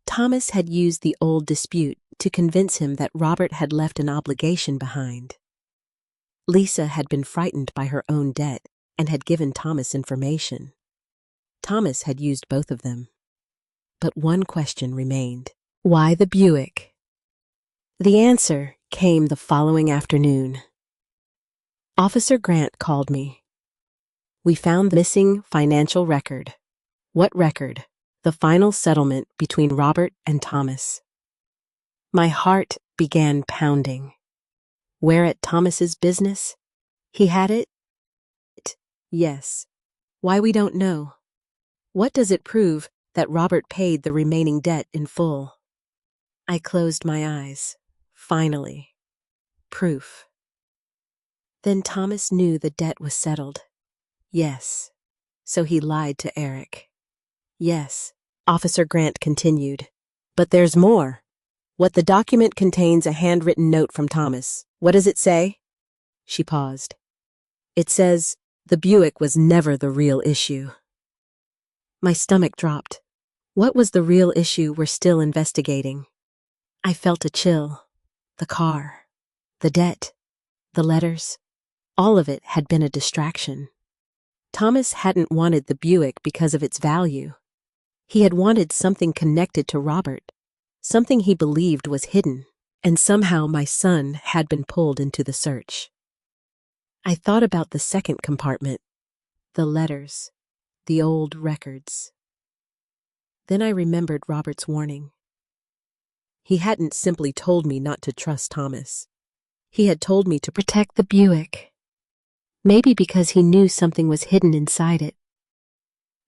Thomas had used the old dispute to convince him that Robert had left an obligation behind. Lisa had been frightened by her own debt and had given Thomas information. Thomas had used both of them. But one question remained. Why the Buick? The answer came the following afternoon. Officer Grant called me. We found the missing financial record. What record? The final settlement between Robert and Thomas. My heart began pounding. Where at Thomas's business? He had it? Yes. Why, we don't know. What does it prove that Robert paid the remaining debt in full? I closed my eyes. Finally. Proof. Then Thomas knew the debt was settled. Yes. So he lied to Eric. Yes. Officer Grant continued. But there's more. What the document contains a handwritten note from Thomas. What does it say? She paused. It says, the Buick was never the real issue. My stomach dropped. What was the real issue we're still investigating? I felt a chill. The car, the debt, the letters, all of it had been a distraction. Thomas hadn't wanted the Buick because of its value. He had wanted something connected to Robert, something he believed was hidden, and somehow my son had been pulled into the search. I thought about the second compartment, the letters, the old records. Then I remembered Robert's warning. He hadn't simply told me not to trust Thomas. He had told me to protect the Buick. Maybe because he knew something was hidden inside it.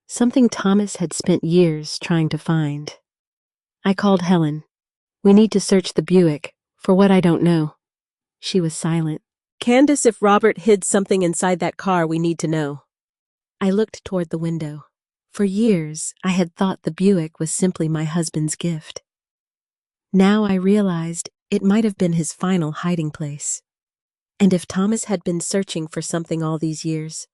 Something Thomas had spent years trying to find. I called Helen. We need to search the Buick, for what I don't know. She was silent. Candace, if Robert hid something inside that car, we need to know. I looked toward the window. For years, I had thought the Buick was simply my husband's gift. Now I realized it might have been his final hiding place. And if Thomas had been searching for something all these years,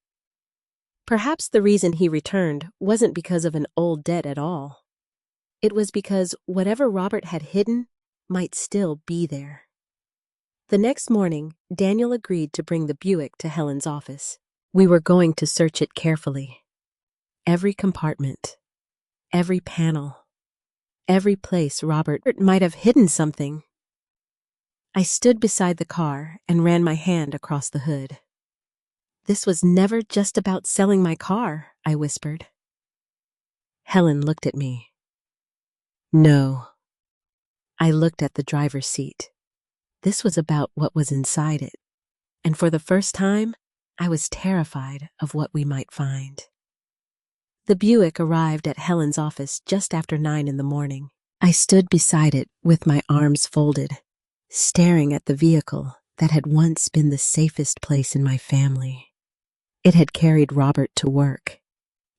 perhaps the reason he returned wasn't because of an old debt at all. It was because whatever Robert had hidden might still be there. The next morning, Daniel agreed to bring the Buick to Helen's office. We were going to search it carefully. Every compartment, every panel, every place Robert might have hidden something. I stood beside the car and ran my hand across the hood. This was never just about selling my car, I whispered. Helen looked at me. No. I looked at the driver's seat. This was about what was inside it, and for the first time, I was terrified of what we might find. The Buick arrived at Helen's office just after 9 in the morning. I stood beside it with my arms folded, staring at the vehicle that had once been the safest place in my family. It had carried Robert to work.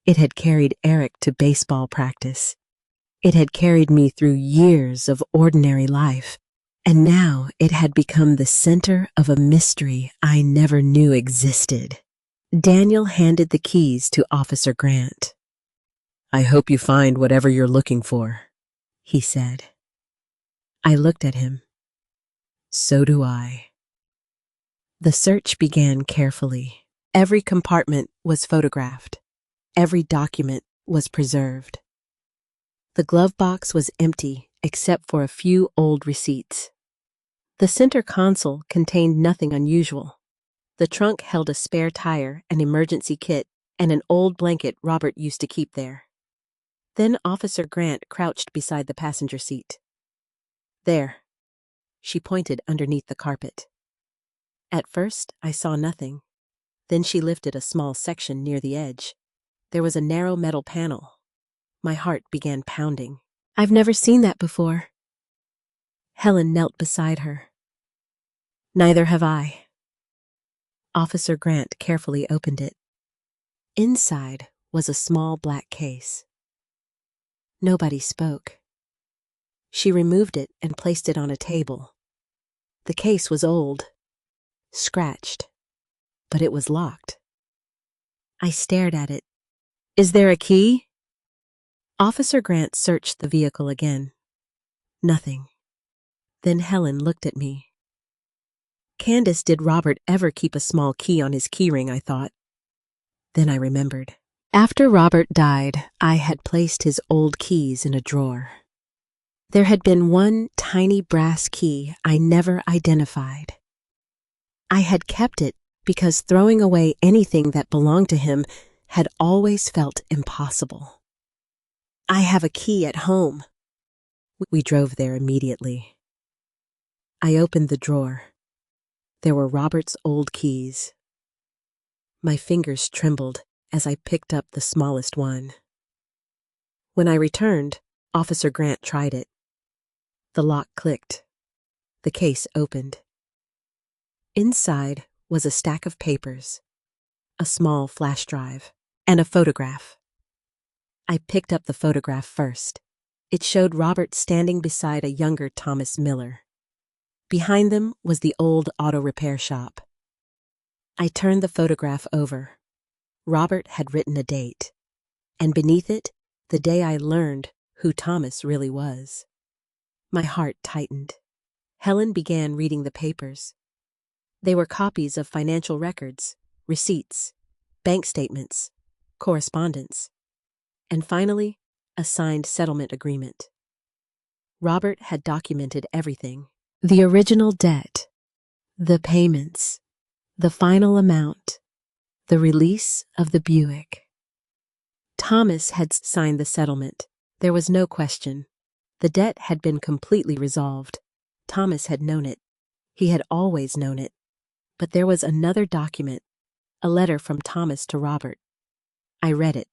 It had carried Eric to baseball practice. It had carried me through years of ordinary life, and now it had become the center of a mystery I never knew existed. Daniel handed the keys to Officer Grant. I hope you find whatever you're looking for, he said. I looked at him. So do I. The search began carefully. Every compartment was photographed. Every document was preserved. The glove box was empty except for a few old receipts. The center console contained nothing unusual. The trunk held a spare tire, an emergency kit, and an old blanket Robert used to keep there. Then Officer Grant crouched beside the passenger seat. There. She pointed underneath the carpet. At first, I saw nothing. Then she lifted a small section near the edge. There was a narrow metal panel. My heart began pounding. I've never seen that before. Helen knelt beside her. Neither have I. Officer Grant carefully opened it. Inside was a small black case. Nobody spoke. She removed it and placed it on a table. The case was old, scratched, but it was locked. I stared at it. Is there a key? Officer Grant searched the vehicle again. Nothing. Then Helen looked at me. Candace, did Robert ever keep a small key on his keyring, I thought. Then I remembered. After Robert died, I had placed his old keys in a drawer. There had been one tiny brass key I never identified. I had kept it because throwing away anything that belonged to him had always felt impossible. I have a key at home. We drove there immediately. I opened the drawer. There were Robert's old keys. My fingers trembled as I picked up the smallest one. When I returned, Officer Grant tried it. The lock clicked. The case opened. Inside was a stack of papers, a small flash drive, and a photograph. I picked up the photograph first. It showed Robert standing beside a younger Thomas Miller. Behind them was the old auto repair shop. I turned the photograph over. Robert had written a date, and beneath it, the day I learned who Thomas really was. My heart tightened. Helen began reading the papers. They were copies of financial records, receipts, bank statements, correspondence, and finally, a signed settlement agreement. Robert had documented everything: the original debt, the payments, the final amount, the release of the Buick. Thomas had signed the settlement. There was no question. The debt had been completely resolved. Thomas had known it. He had always known it. But there was another document, a letter from Thomas to Robert. I read it.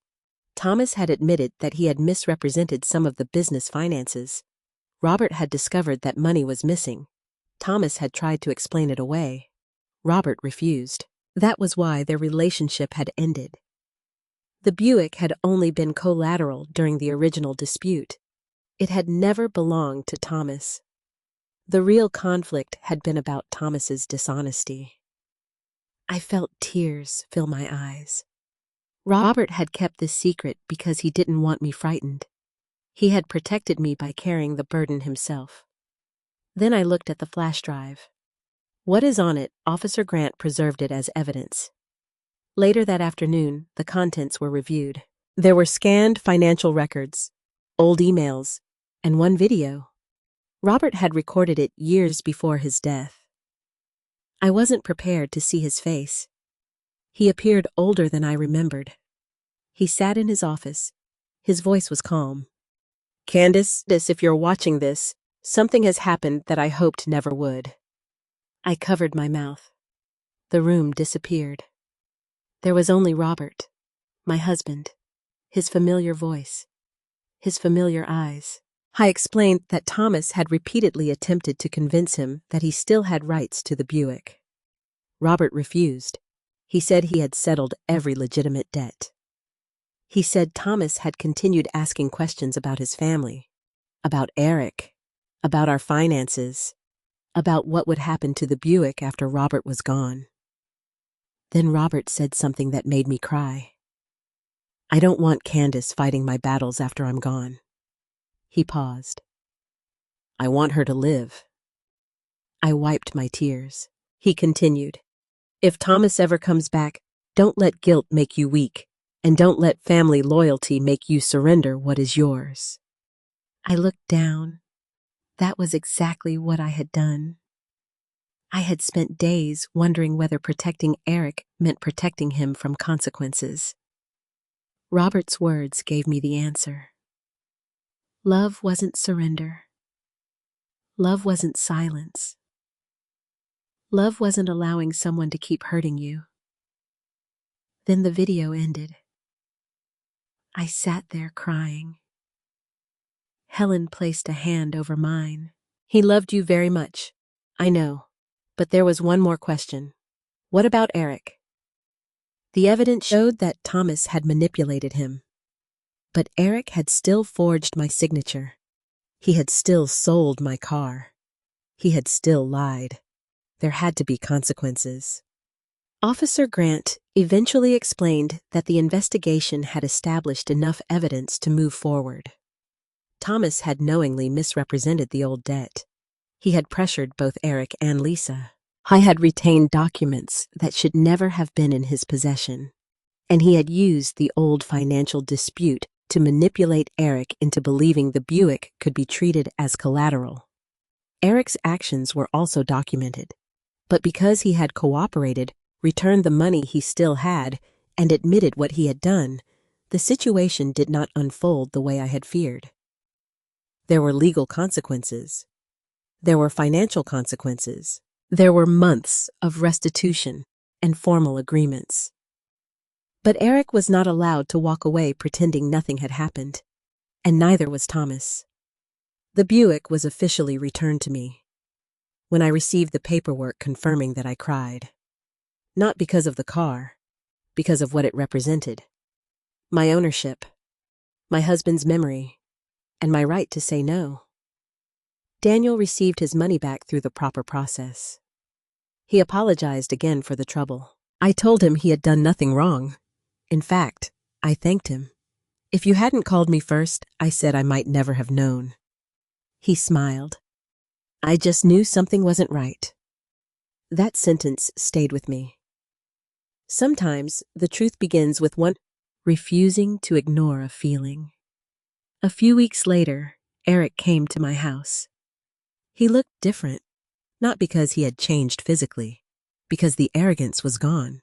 Thomas had admitted that he had misrepresented some of the business finances. Robert had discovered that money was missing. Thomas had tried to explain it away. Robert refused. That was why their relationship had ended. The Buick had only been collateral during the original dispute. It had never belonged to Thomas. The real conflict had been about Thomas's dishonesty. I felt tears fill my eyes. Robert had kept this secret because he didn't want me frightened. He had protected me by carrying the burden himself. Then I looked at the flash drive. What is on it? Officer Grant preserved it as evidence. Later that afternoon, the contents were reviewed. There were scanned financial records, old emails, and one video. Robert had recorded it years before his death. I wasn't prepared to see his face. He appeared older than I remembered. He sat in his office. His voice was calm. Candace, if you're watching this, something has happened that I hoped never would. I covered my mouth. The room disappeared. There was only Robert, my husband, his familiar voice, his familiar eyes. I explained that Thomas had repeatedly attempted to convince him that he still had rights to the Buick. Robert refused. He said he had settled every legitimate debt. He said Thomas had continued asking questions about his family, about Eric, about our finances, about what would happen to the Buick after Robert was gone. Then Robert said something that made me cry. I don't want Candace fighting my battles after I'm gone. He paused. I want her to live. I wiped my tears. He continued. If Thomas ever comes back, don't let guilt make you weak, and don't let family loyalty make you surrender what is yours. I looked down. That was exactly what I had done. I had spent days wondering whether protecting Eric meant protecting him from consequences. Robert's words gave me the answer. Love wasn't surrender. Love wasn't silence. Love wasn't allowing someone to keep hurting you. Then the video ended. I sat there crying. Helen placed a hand over mine. He loved you very much. I know. But there was one more question. What about Eric? The evidence showed that Thomas had manipulated him. But Eric had still forged my signature. He had still sold my car. He had still lied. There had to be consequences. Officer Grant eventually explained that the investigation had established enough evidence to move forward. Thomas had knowingly misrepresented the old debt. He had pressured both Eric and Lisa. I had retained documents that should never have been in his possession. And he had used the old financial dispute to manipulate Eric into believing the Buick could be treated as collateral. Eric's actions were also documented. But because he had cooperated, returned the money he still had, and admitted what he had done, The situation did not unfold the way I had feared. There were legal consequences. There were financial consequences. There were months of restitution and formal agreements. But Eric was not allowed to walk away pretending nothing had happened, and neither was Thomas. The Buick was officially returned to me when I received the paperwork confirming that I cried. Not because of the car, because of what it represented. My ownership, my husband's memory, and my right to say no. Daniel received his money back through the proper process. He apologized again for the trouble. I told him he had done nothing wrong. In fact, I thanked him. If you hadn't called me first, I said I might never have known. He smiled. I just knew something wasn't right. That sentence stayed with me. Sometimes the truth begins with one refusing to ignore a feeling. A few weeks later, Eric came to my house. He looked different, not because he had changed physically, because the arrogance was gone.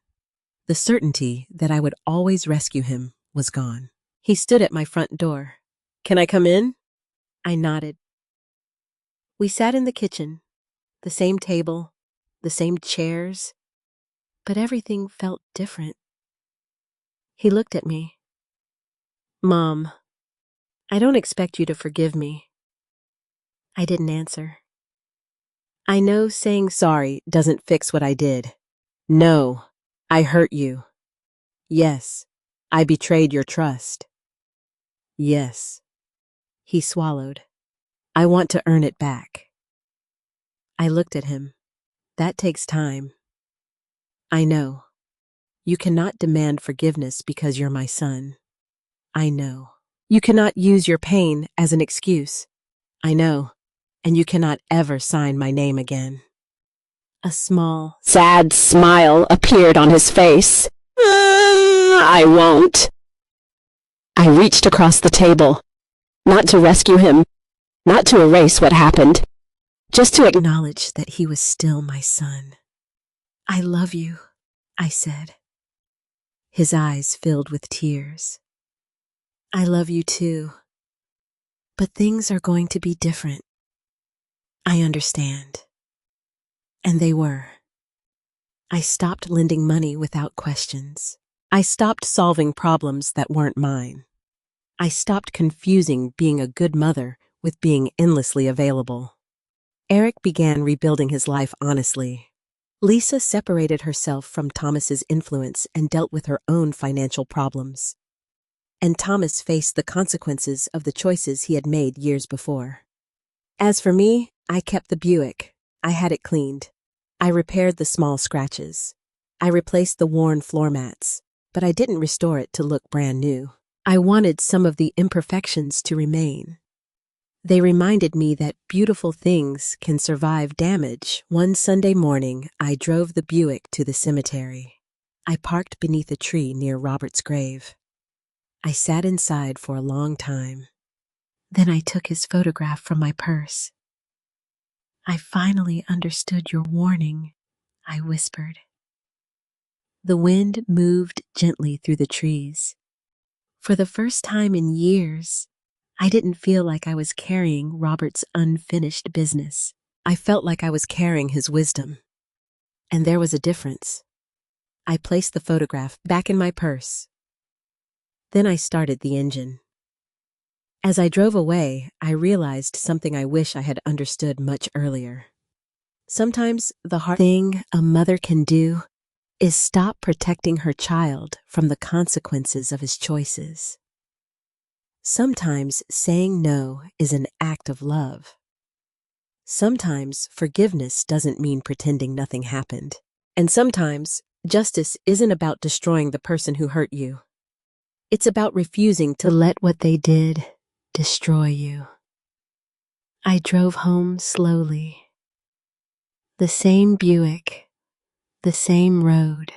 The certainty that I would always rescue him was gone. He stood at my front door. "Can I come in?" I nodded. We sat in the kitchen, the same table, the same chairs, but everything felt different. He looked at me. "Mom, I don't expect you to forgive me." I didn't answer. I know saying sorry doesn't fix what I did. No, I hurt you. Yes, I betrayed your trust. Yes. He swallowed. I want to earn it back. I looked at him. That takes time. I know. You cannot demand forgiveness because you're my son. I know. You cannot use your pain as an excuse. I know. And you cannot ever sign my name again. A small, sad smile appeared on his face. I won't. I reached across the table, not to rescue him, not to erase what happened, just to acknowledge that he was still my son. "I love you," I said. His eyes filled with tears. "I love you too. But things are going to be different. I understand." And they were. I stopped lending money without questions. I stopped solving problems that weren't mine. I stopped confusing being a good mother with being endlessly available. Eric began rebuilding his life honestly. Lisa separated herself from Thomas's influence and dealt with her own financial problems. And Thomas faced the consequences of the choices he had made years before. As for me, I kept the Buick. I had it cleaned. I repaired the small scratches. I replaced the worn floor mats, but I didn't restore it to look brand new. I wanted some of the imperfections to remain. They reminded me that beautiful things can survive damage. One Sunday morning, I drove the Buick to the cemetery. I parked beneath a tree near Robert's grave. I sat inside for a long time. Then I took his photograph from my purse. "I finally understood your warning," I whispered. The wind moved gently through the trees. For the first time in years, I didn't feel like I was carrying Robert's unfinished business. I felt like I was carrying his wisdom. And there was a difference. I placed the photograph back in my purse. Then I started the engine. As I drove away, I realized something I wish I had understood much earlier. Sometimes the hard thing a mother can do is stop protecting her child from the consequences of his choices. Sometimes saying no is an act of love. Sometimes forgiveness doesn't mean pretending nothing happened. And sometimes justice isn't about destroying the person who hurt you. It's about refusing to let what they did destroy you. I drove home slowly. The same Buick, the same road.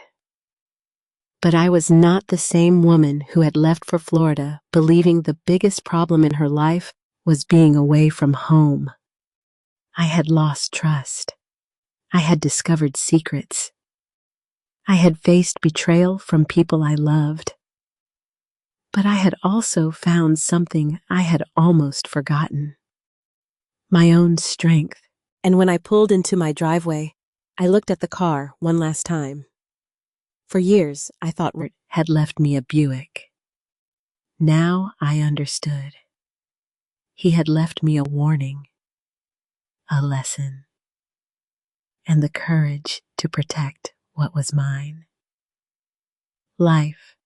But I was not the same woman who had left for Florida believing the biggest problem in her life was being away from home. I had lost trust. I had discovered secrets. I had faced betrayal from people I loved. But I had also found something I had almost forgotten: my own strength. And when I pulled into my driveway, I looked at the car one last time. For years, I thought Robert had left me a Buick. Now I understood. He had left me a warning, a lesson, and the courage to protect what was mine. Life,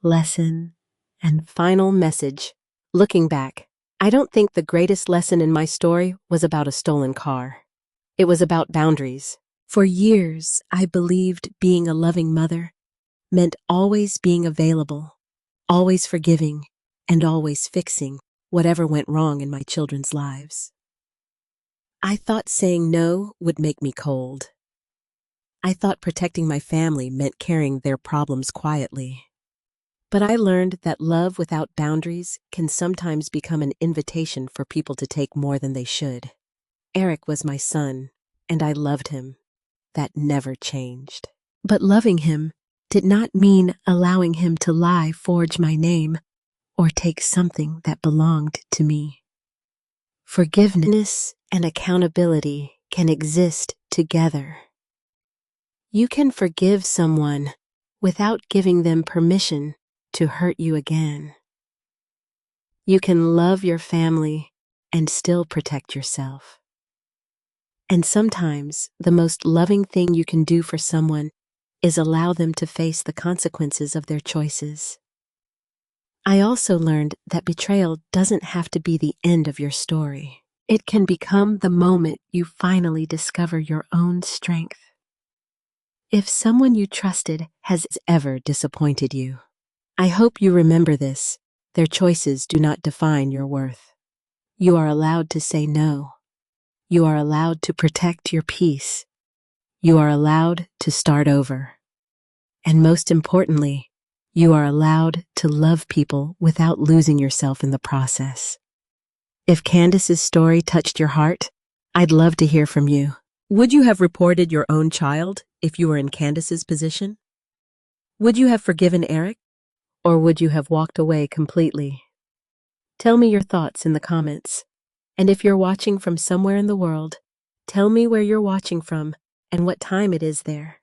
lesson, and final message. Looking back, I don't think the greatest lesson in my story was about a stolen car. It was about boundaries. For years, I believed being a loving mother meant always being available, always forgiving, and always fixing whatever went wrong in my children's lives. I thought saying no would make me cold. I thought protecting my family meant carrying their problems quietly. But I learned that love without boundaries can sometimes become an invitation for people to take more than they should. Eric was my son, and I loved him. That never changed. But loving him did not mean allowing him to lie, forge my name, or take something that belonged to me. Forgiveness and accountability can exist together. You can forgive someone without giving them permission to hurt you again. You can love your family and still protect yourself. And sometimes the most loving thing you can do for someone is allow them to face the consequences of their choices. I also learned that betrayal doesn't have to be the end of your story. It can become the moment you finally discover your own strength. If someone you trusted has ever disappointed you, I hope you remember this: their choices do not define your worth. You are allowed to say no. You are allowed to protect your peace. You are allowed to start over. And most importantly, you are allowed to love people without losing yourself in the process. If Candace's story touched your heart, I'd love to hear from you. Would you have reported your own child if you were in Candace's position? Would you have forgiven Eric, or would you have walked away completely? Tell me your thoughts in the comments. And if you're watching from somewhere in the world, tell me where you're watching from and what time it is there.